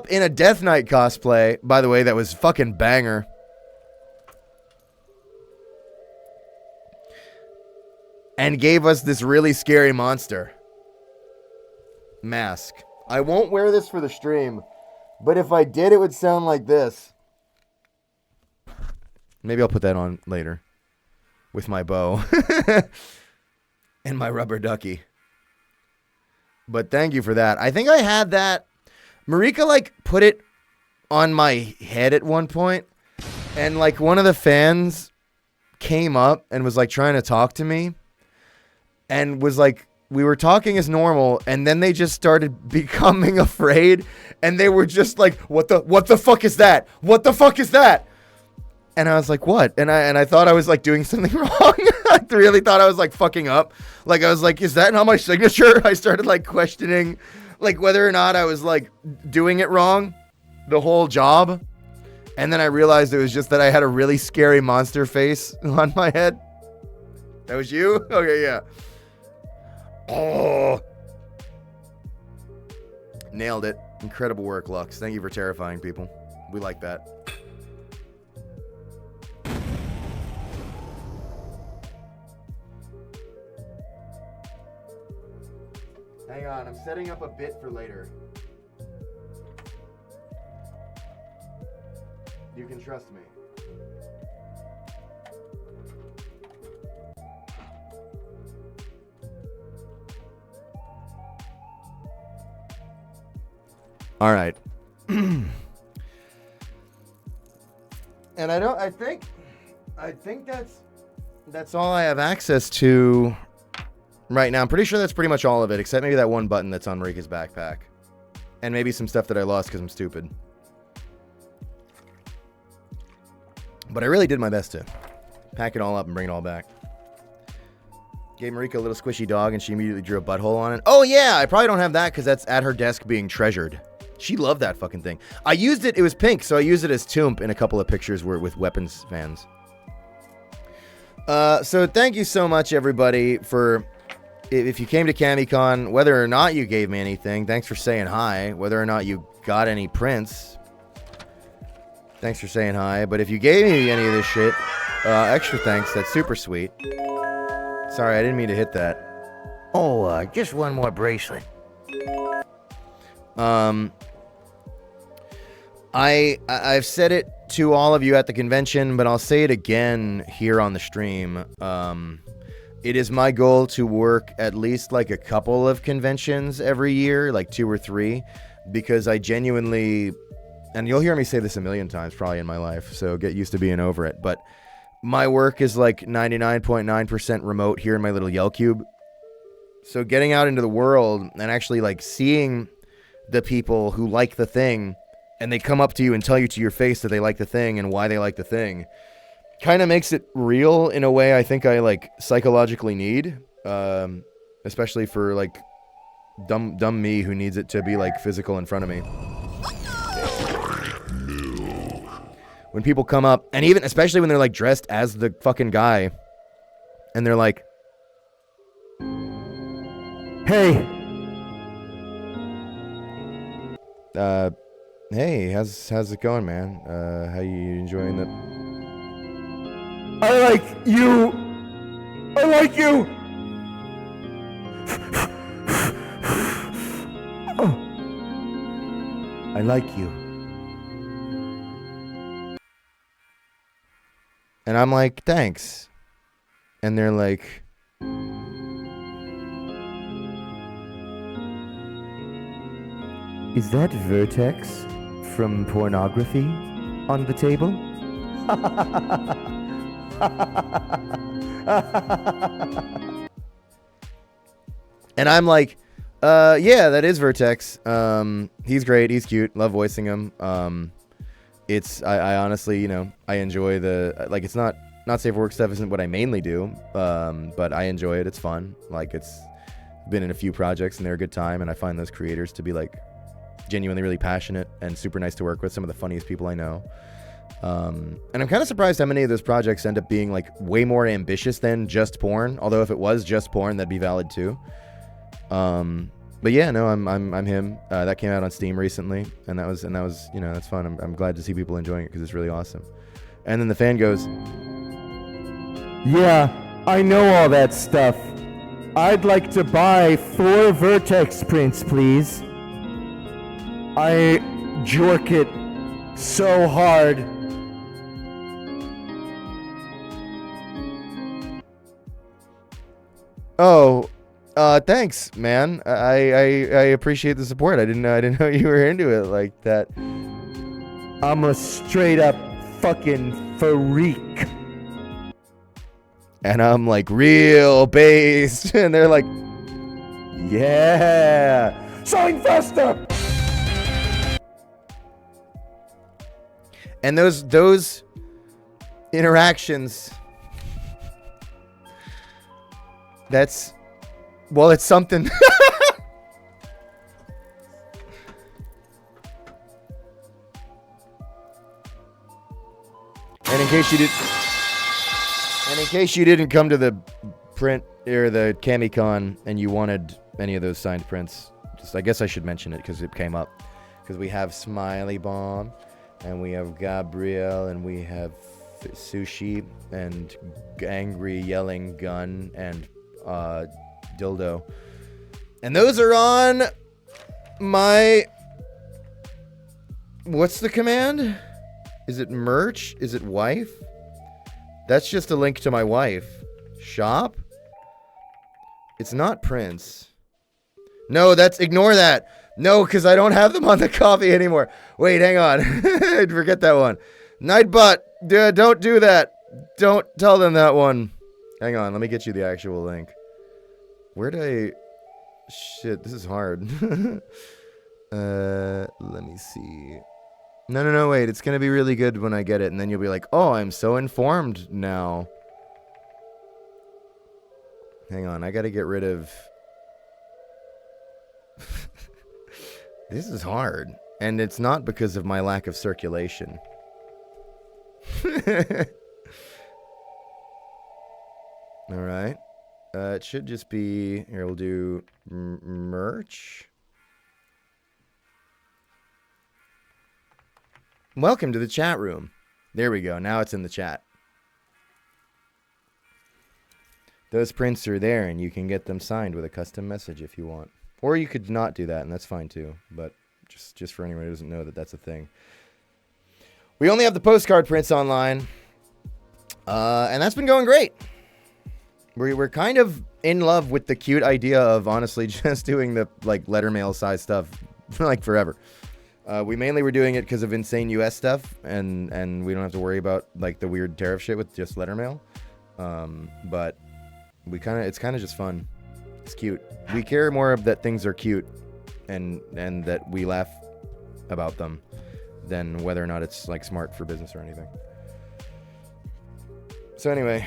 in a Death Knight cosplay, by the way, that was fucking banger. And gave us this really scary monster mask. I won't wear this for the stream, but if I did, it would sound like this. Maybe I'll put that on later with my bow and my rubber ducky. But thank you for that. I think I had that. Marika, like, put it on my head at one point, and, like, one of the fans came up and was, like, trying to talk to me, and was, like, we were talking as normal, and then they just started becoming afraid, and they were just like, what the fuck is that? What the fuck is that? And I was like, what? And I thought I was like doing something wrong. I really thought I was like fucking up. Like I was like, is that not my signature? I started like questioning like whether or not I was like doing it wrong the whole job. And then I realized it was just that I had a really scary monster face on my head. That was you? Okay, yeah. Oh. Nailed it. Incredible work, Lux. Thank you for terrifying people. We like that. Hang on, I'm setting up a bit for later. You can trust me. All right. And I think that's all I have access to right now. I'm pretty sure that's pretty much all of it, except maybe that one button that's on Marika's backpack. And maybe some stuff that I lost because I'm stupid. But I really did my best to pack it all up and bring it all back. Gave Marika a little squishy dog, and she immediately drew a butthole on it. Oh, yeah, I probably don't have that because that's at her desk being treasured. She loved that fucking thing. I used it. It was pink, so I used it as Toomp in a couple of pictures with weapons fans. So thank you so much, everybody, for... If you came to CamiCon, whether or not you gave me anything, thanks for saying hi. Whether or not you got any prints, thanks for saying hi. But if you gave me any of this shit, extra thanks. That's super sweet. Sorry, I didn't mean to hit that. Oh, just one more bracelet. I've said it to all of you at the convention, but I'll say it again here on the stream. It is my goal to work at least like a couple of conventions every year, like 2 or 3, because I genuinely, and you'll hear me say this a million times probably in my life, so get used to being over it, but my work is like 99.9% remote here in my little Yell Cube. So getting out into the world and actually like seeing the people who like the thing, and they come up to you and tell you to your face that they like the thing and why they like the thing, kind of makes it real in a way I think I like psychologically need, especially for like dumb me who needs it to be like physical in front of me. When people come up, and even especially when they're like dressed as the fucking guy, and they're like, hey, hey, how's it going, man? How you enjoying the... I like you. I like you. I like you. And I'm like, thanks. And they're like, is that Vertex from pornography on the table? And I'm like, yeah, that is Vertex. He's great. He's cute. Love voicing him. I honestly, you know, I enjoy it's not safe for work stuff isn't what I mainly do. But I enjoy it. It's fun. Like, it's been in a few projects and they're a good time. And I find those creators to be like genuinely really passionate and super nice to work with. Some of the funniest people I know. And I'm kind of surprised how many of those projects end up being like way more ambitious than just porn. Although if it was just porn, that'd be valid too. But yeah, no, I'm him. That came out on Steam recently, and that was, you know, that's fun. I'm glad to see people enjoying it because it's really awesome. And then the fan goes, yeah, I know all that stuff. I'd like to buy 4 Vertex prints, please. I jork it so hard. Oh, thanks, man. I appreciate the support. I didn't know you were into it like that. I'm a straight up fucking freak. And I'm like real based, and they're like, yeah, showing faster. And those interactions, it's something. And in case you didn't come to the print or the CamiCon and you wanted any of those signed prints, I guess I should mention it because it came up. Because we have Smiley Bomb, and we have Gabrielle, and we have Sushi, and Angry Yelling Gun, and Dildo. And those are on my... What's the command? Is it merch? Is it wife? That's just a link to my wife. Shop? It's not Prince. No, ignore that. No, because I don't have them on the coffee anymore. Wait, hang on. Forget that one. Nightbot, don't do that. Don't tell them that one. Hang on, let me get you the actual link. Where'd I... Shit, this is hard. Let me see. No, wait. It's going to be really good when I get it, and then you'll be like, oh, I'm so informed now. Hang on, I got to get rid of... This is hard, and it's not because of my lack of circulation. All right. It should just be... Here, we'll do merch. Welcome to the chat room. There we go. Now it's in the chat. Those prints are there, and you can get them signed with a custom message if you want. Or you could not do that, and that's fine too. But just for anyone who doesn't know that that's a thing. We only have the postcard prints online. And that's been going great. We're kind of in love with the cute idea of honestly just doing the like letter mail size stuff like forever. We mainly were doing it because of insane US stuff, and we don't have to worry about like the weird tariff shit with just letter mail. But it's kind of just fun. It's cute. We care more of that things are cute and that we laugh about them than whether or not it's like smart for business or anything. So anyway,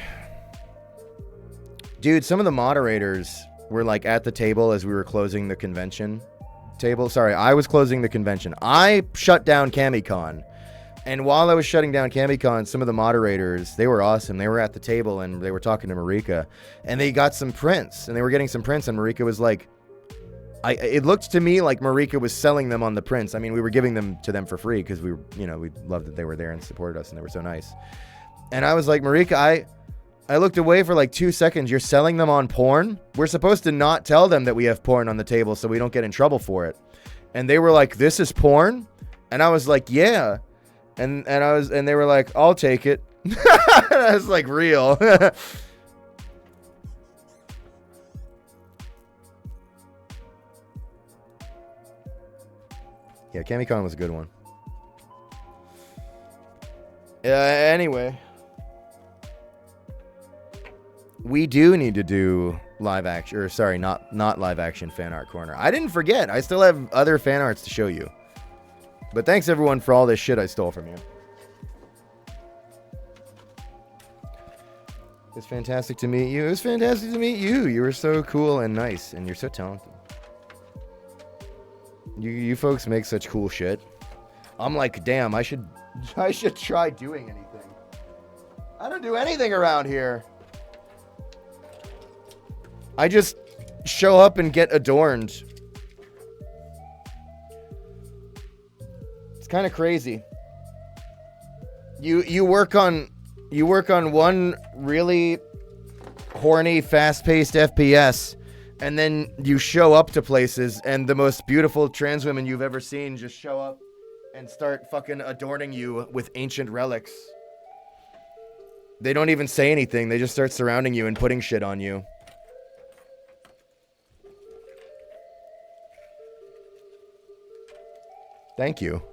dude, some of the moderators were like at the table as we were closing the convention table. Sorry, I was closing the convention. I shut down CamiCon. And while I was shutting down CamiCon, some of the moderators, they were awesome. They were at the table and they were talking to Marika. And they got some prints. And they were getting some prints. And Marika was like... it looked to me like Marika was selling them on the prints. I mean, we were giving them to them for free because we loved that they were there and supported us and they were so nice. And I was like, Marika, I looked away for like 2 seconds. You're selling them on porn? We're supposed to not tell them that we have porn on the table so we don't get in trouble for it. And they were like, this is porn? And I was like, yeah. And they were like, I'll take it. I was like, real. Yeah, Kamikon was a good one. Anyway. We do need to do live action, or sorry, not live action fan art corner. I didn't forget. I still have other fan arts to show you. But thanks everyone for all this shit I stole from you. It's fantastic to meet you. It was fantastic to meet you. You were so cool and nice, and you're so talented. You folks make such cool shit. I'm like, damn, I should try doing anything. I don't do anything around here. I just show up and get adorned. It's kind of crazy. You work on one really horny, fast-paced FPS, and then you show up to places, and the most beautiful trans women you've ever seen just show up and start fucking adorning you with ancient relics. They don't even say anything. They just start surrounding you and putting shit on you. Thank you.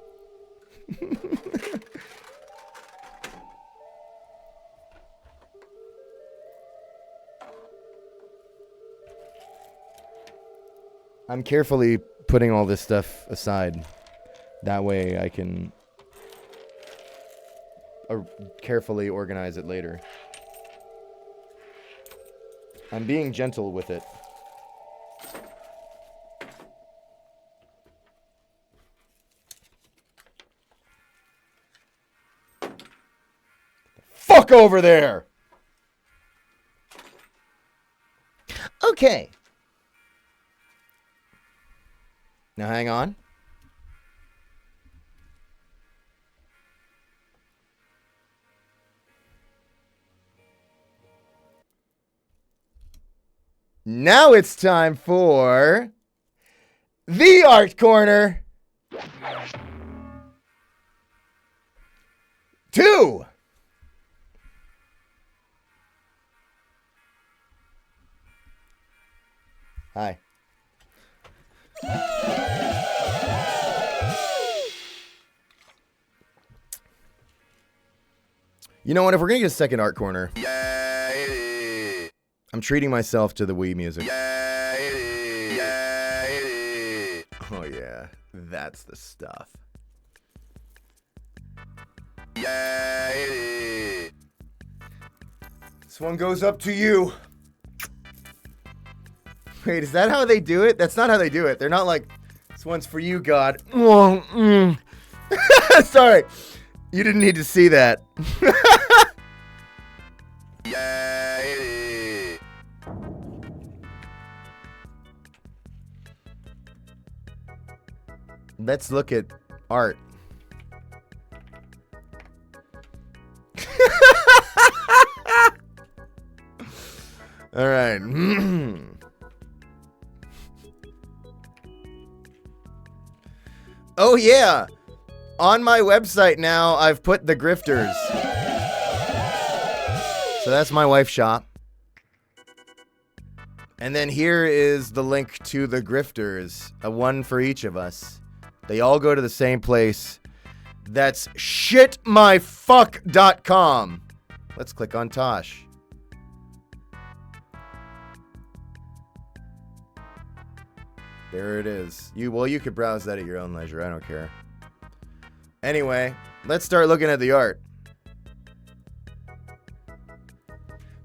I'm carefully putting all this stuff aside. That way I can carefully organize it later. I'm being gentle with it. Fuck over there! Okay. Now hang on. Now it's time for the Art Corner 2. Hi. You know what? If we're going to get a second art corner, I'm treating myself to the Wii music. Oh, yeah. That's the stuff. This one goes up to you. Wait, is that how they do it? That's not how they do it. They're not like, this one's for you, God. Sorry. You didn't need to see that. Let's look at art. All right. Oh, yeah. On my website now, I've put the grifters. So that's my wife's shop. And then here is the link to the grifters. A one for each of us. They all go to the same place. That's shitmyfuck.com. Let's click on Tosh. There it is. You could browse that at your own leisure. I don't care. Anyway, let's start looking at the art.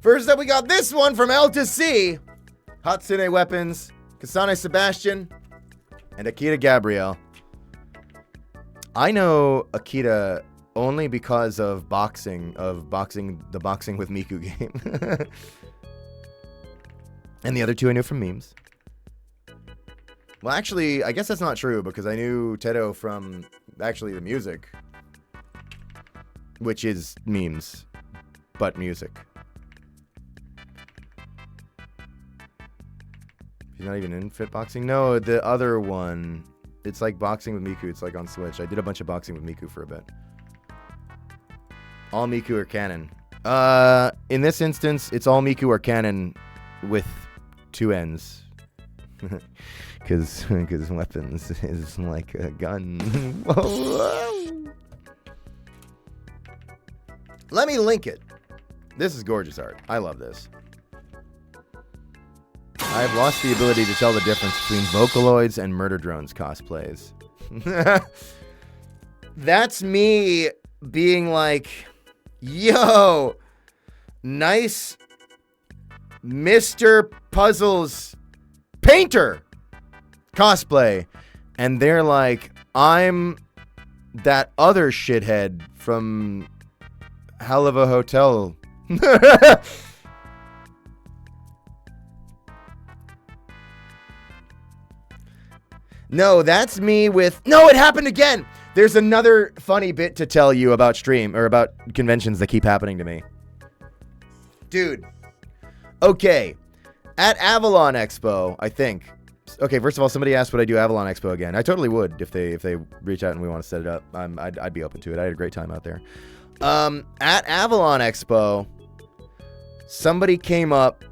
First up, we got this one from L to C. Hatsune Weapons, Kasane Sebastian, and Akira Gabrielle. I know Akira only because of the Boxing with Miku game. And the other two I knew from memes. Well, actually, I guess that's not true, because I knew Tedo from, actually, the music. Which is memes, but music. He's not even in Fitboxing? No, the other one. It's like boxing with Miku. It's like on Switch. I did a bunch of boxing with Miku for a bit. All Miku are canon. In this instance, it's all Miku are canon with 2 ends. Because weapons is like a gun. Let me link it. This is gorgeous art. I love this. I have lost the ability to tell the difference between Vocaloids and Murder Drones cosplays. That's me being like, yo, nice Mr. Puzzles painter cosplay. And they're like, I'm that other shithead from Hell of a Hotel. No, that's me with... No, it happened again! There's another funny bit to tell you about stream, or about conventions that keep happening to me. Dude. Okay. At Avalon Expo, I think... Okay, first of all, somebody asked would I do Avalon Expo again. I totally would if they reach out and we want to set it up. I'd be open to it. I had a great time out there. At Avalon Expo, somebody came up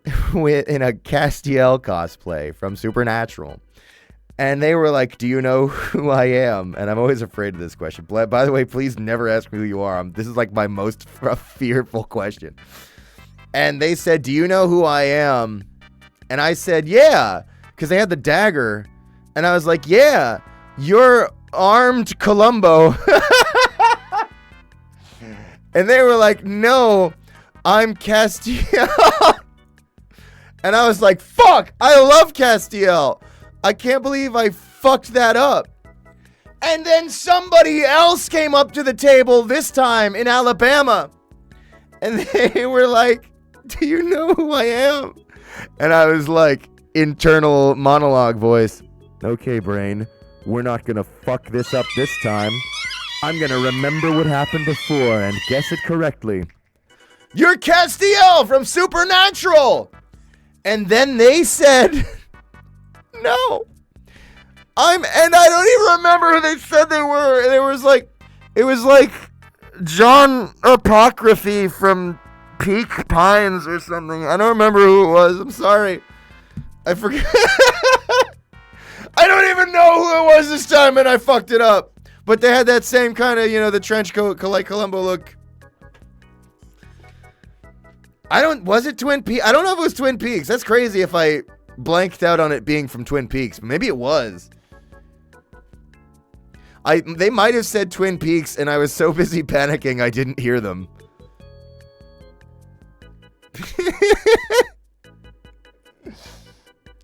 in a Castiel cosplay from Supernatural. And they were like, do you know who I am? And I'm always afraid of this question. By the way, please never ask me who you are. This is like my most fearful question. And they said, do you know who I am? And I said, yeah, because they had the dagger. And I was like, yeah, you're armed Columbo. And they were like, no, I'm Castiel. And I was like, fuck, I love Castiel. I can't believe I fucked that up. And then somebody else came up to the table, this time in Alabama. And they were like, do you know who I am? And I was like, internal monologue voice. Okay, brain, we're not gonna fuck this up this time. I'm gonna remember what happened before and guess it correctly. You're Castiel from Supernatural! And then they said... No, and I don't even remember who they said they were. And it was like John Apocryphy from Peak Pines or something. I don't remember who it was. I'm sorry. I forget. I don't even know who it was this time, and I fucked it up. But they had that same kind of, the trench coat, like Columbo look. Was it Twin Peaks? I don't know if it was Twin Peaks. That's crazy if I blanked out on it being from Twin Peaks. Maybe it was. They might have said Twin Peaks, and I was so busy panicking I didn't hear them.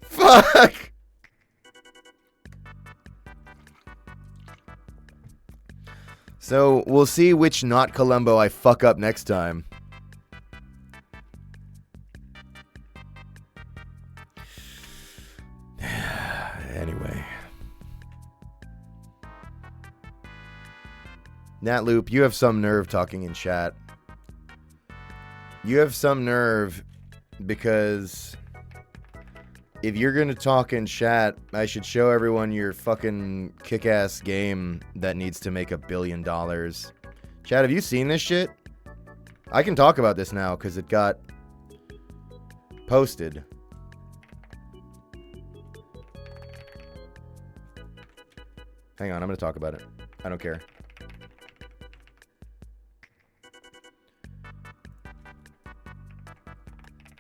Fuck. So we'll see which not Columbo I fuck up next time. Anyway. Natloop, you have some nerve talking in chat. You have some nerve because if you're going to talk in chat, I should show everyone your fucking kick-ass game that needs to make $1 billion. Chat, have you seen this shit? I can talk about this now because it got posted. Hang on, I'm going to talk about it. I don't care.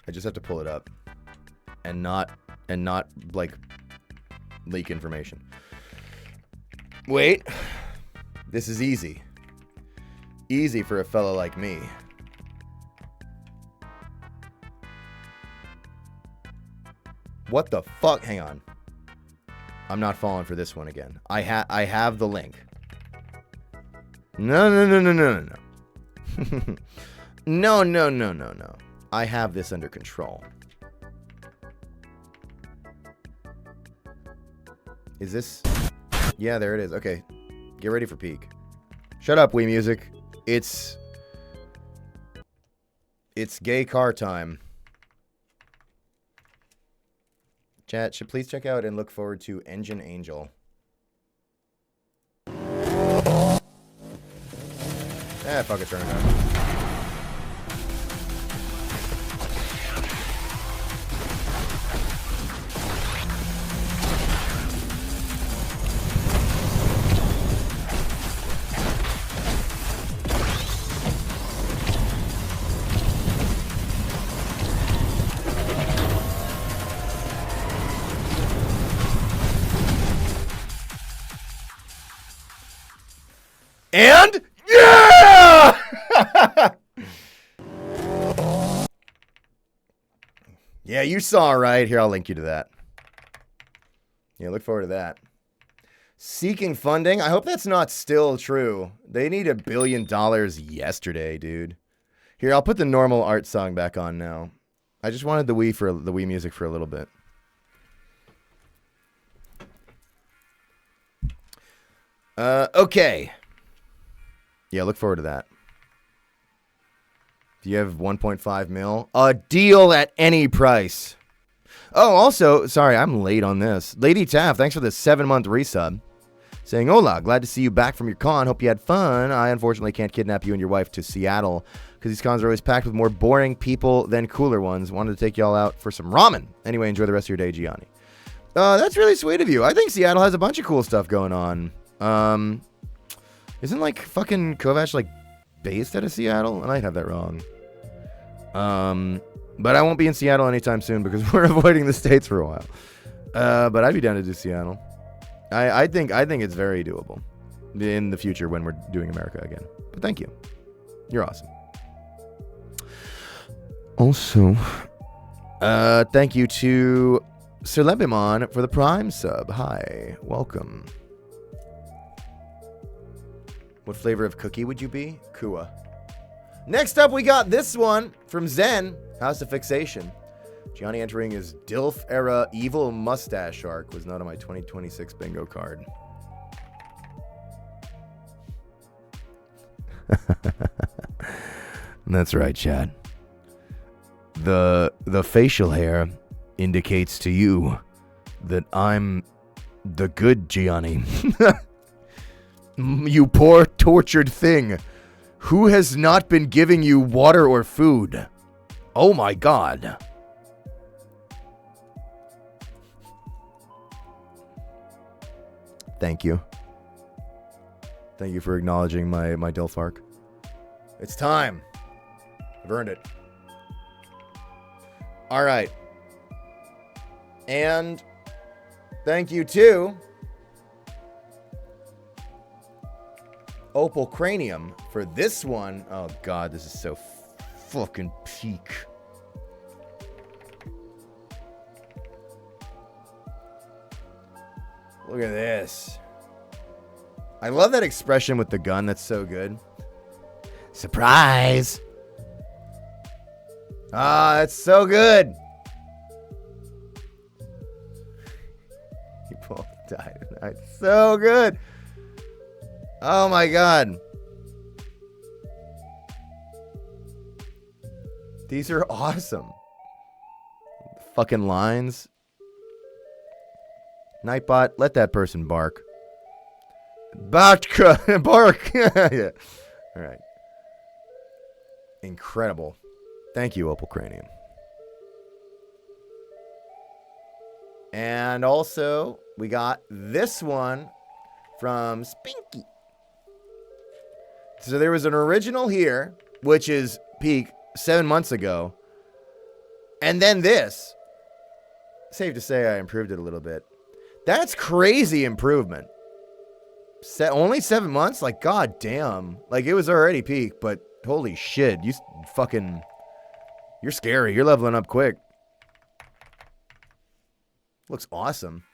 I just have to pull it up and not like leak information. Wait. This is easy. Easy for a fella like me. What the fuck? Hang on. I'm not falling for this one again. I have the link. No. No. I have this under control. Is this? Yeah, there it is. Okay. Get ready for peak. Shut up, Wii Music. It's gay car time. Chat should please check out and look forward to Engine Angel. Fuck it, turn it on. And yeah! Yeah, you saw right here. I'll link you to that. Yeah, look forward to that. Seeking funding. I hope that's not still true. They need $1 billion yesterday, dude. Here, I'll put the normal art song back on now. I just wanted the Wii music for a little bit. Okay. Yeah, look forward to that. Do you have 1.5 mil? A deal at any price. Oh, also, sorry, I'm late on this. Lady Taff, thanks for the 7-month resub. Saying, hola, glad to see you back from your con. Hope you had fun. I unfortunately can't kidnap you and your wife to Seattle because these cons are always packed with more boring people than cooler ones. Wanted to take y'all out for some ramen. Anyway, enjoy the rest of your day, Gianni. That's really sweet of you. I think Seattle has a bunch of cool stuff going on. Isn't like fucking Kovac like based out of Seattle? I might have that wrong. But I won't be in Seattle anytime soon because we're avoiding the States for a while. But I'd be down to do Seattle. I think it's very doable in the future when we're doing America again. But thank you. You're awesome. Also, thank you to Sir Lebimon for the Prime sub. Hi, welcome. What flavor of cookie would you be? Kua. Next up, we got this one from Zen, House of Fixation. Gianni entering his DILF era evil mustache arc was not on my 2026 bingo card. That's right, Chad. The facial hair indicates to you that I'm the good Gianni. You poor tortured thing. Who has not been giving you water or food? Oh my God. Thank you. Thank you for acknowledging my DILF arc. It's time. I've earned it. All right. And thank you to Opal Cranium for this one. Oh God, this is so fucking peak. Look at this. I love that expression with the gun. That's so good. Surprise. Ah, that's so good. You both died tonight. So good. Oh my God. These are awesome. Fucking lines. Nightbot, let that person bark. Batka, bark. Yeah. All right. Incredible. Thank you, Opal Cranium. And also, we got this one from Spinky. So there was an original here, which is peak 7 months ago. And then this. Safe to say I improved it a little bit. That's crazy improvement. Only 7 months? Like, god damn. Like, it was already peak, but holy shit. You fucking... You're scary. You're leveling up quick. Looks awesome.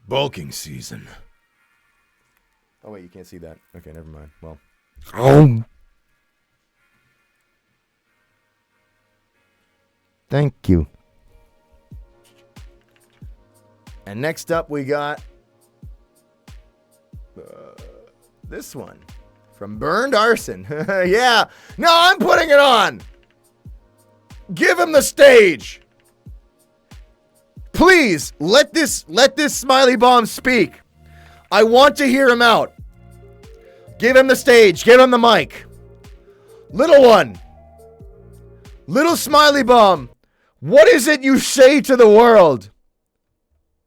Bulking season. Oh, wait, you can't see that. Okay, never mind. Well. Thank you. And next up, we got this one from Burned Arson. Yeah. No, I'm putting it on. Give him the stage. Please, let this smiley bomb speak. I want to hear him out. Give him the stage. Give him the mic. Little one. Little smiley bomb. What is it you say to the world?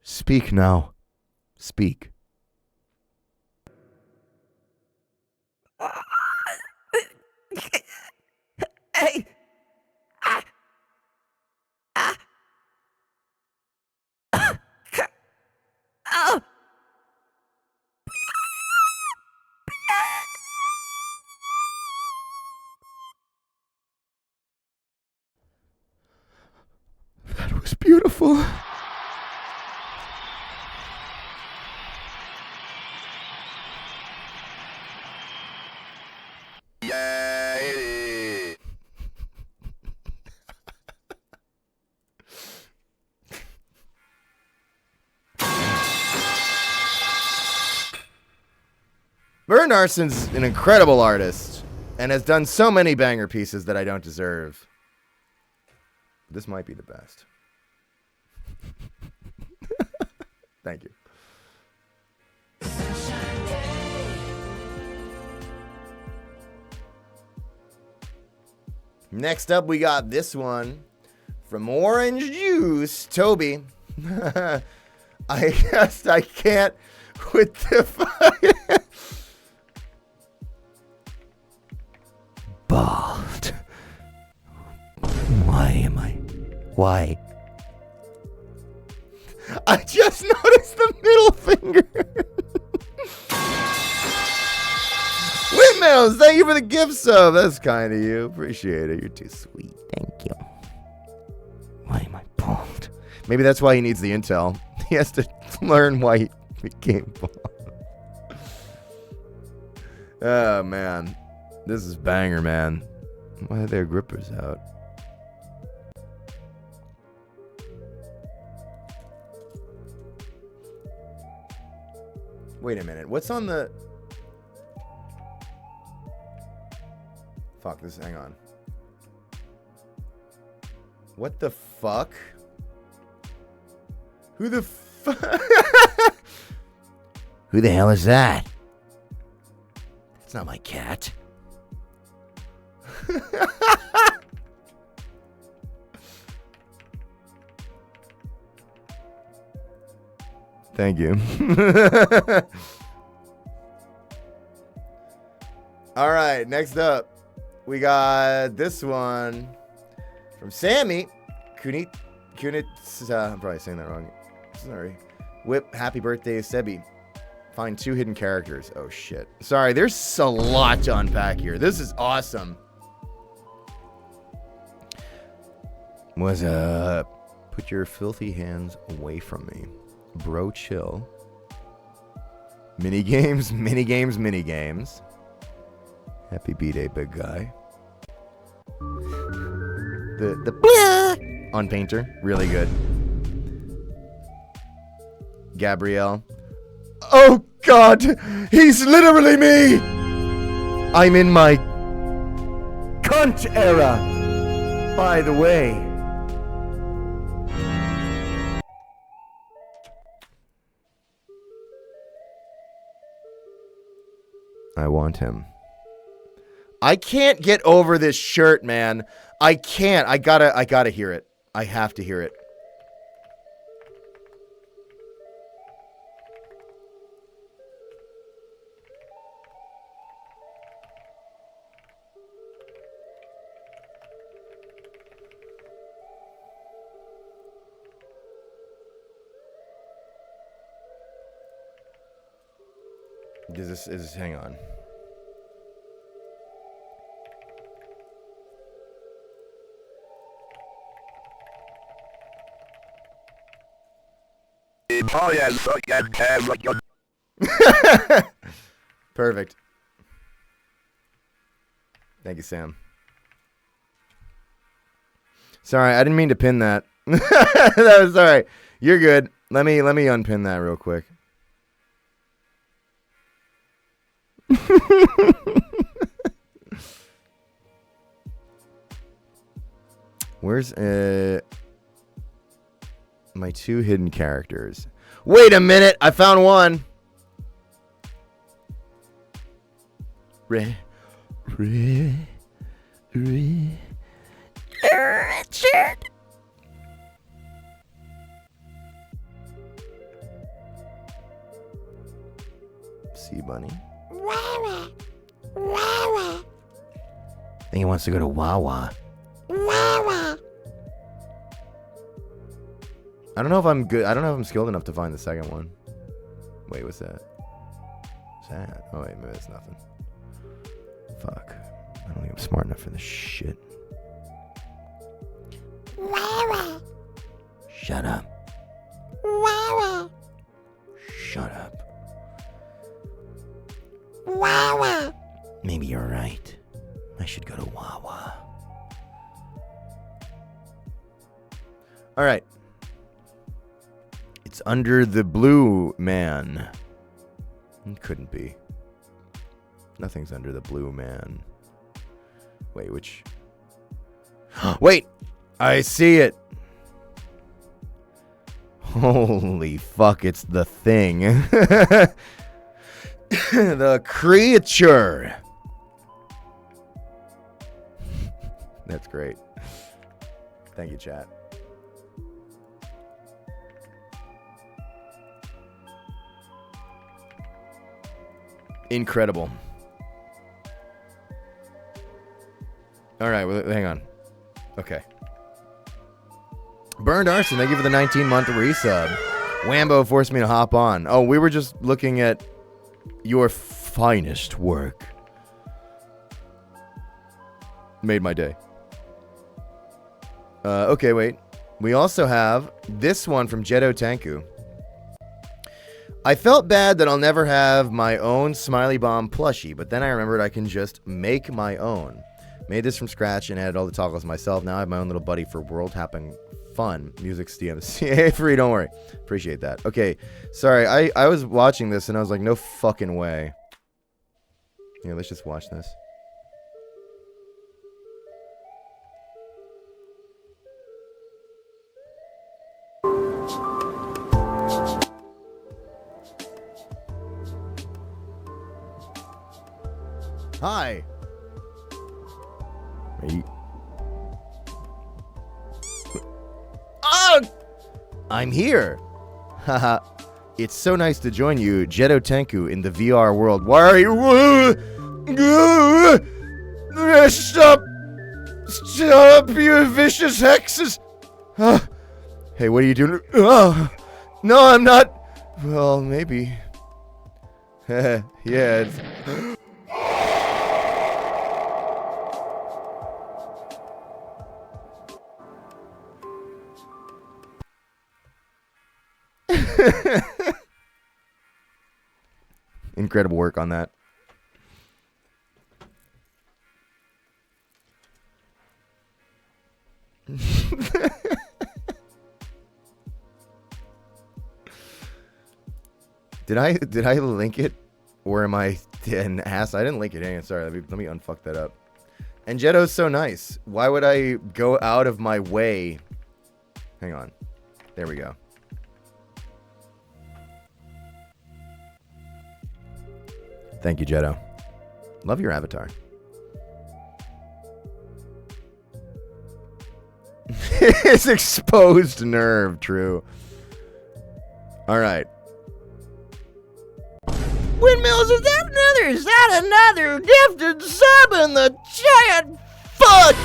Speak now. Speak. Hey. Oh. That was beautiful. Vern Arson's an incredible artist and has done so many banger pieces that I don't deserve. This might be the best. Thank you. Next up, we got this one from Orange Juice, Toby. I guess I can't with the Bald. Why? I just noticed the middle finger. Windmills, thank you for the gift sub. That's kind of you. Appreciate it. You're too sweet. Thank you. Why am I bald? Maybe that's why he needs the intel. He has to learn why he became bald. Oh, man. This is banger, man. Why are their grippers out? Wait a minute. What's on the... Fuck this. Hang on. What the fuck? Who the fuck? Who the hell is that? It's not my cat. Thank you. All right, next up, we got this one from Sammy Kunit. I'm probably saying that wrong. Sorry. Whip, happy birthday, Sebi. Find 2 hidden characters. Oh, shit. Sorry, there's a lot to unpack here. This is awesome. What's up? Put your filthy hands away from me. Bro, chill. Mini games. Happy B-Day, big guy. The on Painter. Really good. Gabrielle. Oh, God. He's literally me. I'm in my cunt era, by the way. I want him. I can't get over this shirt, man. I can't. I gotta hear it. I have to hear it. Hang on. Oh, yes. Perfect. Thank you, Sam. Sorry, I didn't mean to pin that. That was all right. You're good. Let me unpin that real quick. Where's My 2 hidden characters. Wait a minute. I found one. Richard. Sea Bunny. Wawa. Wawa. I think he wants to go to Wawa. Wawa. I don't know if I'm good. I don't know if I'm skilled enough to find the second one. Wait, what's that? What's that? Oh, wait, maybe that's nothing. Fuck. I don't think I'm smart enough for this shit. Wawa. Shut up. Wawa. Shut up. Wawa. Maybe you're right. I should go to Wawa. All right. It's under the blue man. It couldn't be. Nothing's under the blue man. Wait, which? Wait! I see it! Holy fuck, it's the thing. The creature! That's great. Thank you, chat. Incredible. All right, well, hang on. Okay. Burned Arson, thank you for the 19-month resub. Wambo forced me to hop on. Oh, we were just looking at your finest work. Made my day. Okay, wait. We also have this one from Jetto Tanku. I felt bad that I'll never have my own Smiley Bomb plushie, but then I remembered I can just make my own. Made this from scratch and added all the toggles myself. Now I have my own little buddy for world happen fun. Music's DMCA free, don't worry. Appreciate that. Okay, sorry, I was watching this and I was like, no fucking way. Yeah, let's just watch this. Hi. Hey. Oh! I'm here. Haha. It's so nice to join you, Jetto Tanku, in the VR world. Why are you? Stop! Stop, you vicious hexes! Hey, what are you doing? No, I'm not. Well, maybe. Yeah, it's... Incredible work on that. Did I link it, or am I an ass? I didn't link it. Hang on, sorry. Let me unfuck that up. And Jetto's so nice. Why would I go out of my way? Hang on. There we go. Thank you, Jetto. Love your avatar. His exposed nerve, true. All right. Windmills, is that another gifted sub in the chat? Fuck!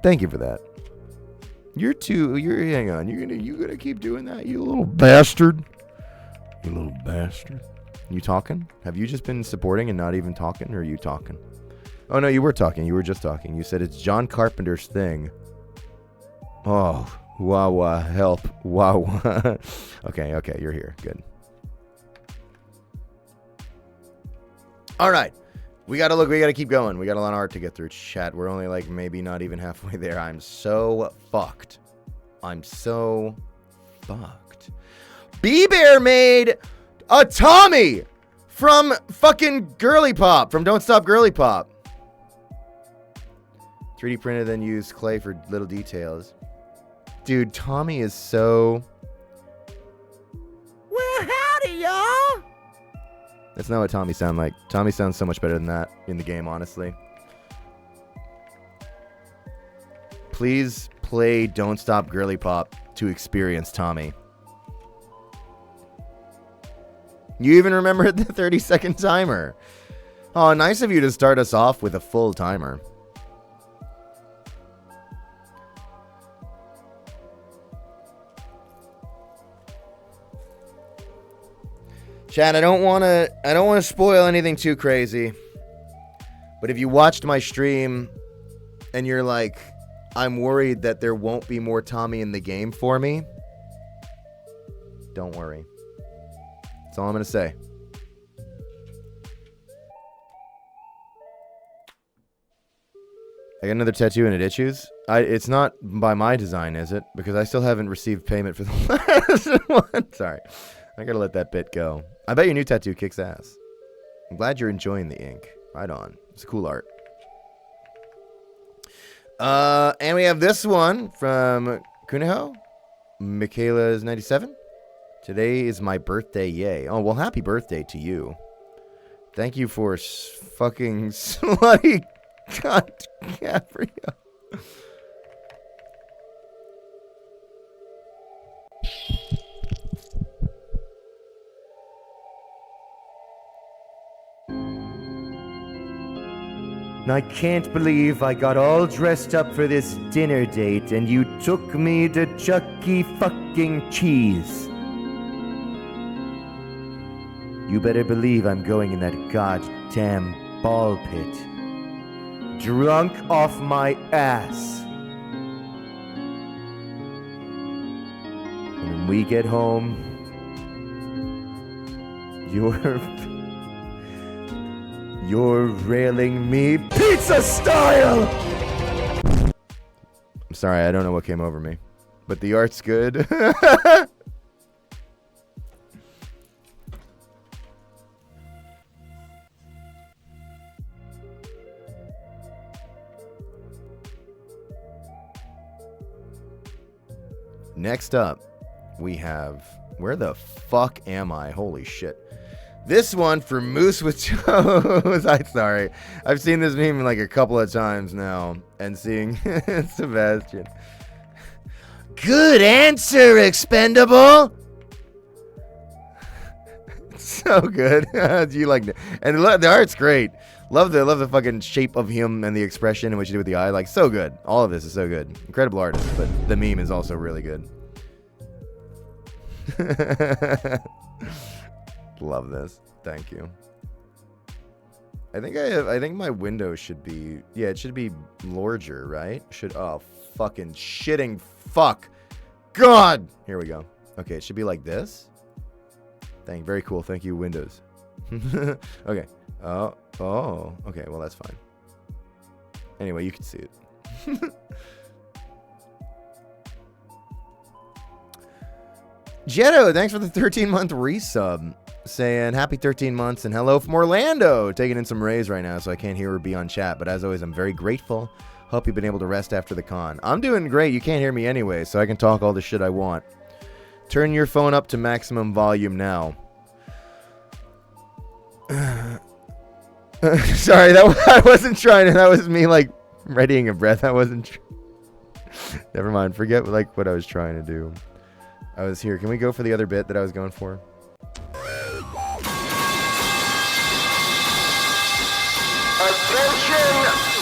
Thank you for that. Hang on, you gonna keep doing that, you little bastard? You little bastard. You talking? Have you just been supporting and not even talking, or are you talking? Oh, no, you were talking. You were just talking. You said it's John Carpenter's thing. Oh, wow, help. Wow. Okay, you're here. Good. All right. We got to keep going. We got a lot of art to get through, chat. We're only like maybe not even halfway there. I'm so fucked. B-Bear made... a Tommy from fucking Girly Pop, from Don't Stop Girly Pop. 3D printed, then used clay for little details. Dude, Tommy is so... Well, howdy, y'all. That's not what Tommy sounds like. Tommy sounds so much better than that in the game, honestly. Please play Don't Stop Girly Pop to experience Tommy. You even remember the 30-second timer. Oh, nice of you to start us off with a full timer. Chad, I don't want to spoil anything too crazy. But if you watched my stream and you're like, I'm worried that there won't be more Tommy in the game for me, don't worry. That's all I'm going to say. I got another tattoo and it itches. It's not by my design, is it? Because I still haven't received payment for the last one. Sorry. I gotta let that bit go. I bet your new tattoo kicks ass. I'm glad you're enjoying the ink. Right on. It's cool art. And we have this one from Kuneho. Michaela's 97. Today is my birthday, yay. Oh, well, happy birthday to you. Thank you for fucking slutty cunt, Gabriel. I can't believe I got all dressed up for this dinner date and you took me to Chuck E. fucking Cheese. You better believe I'm going in that goddamn ball pit. Drunk off my ass. And when we get home, You're railing me pizza style! I'm sorry, I don't know what came over me. But the art's good. Next up, we have... Where the fuck am I? Holy shit. This one for Moose with Toes. I'm sorry. I've seen this meme like a couple of times now. And seeing Sebastian. Good answer, Expendable. So good. Do you like it? And the art's great. Love the fucking shape of him and the expression and what you do with the eye. Like, so good. All of this is so good. Incredible artist, but the meme is also really good. Love this. Thank you. I think my window should be... Yeah, it should be larger, right? Oh, fucking shitting fuck. God! Here we go. Okay, it should be like this. Very cool. Thank you, Windows. Okay. Oh. Okay, well, that's fine. Anyway, you can see it. Jetto, thanks for the 13-month resub. Saying happy 13 months and hello from Orlando. Taking in some rays right now, so I can't hear or be on chat. But as always, I'm very grateful. Hope you've been able to rest after the con. I'm doing great. You can't hear me anyway, so I can talk all the shit I want. Turn your phone up to maximum volume now. Sorry, I wasn't trying to. That was me, like, readying a breath. I wasn't... Never mind. Forget, like, what I was trying to do. I was here. Can we go for the other bit that I was going for? Attention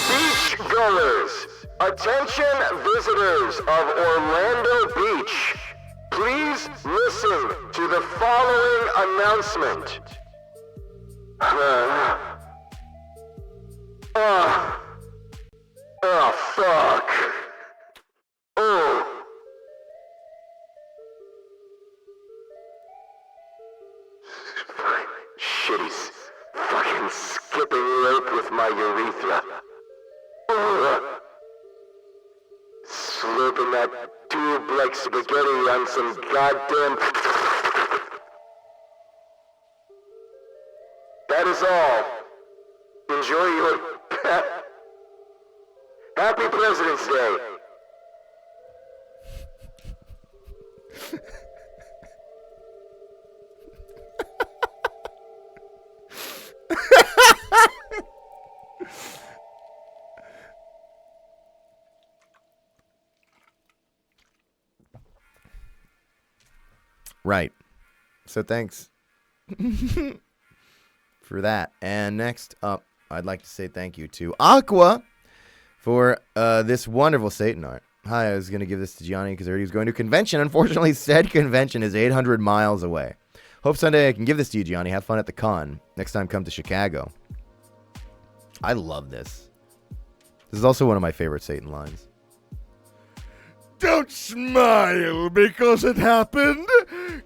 beachgoers! Attention visitors of Orlando Beach! Please listen to the following announcement. Oh, fuck. Oh. Shitty's fucking skipping rope with my urethra. Slurping that tube like spaghetti on some goddamn... That is all. Enjoy your... Happy President's Day. Right. So thanks for that. And next up, I'd like to say thank you to Aqua for this wonderful Satan art. Hi, I was going to give this to Gianni because I heard he was going to a convention. Unfortunately, said convention is 800 miles away. Hope someday I can give this to you, Gianni. Have fun at the con. Next time, come to Chicago. I love this. This is also one of my favorite Satan lines. Don't smile because it happened.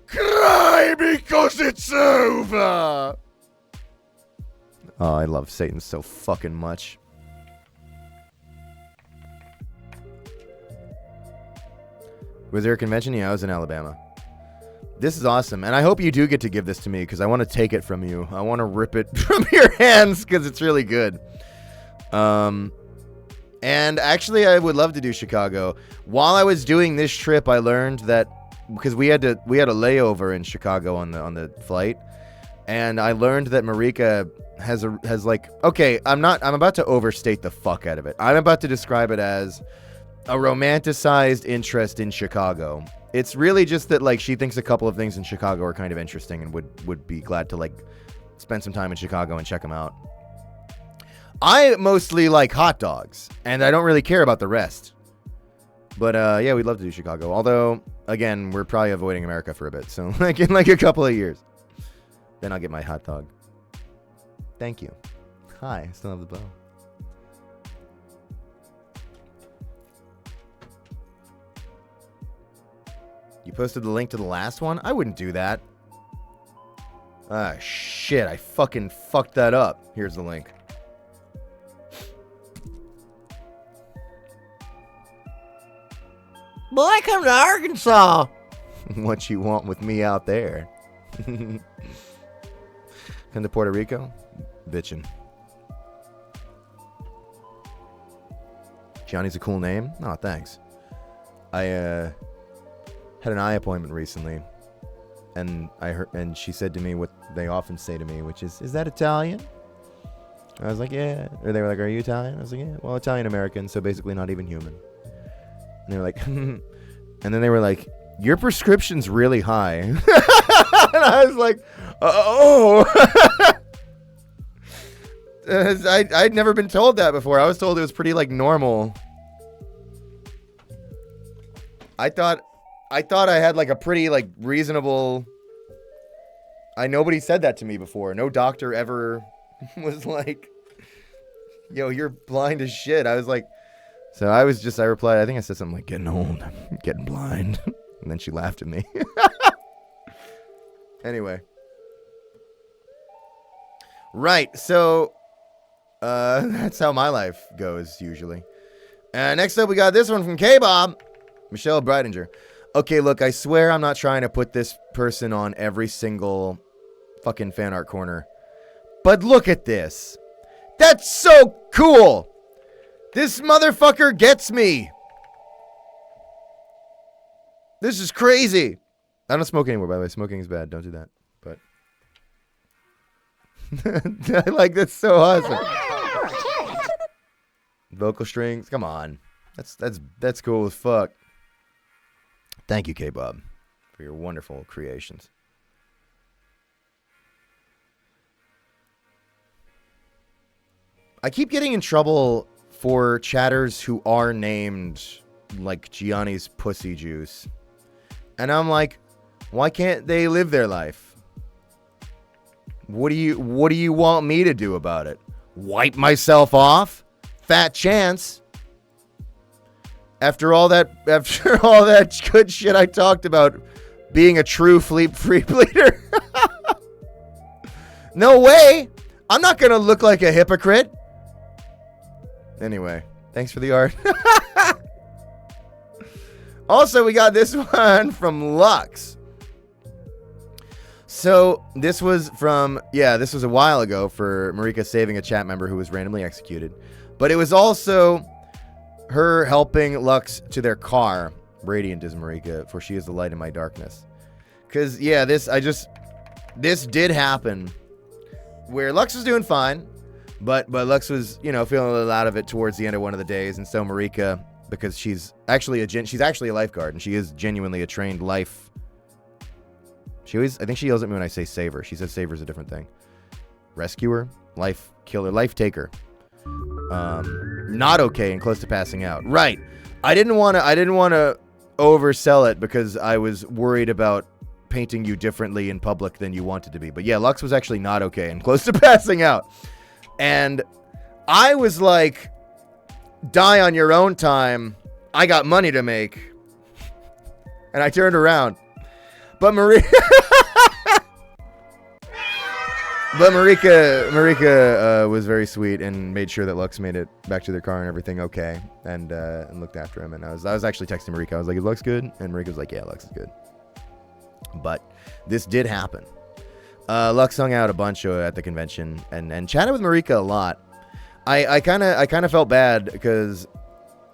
Cry because it's over. Oh, I love Satan so fucking much. Was there a convention? Yeah, I was in Alabama. This is awesome, and I hope you do get to give this to me because I want to take it from you. I want to rip it from your hands because it's really good. And actually, I would love to do Chicago. While I was doing this trip, I learned that because we had a layover in Chicago on the flight, and I learned that Marika has like, okay, I'm about to overstate the fuck out of it. I'm about to describe it as a romanticized interest in Chicago. It's really just that, like, she thinks a couple of things in Chicago are kind of interesting and would be glad to, like, spend some time in Chicago and check them out. I mostly like hot dogs, and I don't really care about the rest. But, yeah, we'd love to do Chicago. Although, again, we're probably avoiding America for a bit. So, like, in, like, a couple of years. Then I'll get my hot dog. Thank you. Hi, I still have the bow. You posted the link to the last one? I wouldn't do that. Ah, shit. I fucking fucked that up. Here's the link. Boy, come to Arkansas. What you want with me out there? Come to Puerto Rico? Bitchin'. Johnny's a cool name? Oh, thanks. I had an eye appointment recently, and and she said to me what they often say to me, which is that Italian? I was like, yeah. Or they were like, are you Italian? I was like, yeah. Well, Italian American, so basically not even human. And they were like, and then they were like, your prescription's really high. And I was like, oh. I'd never been told that before. I was told it was pretty, like, normal. I thought I had, like, a pretty, like, reasonable... Nobody said that to me before. No doctor ever was like, yo, you're blind as shit. I was like... So I replied, I think I said something like, getting old, getting blind. And then she laughed at me. Anyway. Right, so... that's how my life goes, usually. Next up, we got this one from K-Bob. Michelle Breidinger. Okay, look, I swear I'm not trying to put this person on every single fucking fan art corner. But look at this. That's so cool. This motherfucker gets me. This is crazy. I don't smoke anymore, by the way. Smoking is bad. Don't do that. But I like this so awesome. Vocal strings. Come on. That's cool as fuck. Thank you, K-Bob, for your wonderful creations. I keep getting in trouble for chatters who are named like Gianni's Pussy Juice. And I'm like, why can't they live their life? What do you want me to do about it? Wipe myself off? Fat chance. After all that good shit I talked about being a true free bleeder. No way. I'm not going to look like a hypocrite. Anyway, thanks for the art. Also, we got this one from Lux. So, this was a while ago for Marika saving a chat member who was randomly executed. But it was also her helping Lux to their car. Radiant is Marika, for she is the light in my darkness. Because, yeah, this did happen. Where Lux was doing fine. But Lux was, feeling a little out of it towards the end of one of the days. And so Marika, because she's actually a lifeguard. And she is genuinely a trained life I think she yells at me when I say saver. She says saver's a different thing. Rescuer, life killer, life taker. Not okay and close to passing out. Right. I didn't want to oversell it because I was worried about painting you differently in public than you wanted to be. But yeah, Lux was actually not okay and close to passing out. And I was like, die on your own time. I got money to make. And I turned around. But Marika was very sweet and made sure that Lux made it back to their car and everything okay, and looked after him. And I was actually texting Marika. I was like, "Is Lux good?" And Marika was like, "Yeah, Lux is good." But this did happen. Lux hung out a bunch at the convention and chatted with Marika a lot. I kind of felt bad because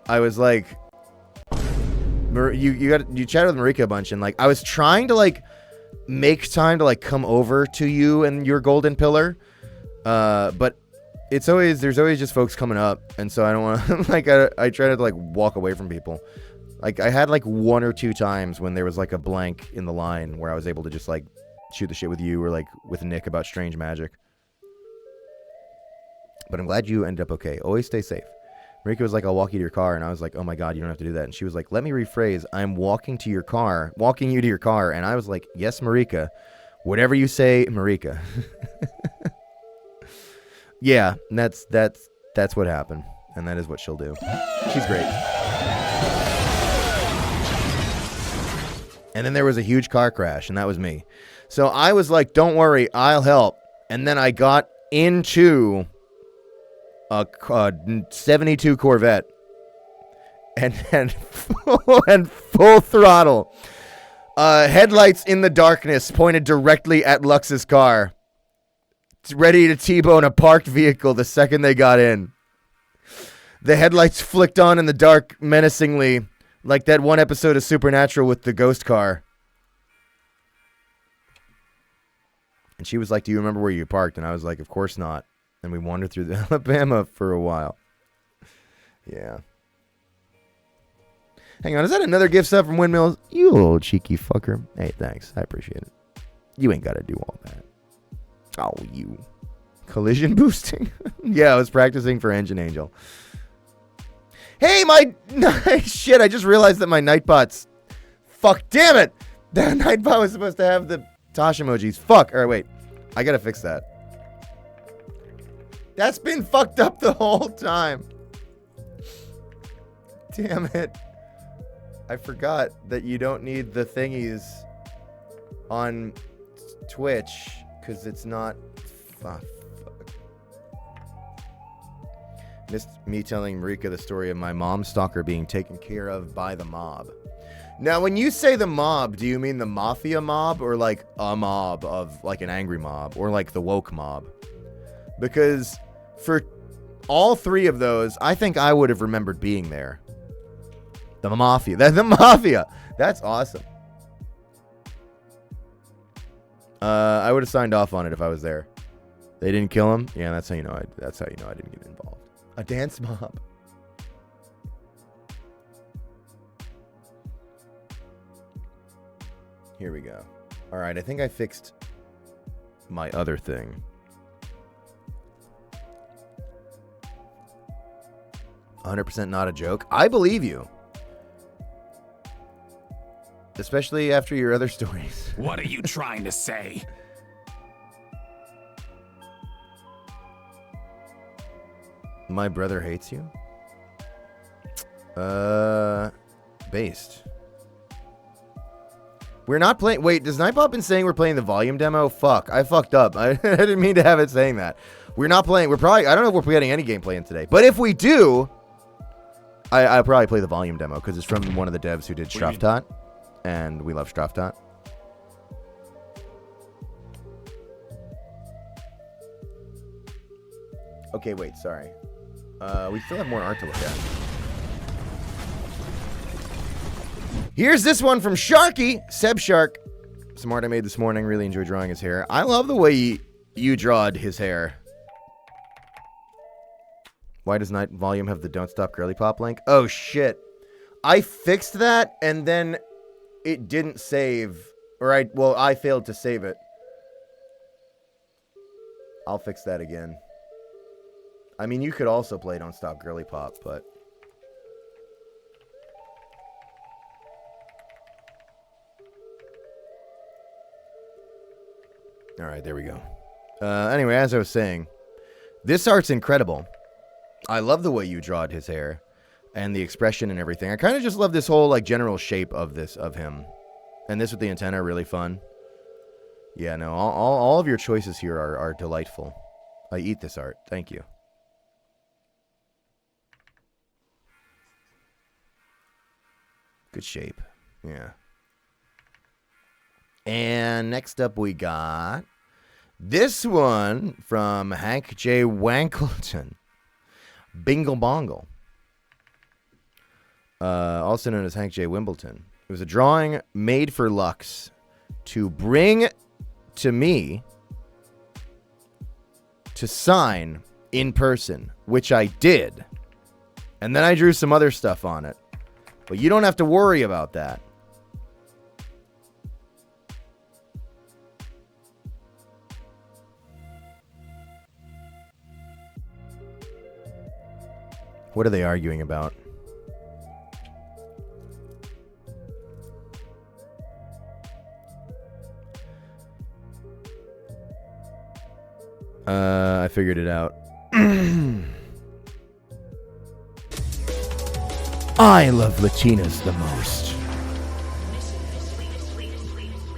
I was like, you chatted with Marika a bunch, and like I was trying to like make time to like come over to you and your golden pillar, but there's always just folks coming up, and so I don't want to like I try to like walk away from people. Like I had like 1 or 2 times when there was like a blank in the line where I was able to just like shoot the shit with you or like with Nick about strange magic. But I'm glad you ended up okay. Always stay safe. Marika was like, I'll walk you to your car. And I was like, oh my God, you don't have to do that. And she was like, let me rephrase. I'm walking you to your car. And I was like, yes, Marika. Whatever you say, Marika. Yeah, that's what happened. And that is what she'll do. She's great. And then there was a huge car crash, and that was me. So I was like, don't worry, I'll help. And then I got into a 72 Corvette and full throttle. Headlights in the darkness pointed directly at Lux's car. Ready to T-bone a parked vehicle the second they got in. The headlights flicked on in the dark menacingly, like that one episode of Supernatural with the ghost car. And she was like, do you remember where you parked? And I was like, of course not. And we wandered through Alabama for a while. Yeah. Hang on, is that another gift sub from Windmills? You little cheeky fucker. Hey, thanks. I appreciate it. You ain't got to do all that. Oh, you. Collision boosting? Yeah, I was practicing for Engine Angel. Hey, my... Shit, I just realized that my Nightbot's... Fuck, damn it! That Nightbot was supposed to have the Tosh emojis. Fuck. All right, wait. I gotta fix that. That's been fucked up the whole time. Damn it. I forgot that you don't need the thingies on Twitch because it's not... Fuck. Missed me telling Marika the story of my mom stalker being taken care of by the mob. Now, when you say the mob, do you mean the mafia mob or like a mob of like an angry mob or like the woke mob? Because for all three of those, I think I would have remembered being there. The mafia. The mafia. That's awesome. I would have signed off on it if I was there. They didn't kill him. Yeah, that's how you know. I didn't get involved. A dance mob. Here we go. All right, I think I fixed my other thing. 100% not a joke. I believe you. Especially after your other stories. What are you trying to say? My brother hates you? Based. We're not playing... Wait, does Nightbot been saying we're playing the volume demo? Fuck, I fucked up. I didn't mean to have it saying that. We're not playing... We're probably... I don't know if we're getting any gameplay in today. But if we do... I'll probably play the volume demo because it's from one of the devs who did Straftat. And we love Straftat. Okay, wait, sorry. We still have more art to look at. Here's this one from Sharky, Seb Shark. Some art I made this morning. Really enjoyed drawing his hair. I love the way you drawed his hair. Why does Night Volume have the Don't Stop Girly Pop link? Oh, shit. I fixed that, and then it didn't save Or I failed to save it. I'll fix that again. I mean, you could also play Don't Stop Girly Pop, but... Alright, there we go. Anyway, as I was saying, this art's incredible. I love the way you drawed his hair and the expression and everything. I kind of just love this whole, like, general shape of him. And this with the antenna, really fun. Yeah, no, all of your choices here are delightful. I eat this art. Thank you. Good shape. Yeah. And next up we got this one from Hank J. Wankleton. Bingle Bongle. Also known as Hank J. Wimbledon. It was a drawing made for Lux to bring to me to sign in person, which I did. And then I drew some other stuff on it. But you don't have to worry about that. What are they arguing about? I figured it out. I love Latinas the most.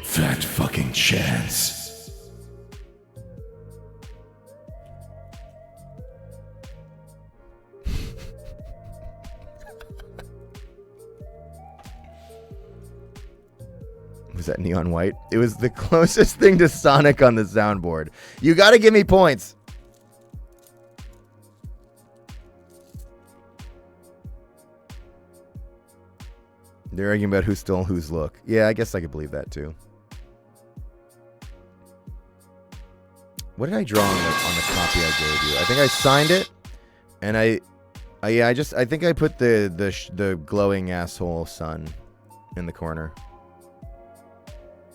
Fat fucking chance. Was that neon white? It was the closest thing to Sonic on the soundboard. You gotta give me points. They're arguing about who stole whose look. Yeah, I guess I could believe that too. What did I draw on the copy I gave you? I think I signed it, and I think I put the glowing asshole sun in the corner.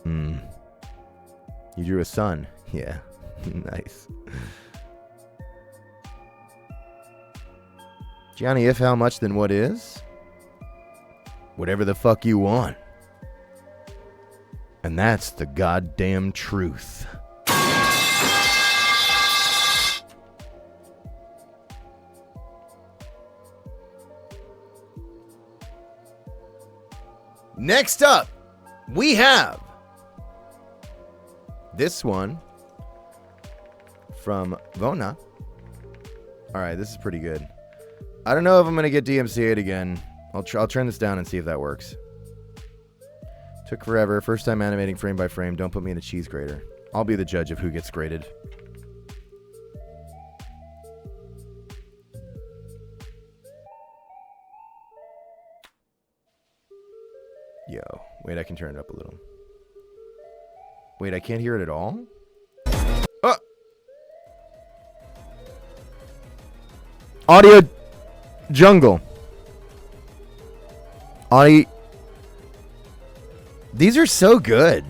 You drew a sun. Yeah. Nice. Gianni, if how much, then what is? Whatever the fuck you want. And that's the goddamn truth. Next up, we have this one from Vona. Alright, this is pretty good. I don't know if I'm going to get DMCA'd again. I'll turn this down and see if that works. Took forever. First time animating frame by frame. Don't put me in a cheese grater. I'll be the judge of who gets graded. Yo. Wait, I can turn it up a little. Wait, I can't hear it at all? Oh! Audio jungle. Audio. These are so good.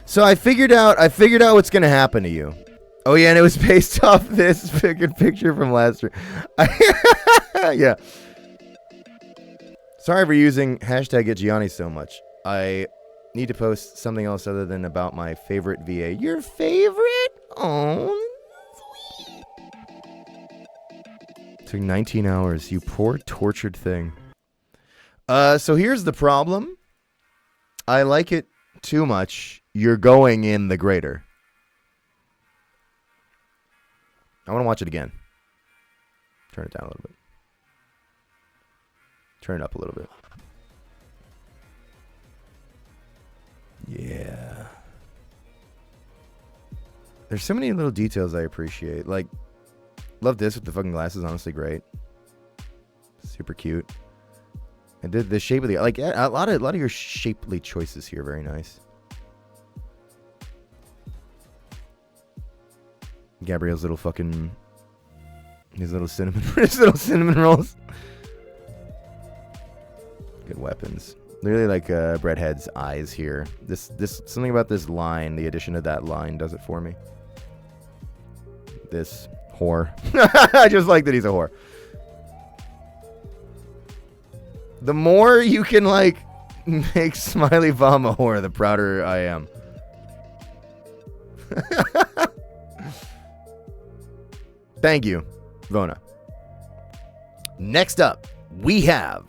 So I figured out what's gonna happen to you. Oh yeah, and it was based off this picture from last year. Yeah. Sorry for using #GetGianni so much. I need to post something else other than about my favorite VA. Your favorite? Oh, sweet. Took 19 hours. You poor tortured thing. So here's the problem. I like it too much. You're going in the grater. I want to watch it again. Turn it down a little bit. Turn it up a little bit. Yeah. There's so many little details I appreciate. Like, love this with the fucking glasses. Honestly, great. Super cute. And the shape of the, like, a lot of your shapely choices here. Very nice. Gabriel's little fucking, his little cinnamon rolls. Good weapons. Literally like Breadhead's eyes here. This something about this line, the addition of that line does it for me. This whore. I just like that he's a whore. The more you can like make Smiley Bomb a whore, the prouder I am. Thank you, Vona. Next up, we have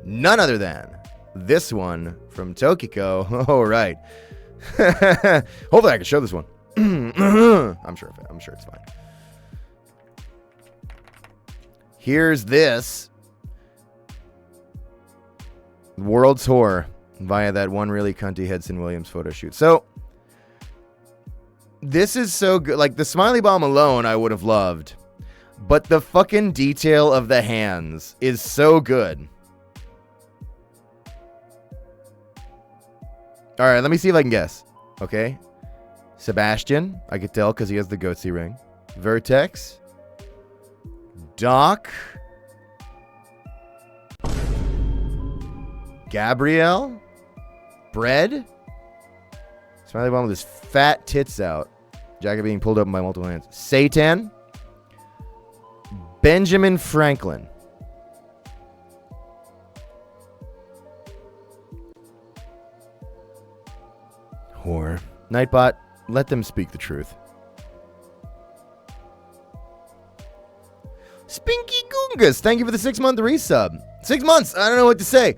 none other than this one from Tokiko. Oh, right. Hopefully I can show this one. I'm sure it's fine. Here's this. World Tour via that one really cunty Henson Williams photo shoot. So this is so good. Like the Smiley Bomb alone I would have loved, but the fucking detail of the hands is so good. All right, let me see if I can guess. Okay. Sebastian, I could tell because he has the goatse ring. Vertex. Doc. Gabrielle. Bread. Smiley Bomb with his fat tits out. Jacket being pulled open by multiple hands. Satan. Benjamin Franklin. Whore. Nightbot, let them speak the truth. Spinky Goongus, thank you for the 6-month resub. 6 months, I don't know what to say.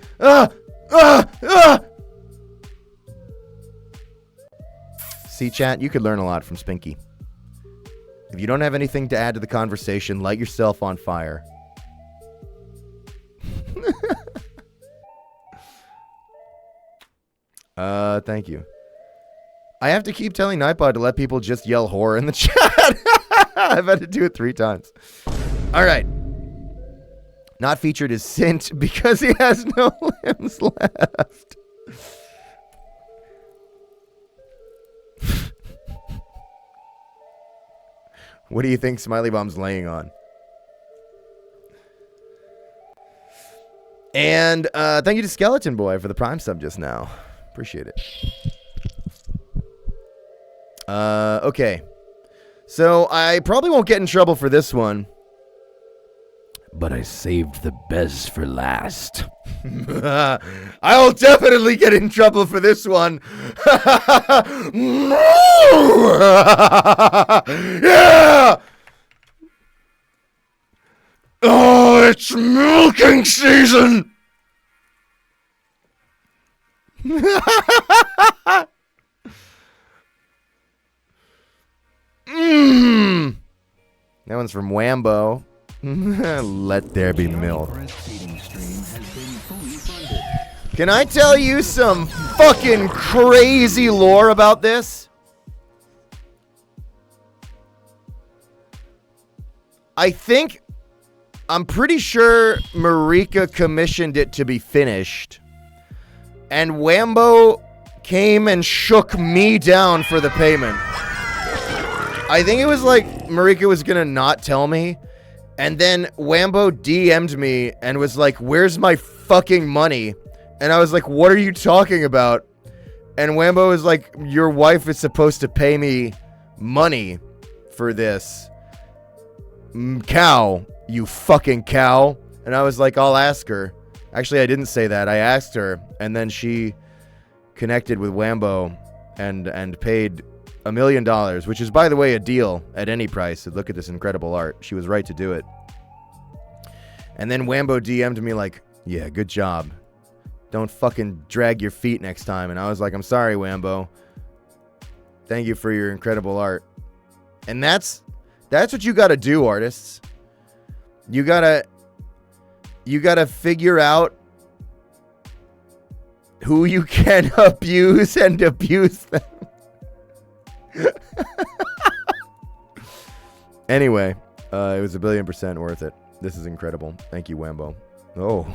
See, chat, you could learn a lot from Spinky. If you don't have anything to add to the conversation, light yourself on fire. Thank you. I have to keep telling Nightbot to let people just yell whore in the chat. I've had to do it 3 times. All right. Not featured is Sint because he has no limbs left. What do you think Smiley Bomb's laying on? And thank you to Skeleton Boy for the Prime sub just now. Appreciate it. Okay. So I probably won't get in trouble for this one. But I saved the best for last. I'll definitely get in trouble for this one. Yeah! Oh, it's milking season! That one's from Wambo. Let there be milk. Can I tell you some fucking crazy lore about this? I'm pretty sure Marika commissioned it to be finished. And Wambo came and shook me down for the payment. I think it was like Marika was gonna not tell me. And then Wambo DM'd me and was like, where's my fucking money? And I was like, what are you talking about? And Wambo was like, your wife is supposed to pay me money for this. Cow, you fucking cow. And I was like, I'll ask her. Actually, I didn't say that. I asked her. And then she connected with Wambo and paid $1 million, which is, by the way, a deal at any price. So look at this incredible art. She was right to do it. And then Wambo DM'd me like, yeah, good job. Don't fucking drag your feet next time. And I was like, I'm sorry, Wambo. Thank you for your incredible art. And that's what you gotta do, artists. You gotta figure out who you can abuse and abuse them. Anyway, it was 1,000,000,000% worth it. This is incredible. Thank you, Wambo. Oh.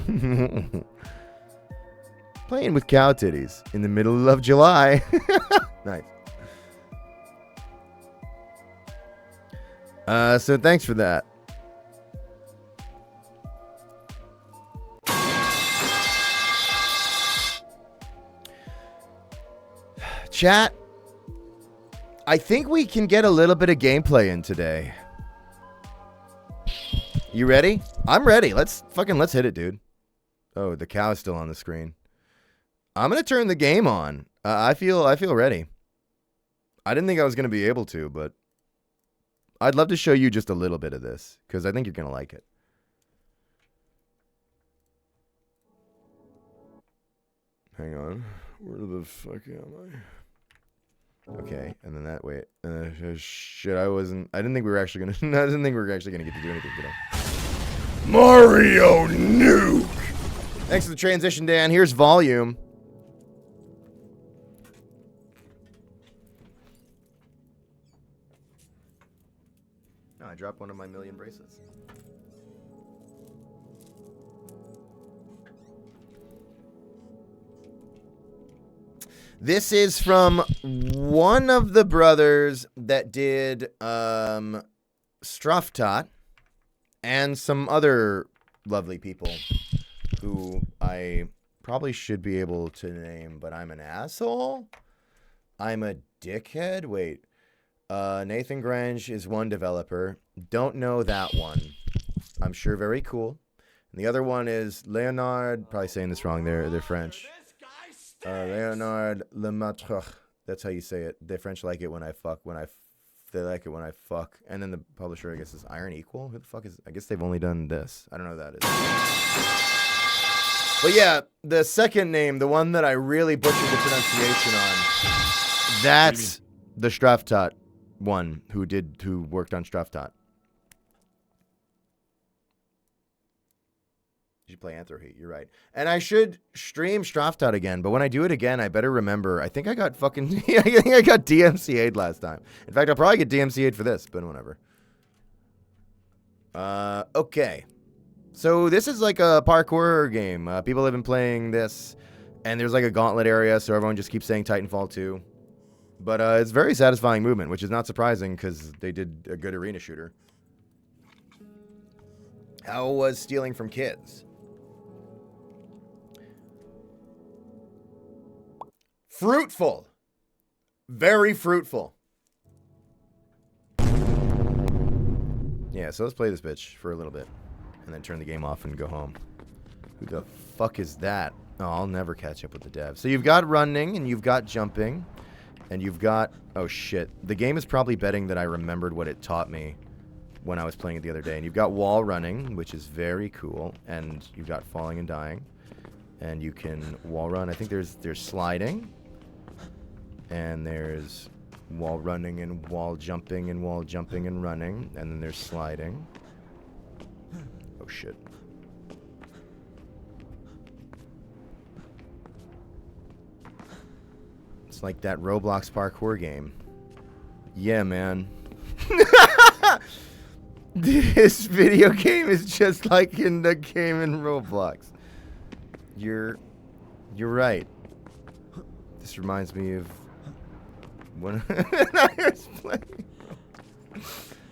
Playing with cow titties in the middle of July. Nice. So thanks for that. Chat, I think we can get a little bit of gameplay in today. You ready? I'm ready. Let's hit it, dude. Oh, the cow's still on the screen. I'm gonna turn the game on. I feel ready. I didn't think I was gonna be able to, but I'd love to show you just a little bit of this because I think you're gonna like it. Hang on. Where the fuck am I? Okay, and then that way. Shit, I didn't think we were actually gonna. I didn't think we were actually gonna get to do anything today. Mario Nuke! Thanks for the transition, Dan. Here's volume. Oh, I dropped one of my million bracelets. This is from one of the brothers that did Straftat and some other lovely people who I probably should be able to name, but I'm an asshole? I'm a dickhead? Wait. Nathan Grange is one developer. Don't know that one. I'm sure very cool. And the other one is Leonard, probably saying this wrong, they're French. Leonard Lemaitre. That's how you say it. The French like it when I fuck, they like it when I fuck. And then the publisher, I guess, is Iron Equal. Who the fuck is, I guess they've only done this. I don't know who that is. But yeah, the second name, the one that I really butchered the pronunciation on, that's the Straftat one who worked on Straftat. You should play Anthroheat, you're right. And I should stream Straftat again, but when I do it again, I better remember. I think I got fucking, I think I got DMCA'd last time. In fact, I'll probably get DMCA'd for this, but whatever. Okay. So this is like a parkour game. People have been playing this, and there's like a gauntlet area, so everyone just keeps saying Titanfall 2. But it's very satisfying movement, which is not surprising because they did a good arena shooter. How was stealing from kids? Fruitful. Very fruitful. Yeah, so let's play this bitch for a little bit. And then turn the game off and go home. Who the fuck is that? Oh, I'll never catch up with the devs. So you've got running, and you've got jumping, and you've got... Oh, shit. The game is probably betting that I remembered what it taught me when I was playing it the other day. And you've got wall running, which is very cool. And you've got falling and dying. And you can wall run. I think there's sliding. And there's wall running and wall jumping and wall jumping and running. And then there's sliding. Oh, shit. It's like that Roblox parkour game. Yeah, man. This video game is just like in the game in Roblox. You're right. This reminds me of when I was playing.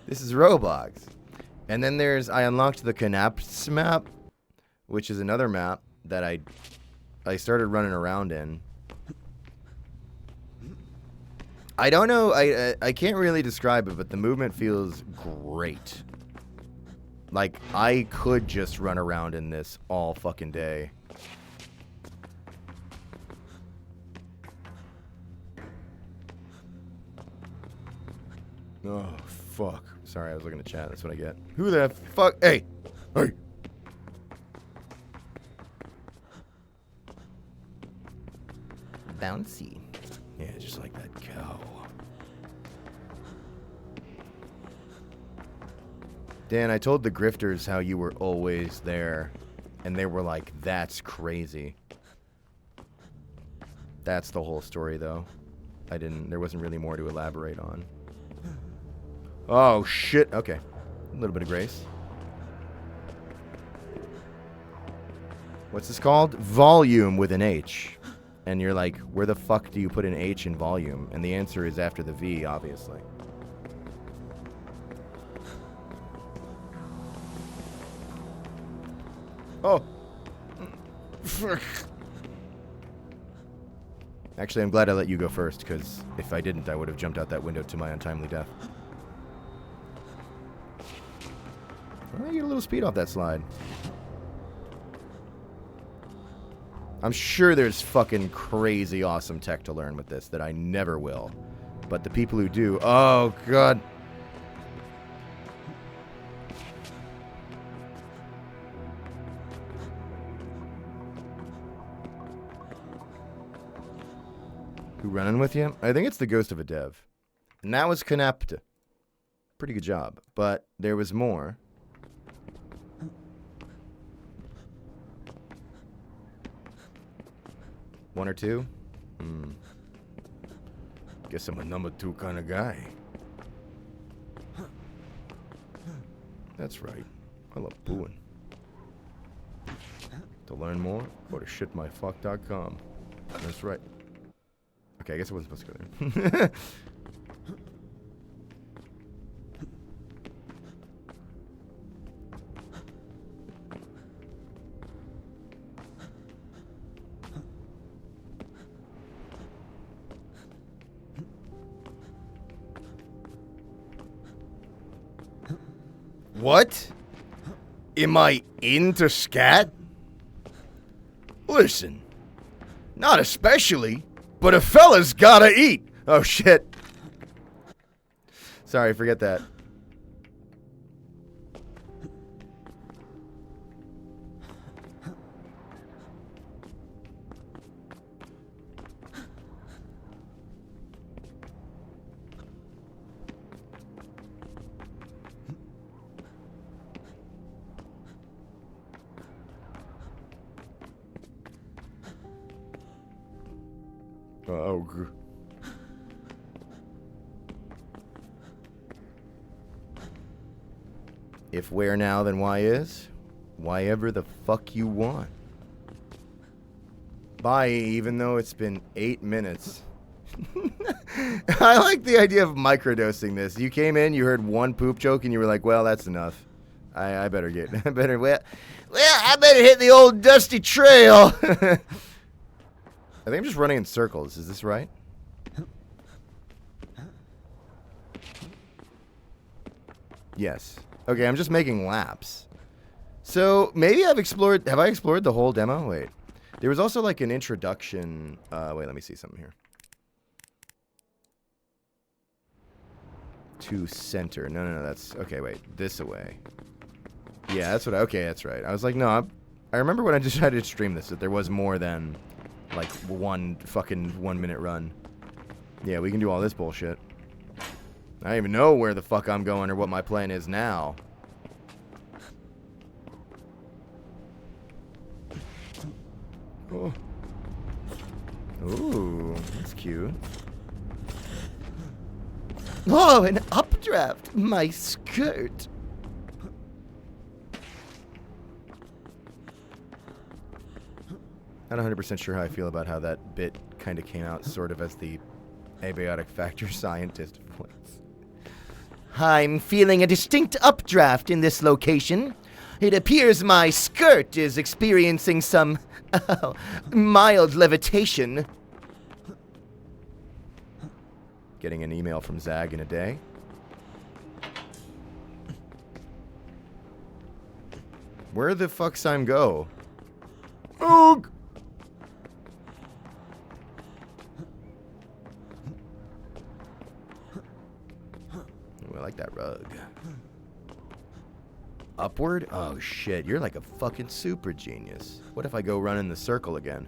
This is Roblox. And then I unlocked the Knaps map, which is another map that I started running around in. I don't know, I can't really describe it, but the movement feels great. Like, I could just run around in this all fucking day. Oh, fuck. Sorry, I was looking at chat. That's what I get. Who the fuck? Hey! Hey! Bouncy. Yeah, just like that cow. Dan, I told the grifters how you were always there, and they were like, that's crazy. That's the whole story, though. There wasn't really more to elaborate on. Oh, shit. Okay. A little bit of grace. What's this called? Volume with an H. And you're like, where the fuck do you put an H in volume? And the answer is after the V, obviously. Oh. Actually, I'm glad I let you go first, because if I didn't, I would have jumped out that window to my untimely death. Well, I get a little speed off that slide. I'm sure there's fucking crazy awesome tech to learn with this that I never will. But the people who do... Oh, God. Who running with you? I think it's the ghost of a dev. And that was Connect. Pretty good job. But there was more. One or two? Guess I'm a number 2 kind of guy. That's right. I love booing. To learn more, go to shitmyfuck.com. That's right. Okay, I guess I wasn't supposed to go there. What? Am I into scat? Listen, not especially, but a fella's gotta eat. Oh, shit. Sorry, forget that. Oh, if where now, then why is? Why ever the fuck you want. Bye, even though it's been 8 minutes. I like the idea of microdosing this. You came in, you heard one poop joke, and you were like, well, that's enough. I better get, I better hit the old dusty trail. I think I'm just running in circles. Is this right? Yes. Okay, I'm just making laps. So, maybe have I explored the whole demo? Wait. There was also like an introduction. Wait, let me see something here. To center. No, that's, okay, wait. This away. Yeah, that's okay, that's right. I was like, no, I remember when I decided to stream this, that there was more than, like, one fucking 1 minute run. Yeah, we can do all this bullshit. I don't even know where the fuck I'm going or what my plan is now. Oh. Ooh, that's cute. Oh, an updraft! My skirt! Not 100% sure how I feel about how that bit kind of came out sort of as the abiotic factor scientist voice. I'm feeling a distinct updraft in this location. It appears my skirt is experiencing some mild levitation. Getting an email from Zag in a day. Where the fuck Sime go? Oog! Ooh, I like that rug. Upward? Oh shit, you're like a fucking super genius. What if I go run in the circle again?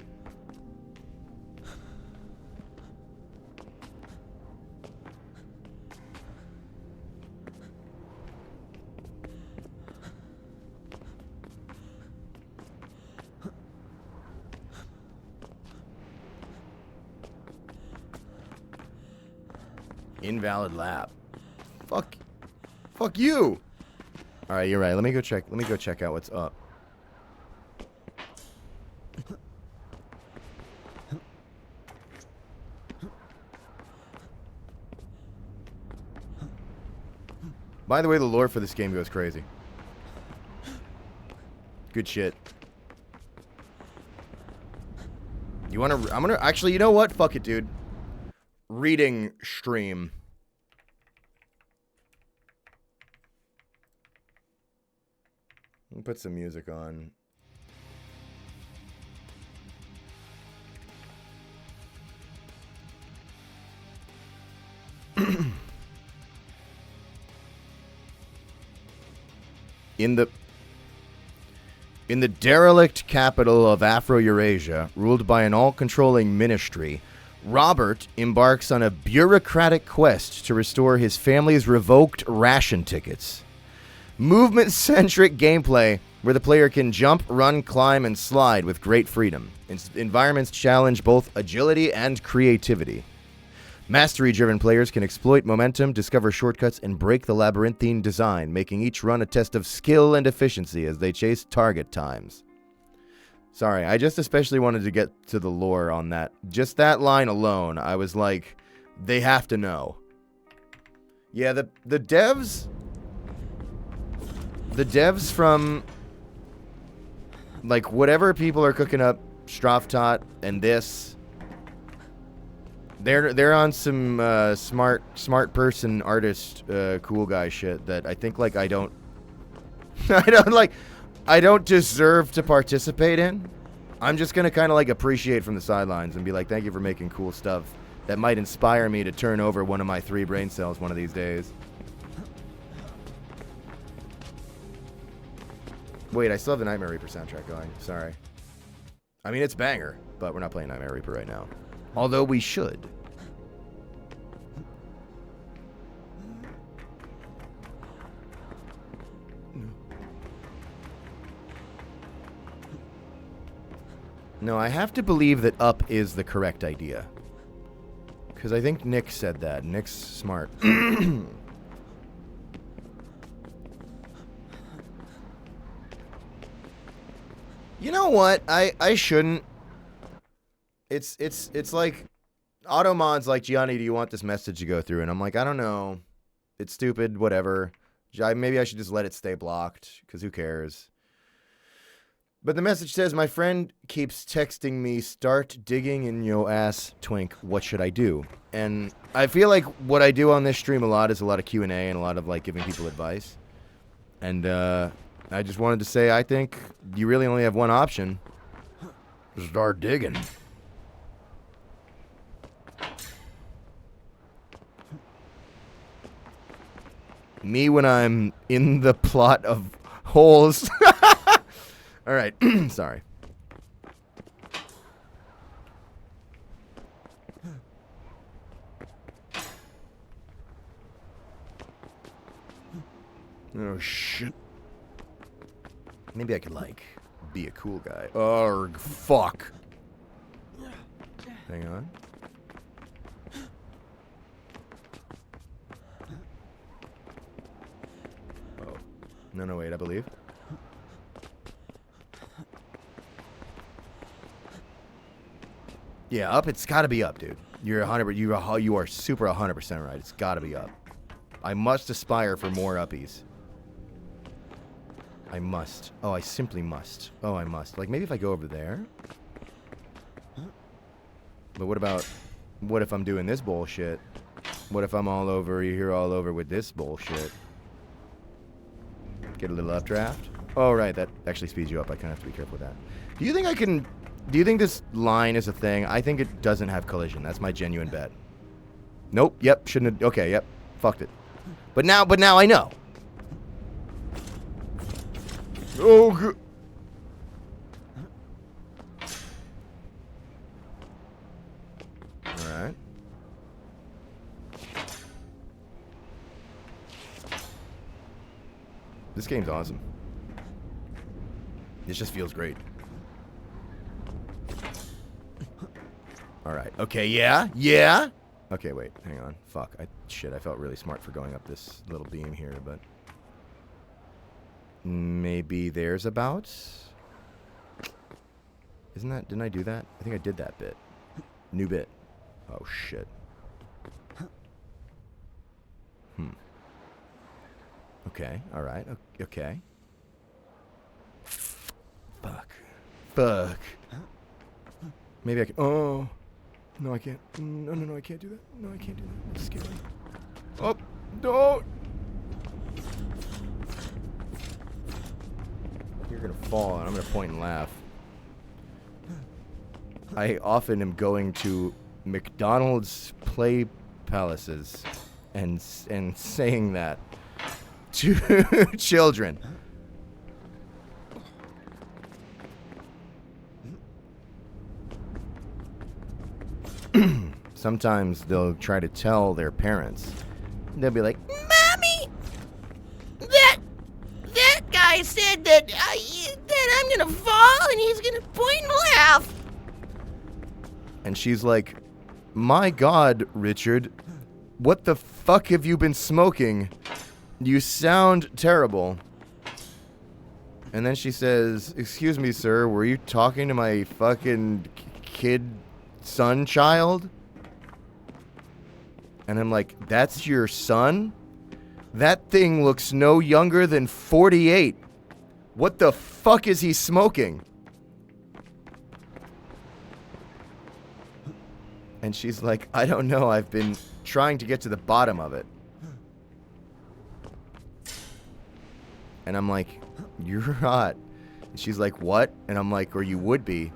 Invalid lap. Fuck you. All right, you're right. Let me go check out what's up. By the way, the lore for this game goes crazy. Good shit. You want to... I'm going to... Actually, you know what? Fuck it, dude. Reading stream. Let me put some music on. In the derelict capital of Afro-Eurasia, ruled by an all-controlling ministry, Robert embarks on a bureaucratic quest to restore his family's revoked ration tickets. Movement-centric gameplay where the player can jump, run, climb, and slide with great freedom. Environments challenge both agility and creativity. Mastery-driven players can exploit momentum, discover shortcuts, and break the labyrinthine design, making each run a test of skill and efficiency as they chase target times. Sorry, I just especially wanted to get to the lore on that. Just that line alone, I was like, they have to know. Yeah, the devs... The devs from... Like, whatever people are cooking up, Straftat and this... They're on some smart person artist cool guy shit that I think like I don't deserve to participate in. I'm just gonna kind of like appreciate from the sidelines and be like, thank you for making cool stuff that might inspire me to turn over one of my 3 brain cells one of these days. Wait, I still have the Nightmare Reaper soundtrack going. Sorry. I mean, it's banger, but we're not playing Nightmare Reaper right now. Although we should. No, I have to believe that up is the correct idea. Because I think Nick said that. Nick's smart. You know what? I shouldn't. It's like auto mods like, Gianni, do you want this message to go through? And I'm like, I don't know. It's stupid, whatever. Maybe I should just let it stay blocked, because who cares? But the message says, my friend keeps texting me, start digging in yo ass, twink, what should I do? And I feel like what I do on this stream a lot is a lot of Q&A and a lot of like giving people advice. And I just wanted to say, I think you really only have one option. Start digging. Me when I'm in the plot of holes. All right. Sorry. Oh, shit. Maybe I could, like, be a cool guy. Arrgh, fuck. Hang on. Oh. No, wait, I believe. Yeah, up. It's got to be up, dude. You're 100. You are super 100% right. It's got to be up. I must aspire for more uppies. I must. Oh, I simply must. Oh, I must. Like maybe if I go over there. But what if I'm doing this bullshit? What if I'm all over here, all over with this bullshit? Get a little updraft. Oh, right. That actually speeds you up. I kind of have to be careful with that. Do you think I can? Do you think this line is a thing? I think it doesn't have collision. That's my genuine bet. Nope. Yep. Shouldn't have. Okay. Yep. Fucked it. But now I know. Oh, good. All right. This game's awesome. This just feels great. All right. Okay. Yeah. Okay. Wait. Hang on. Fuck. Shit. I felt really smart for going up this little beam here, but maybe there's about. Isn't that? Didn't I do that? I think I did that bit. New bit. Oh shit. Okay. All right. Okay. Fuck. Maybe I can. Oh. No, I can't. No, I can't do that. No, I can't do that. It's scary. Oh, don't. You're gonna fall, and I'm gonna point and laugh. I often am going to McDonald's play palaces and saying that to children. Sometimes they'll try to tell their parents. They'll be like, Mommy! That guy said that I'm gonna fall and he's gonna point and laugh. and she's like, my God, Richard, what the fuck have you been smoking? You sound terrible. And then she says, excuse me, sir, were you talking to my fucking son child? And I'm like, that's your son? That thing looks no younger than 48. What the fuck is he smoking? And she's like, I don't know, I've been trying to get to the bottom of it. And I'm like, you're hot. And she's like, what? And I'm like, or you would be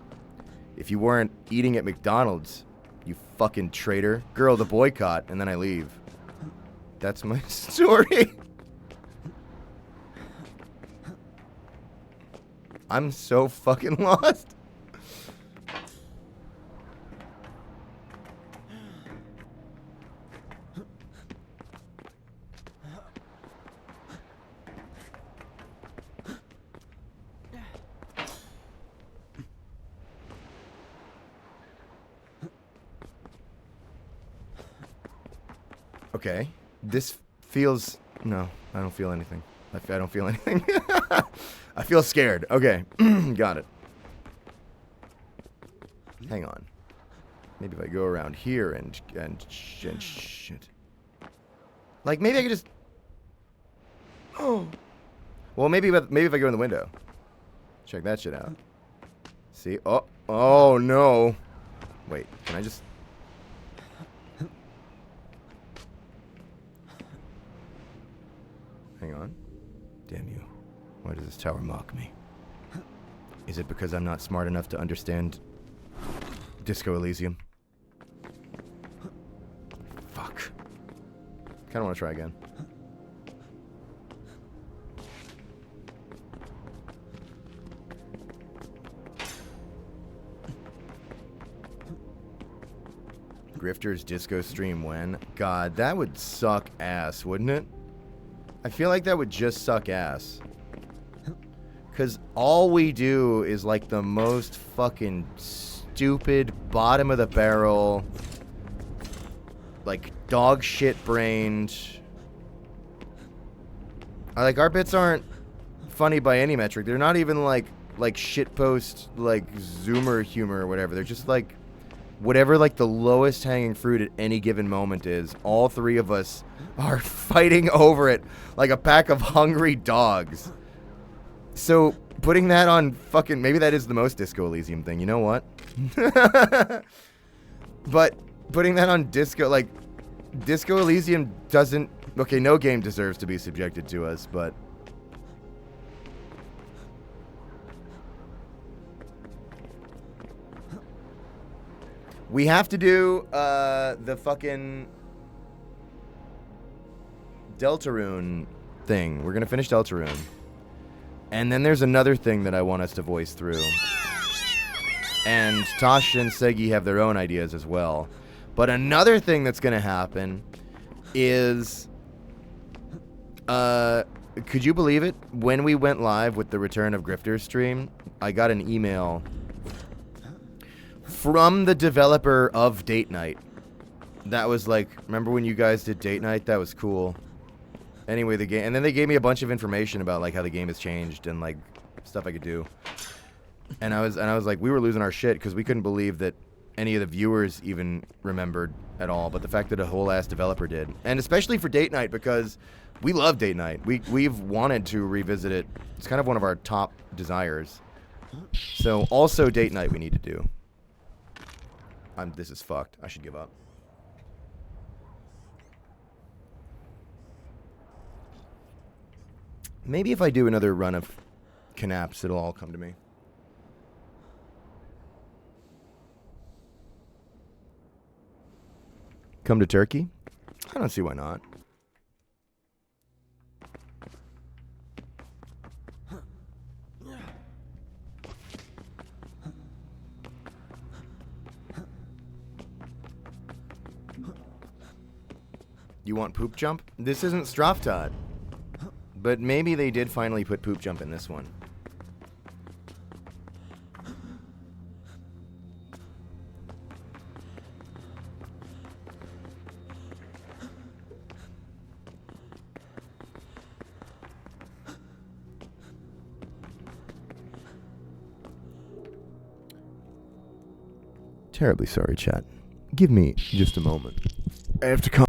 if you weren't eating at McDonald's, you fucking traitor. Girl, the boycott. And then I leave. That's my story. I'm so fucking lost. Okay. This feels... No, I don't feel anything. I don't feel anything. I feel scared. Okay. Got it. Hang on. Maybe if I go around here and shit. Like, maybe I could just... Oh. Well, maybe if I go in the window. Check that shit out. See? Oh, no. Wait, can I just... Hang on. Damn you. Why does this tower mock me? Is it because I'm not smart enough to understand Disco Elysium? Fuck. Kinda wanna try again. Grifter's disco stream when? God, that would suck ass, wouldn't it? I feel like that would just suck ass. Because all we do is like the most fucking stupid, bottom of the barrel, like dog shit brained. Like, our bits aren't funny by any metric. They're not even like shitpost, like Zoomer humor or whatever. They're just like whatever like the lowest hanging fruit at any given moment is. All three of us are fighting over it like a pack of hungry dogs. So putting that on fucking... Maybe that is the most Disco Elysium thing. You know what? But putting that on Disco... Like, Disco Elysium doesn't... Okay, no game deserves to be subjected to us, but... We have to do the fucking Deltarune thing. We're gonna finish Deltarune. And then there's another thing that I want us to voice through. And Tosh and Segi have their own ideas as well. But another thing that's gonna happen is... could you believe it? When we went live with the Return of Grifter's stream, I got an email from the developer of Date Night. That was like, remember when you guys did Date Night? That was cool. Anyway, the game, and then they gave me a bunch of information about like how the game has changed and like stuff I could do. And I was like, we were losing our shit because we couldn't believe that any of the viewers even remembered at all. But the fact that a whole ass developer did, and especially for Date Night, because we love Date Night. We've wanted to revisit it. It's kind of one of our top desires. So also Date Night we need to do. This is fucked. I should give up. Maybe if I do another run of Knaps, it'll all come to me. Come to Turkey? I don't see why not. You want poop jump? This isn't Straftat. But maybe they did finally put poop jump in this one. Terribly sorry, chat. Give me just a moment. I have to come.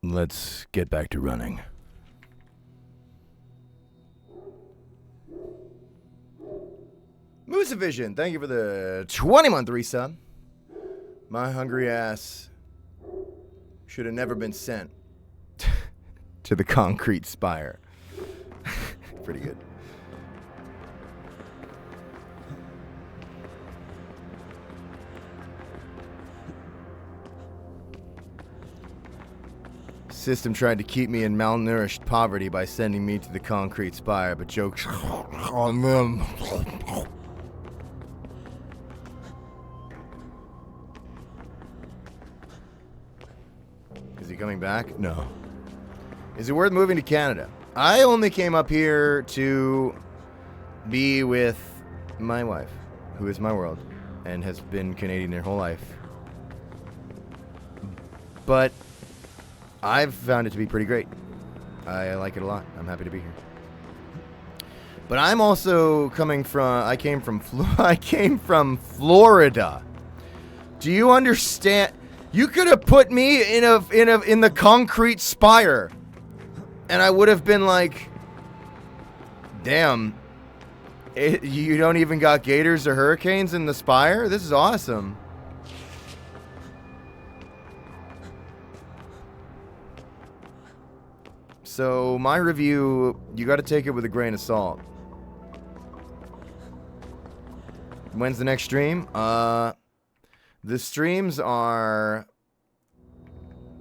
Let's get back to running. Moosevision, thank you for the 20-month resub. My hungry ass should have never been sent to the concrete spire. Pretty good. System tried to keep me in malnourished poverty by sending me to the concrete spire, but jokes on them. Is he coming back? No. Is it worth moving to Canada? I only came up here to be with my wife, who is my world, and has been Canadian their whole life. But I've found it to be pretty great. I like it a lot. I'm happy to be here. But I'm also coming from. I came from Florida. Do you understand? You could have put me in the concrete spire, and I would have been like, "Damn, you don't even got gators or hurricanes in the spire? This is awesome." So my review, you got to take it with a grain of salt. When's the next stream? The streams are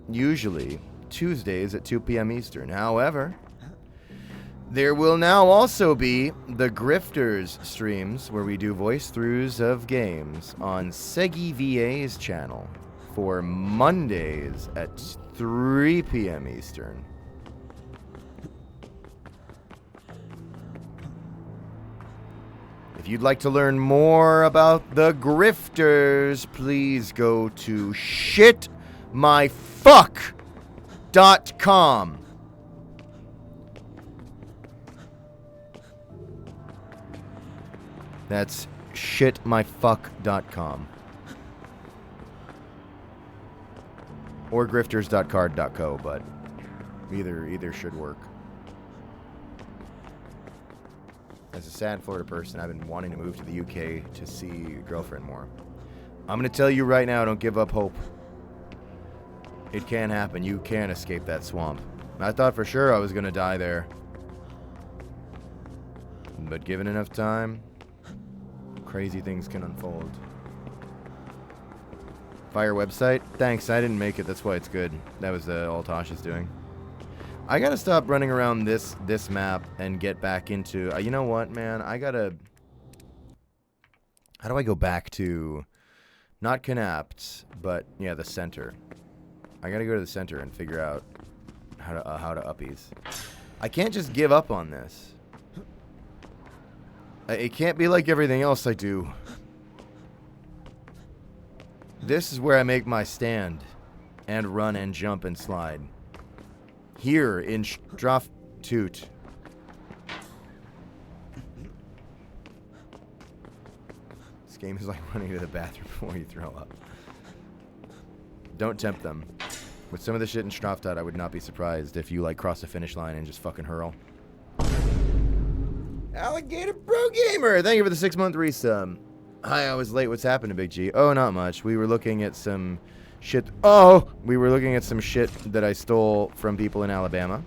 usually Tuesdays at 2 p.m. Eastern. However, there will now also be the Grifters streams where we do voice throughs of games on Segi VA's channel for Mondays at 3 p.m. Eastern. If you'd like to learn more about the Grifters, please go to shitmyfuck.com. That's shitmyfuck.com. Or grifters.card.co, but either should work. As a sad Florida person, I've been wanting to move to the UK to see a girlfriend more. I'm going to tell you right now, don't give up hope. It can happen. You can escape that swamp. I thought for sure I was going to die there. But given enough time, crazy things can unfold. Fire website? Thanks, I didn't make it. That's why it's good. That was all Tosh is doing. I gotta stop running around this map and get back into... you know what, man? I gotta... How do I go back to... Not Knapt, but, yeah, the center. I gotta go to the center and figure out how to uppies. I can't just give up on this. It can't be like everything else I do. This is where I make my stand. And run and jump and slide. Here in Straftoot. This game is like running to the bathroom before you throw up. Don't tempt them. With some of the shit in Straftoot, I would not be surprised if you like cross the finish line and just fucking hurl. Alligator Pro Gamer! Thank you for the 6-month resub. Hi, I was late. What's happened to Big G? Oh, not much. We were looking at some shit. Oh! We were looking at some shit that I stole from people in Alabama.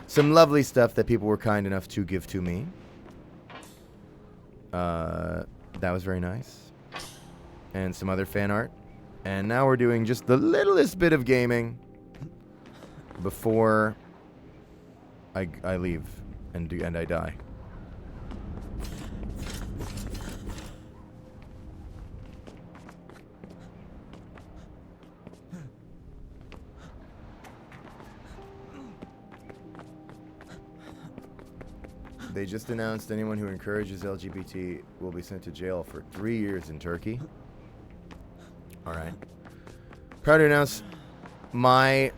Some lovely stuff that people were kind enough to give to me. That was very nice. And some other fan art. And now we're doing just the littlest bit of gaming before I leave and I die. They just announced anyone who encourages LGBT will be sent to jail for 3 years in Turkey. Alright. Proud to announce my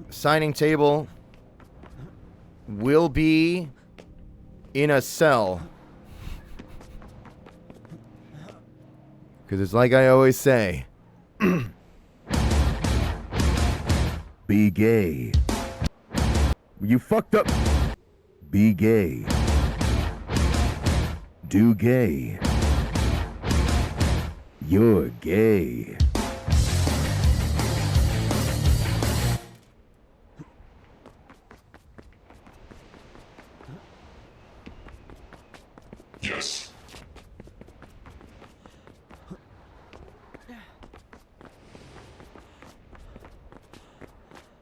signing table will be in a cell. Because it's like I always say. Be gay. You fucked up. Be gay. Do gay. You're gay. Yes.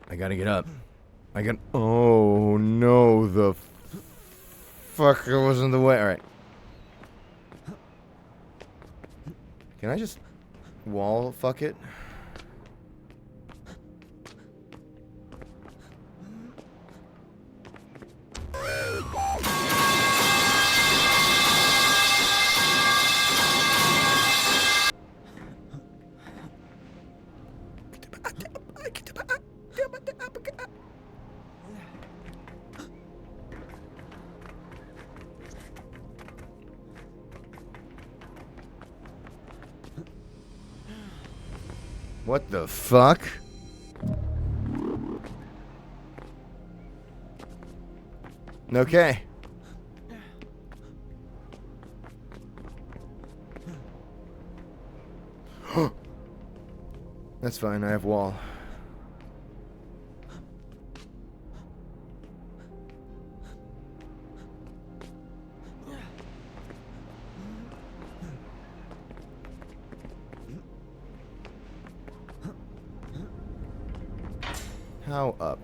I gotta get up. Oh no, the fucker was in the way. Alright. Can I just wall fuck it? What the fuck? Okay. That's fine, I have wall. How up?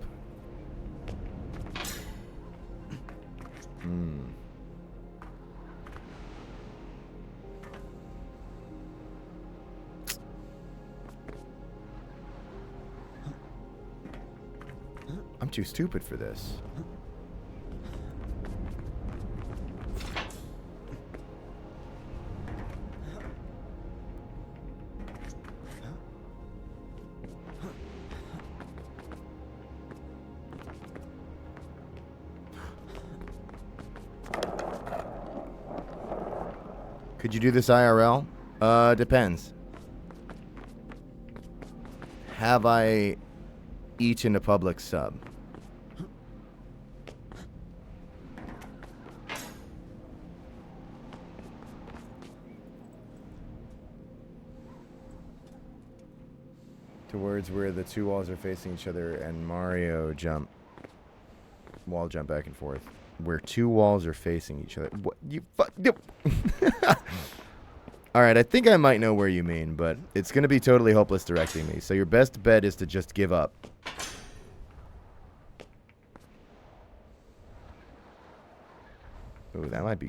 I'm too stupid for this. Could you do this IRL? Depends. Have I eaten a public sub? Towards where the two walls are facing each other and Mario jump. Wall jump back and forth. Where two walls are facing each other. What you fuck? Alright, I think I might know where you mean, but it's gonna be totally hopeless directing me. So your best bet is to just give up. Ooh, that might be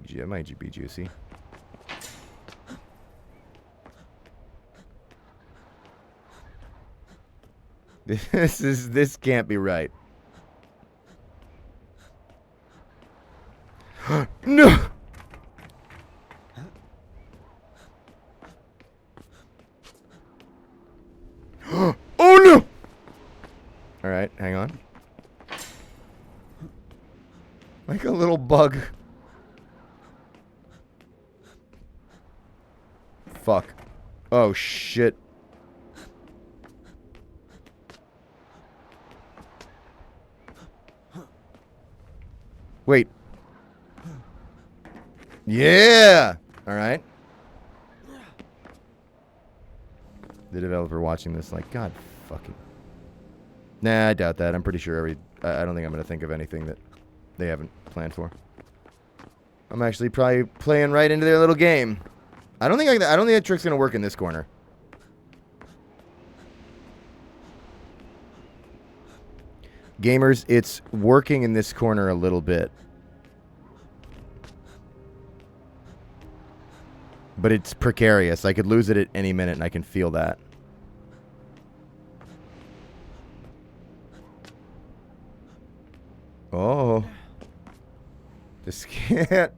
juicy. This can't be right. No. Oh no. All right, hang on. Like a little bug. Fuck. Oh shit. Wait. Yeah. All right. The developer watching this, like, God fucking. Nah, I doubt that. I'm pretty sure I don't think I'm gonna think of anything that they haven't planned for. I'm actually probably playing right into their little game. I don't think that trick's gonna work in this corner. Gamers, it's working in this corner a little bit. But it's precarious. I could lose it at any minute, and I can feel that. Oh. This can't.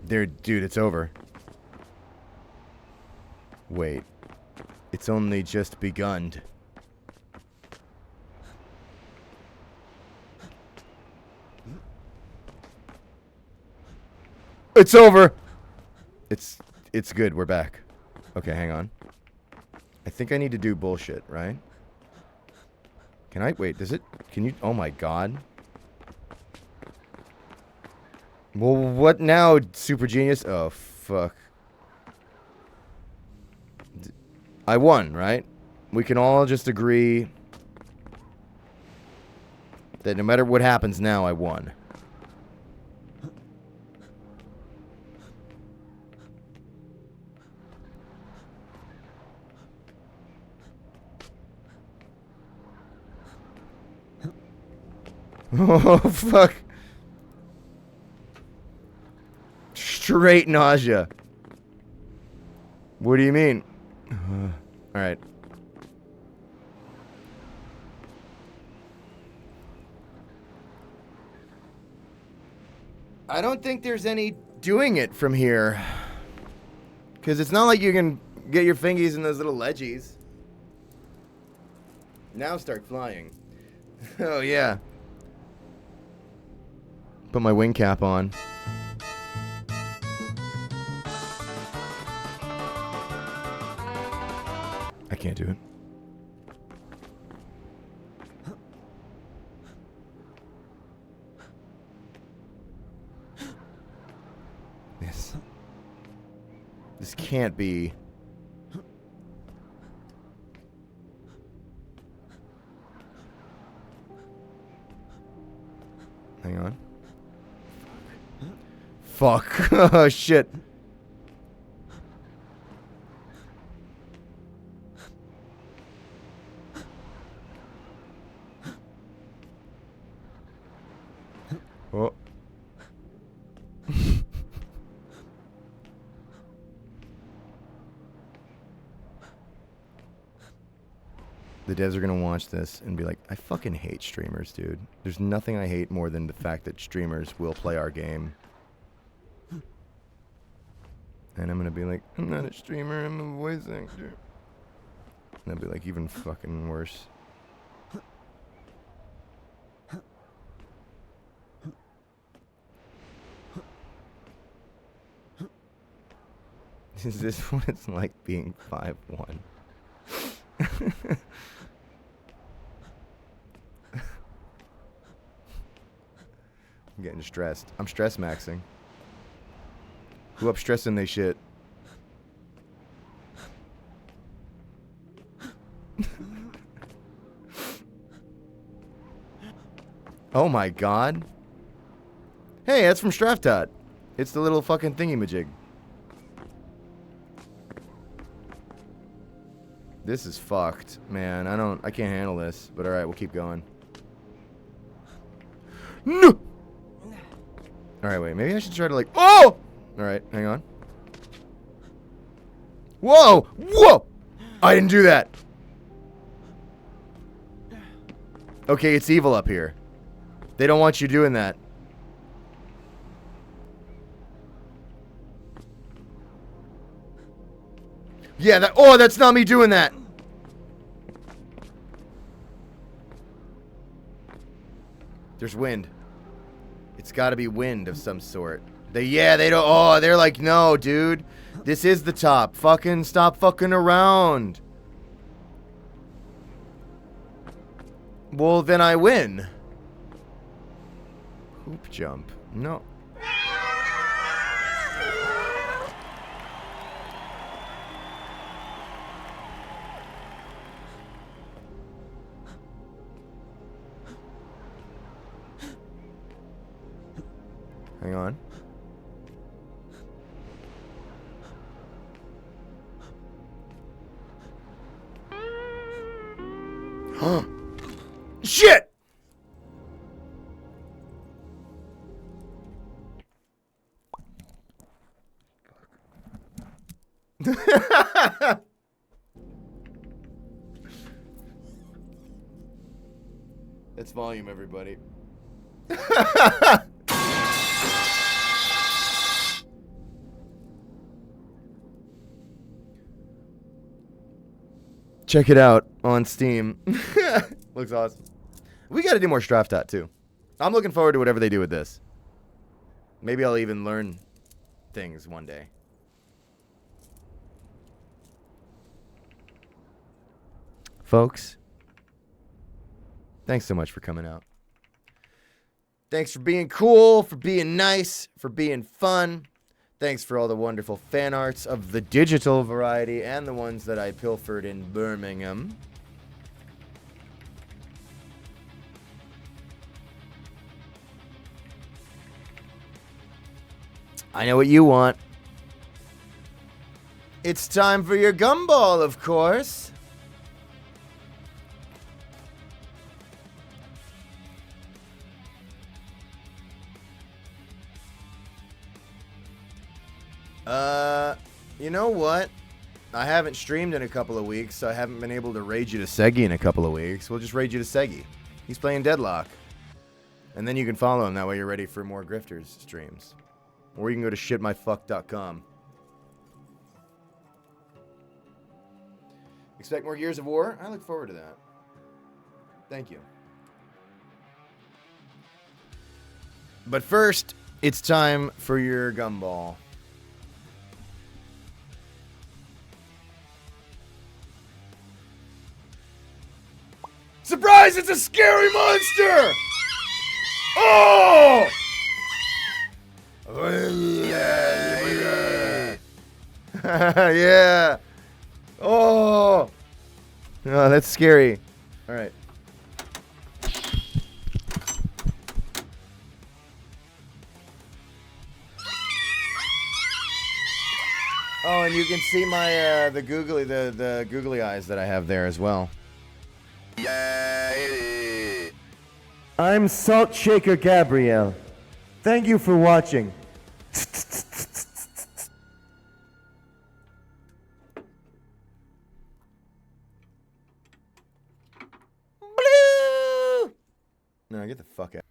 Dude, it's over. Wait. It's only just begun. It's over. It's good. We're back. Okay, hang on. I think I need to do bullshit, right? Can I? Wait, does it? Can you? Oh my god. Well, what now, super genius? Oh, fuck. I won, right? We can all just agree that no matter what happens now, I won. Oh, fuck. Straight nausea. What do you mean? Alright. I don't think there's any doing it from here. Because it's not like you can get your fingies in those little ledgies. Now start flying. Oh, yeah. Put my wing cap on. I can't do it. This can't be. Hang on. Fuck. Oh, shit. Oh. The devs are going to watch this and be like, I fucking hate streamers, dude. There's nothing I hate more than the fact that streamers will play our game. And I'm going to be like, I'm not a streamer, I'm a voice actor. And they'll be like, even fucking worse. Is this what it's like being 5'1"? I'm getting stressed. I'm stress maxing. Who up stressing they shit? Oh my god. Hey, that's from Straftot. It's the little fucking thingy-majig. This is fucked, man. I can't handle this. But alright, we'll keep going. No! Alright, wait. Maybe I should try to like... Oh! Alright, hang on. Whoa! Whoa! I didn't do that. Okay, it's evil up here. They don't want you doing that. Yeah, that... Oh, that's not me doing that. There's wind. It's got to be wind of some sort. They don't... Oh, they're like, no, dude. This is the top. Fucking stop fucking around. Well, then I win. Hoop jump. No. Hang on. Shit! That's volume, everybody. Check it out on Steam. Looks awesome. We gotta do more Straftat too. I'm looking forward to whatever they do with this. Maybe I'll even learn things one day. Folks, thanks so much for coming out. Thanks for being cool, for being nice, for being fun. Thanks for all the wonderful fan arts of the digital variety and the ones that I pilfered in Birmingham. I know what you want. It's time for your gumball, of course. You know what? I haven't streamed in a couple of weeks, so I haven't been able to raid you to Segi in a couple of weeks. We'll just raid you to Segi. He's playing Deadlock. And then you can follow him. That way you're ready for more Grifters streams. Or you can go to shitmyfuck.com. Expect more Gears of War? I look forward to that. Thank you. But first, it's time for your gumball. Surprise! It's a scary monster! Oh! Yeah. Oh. Oh, that's scary. All right. Oh, and you can see my the googly eyes that I have there as well. I'm Salt Shaker Gabrielle. Thank you for watching. Blue. No, get the fuck out.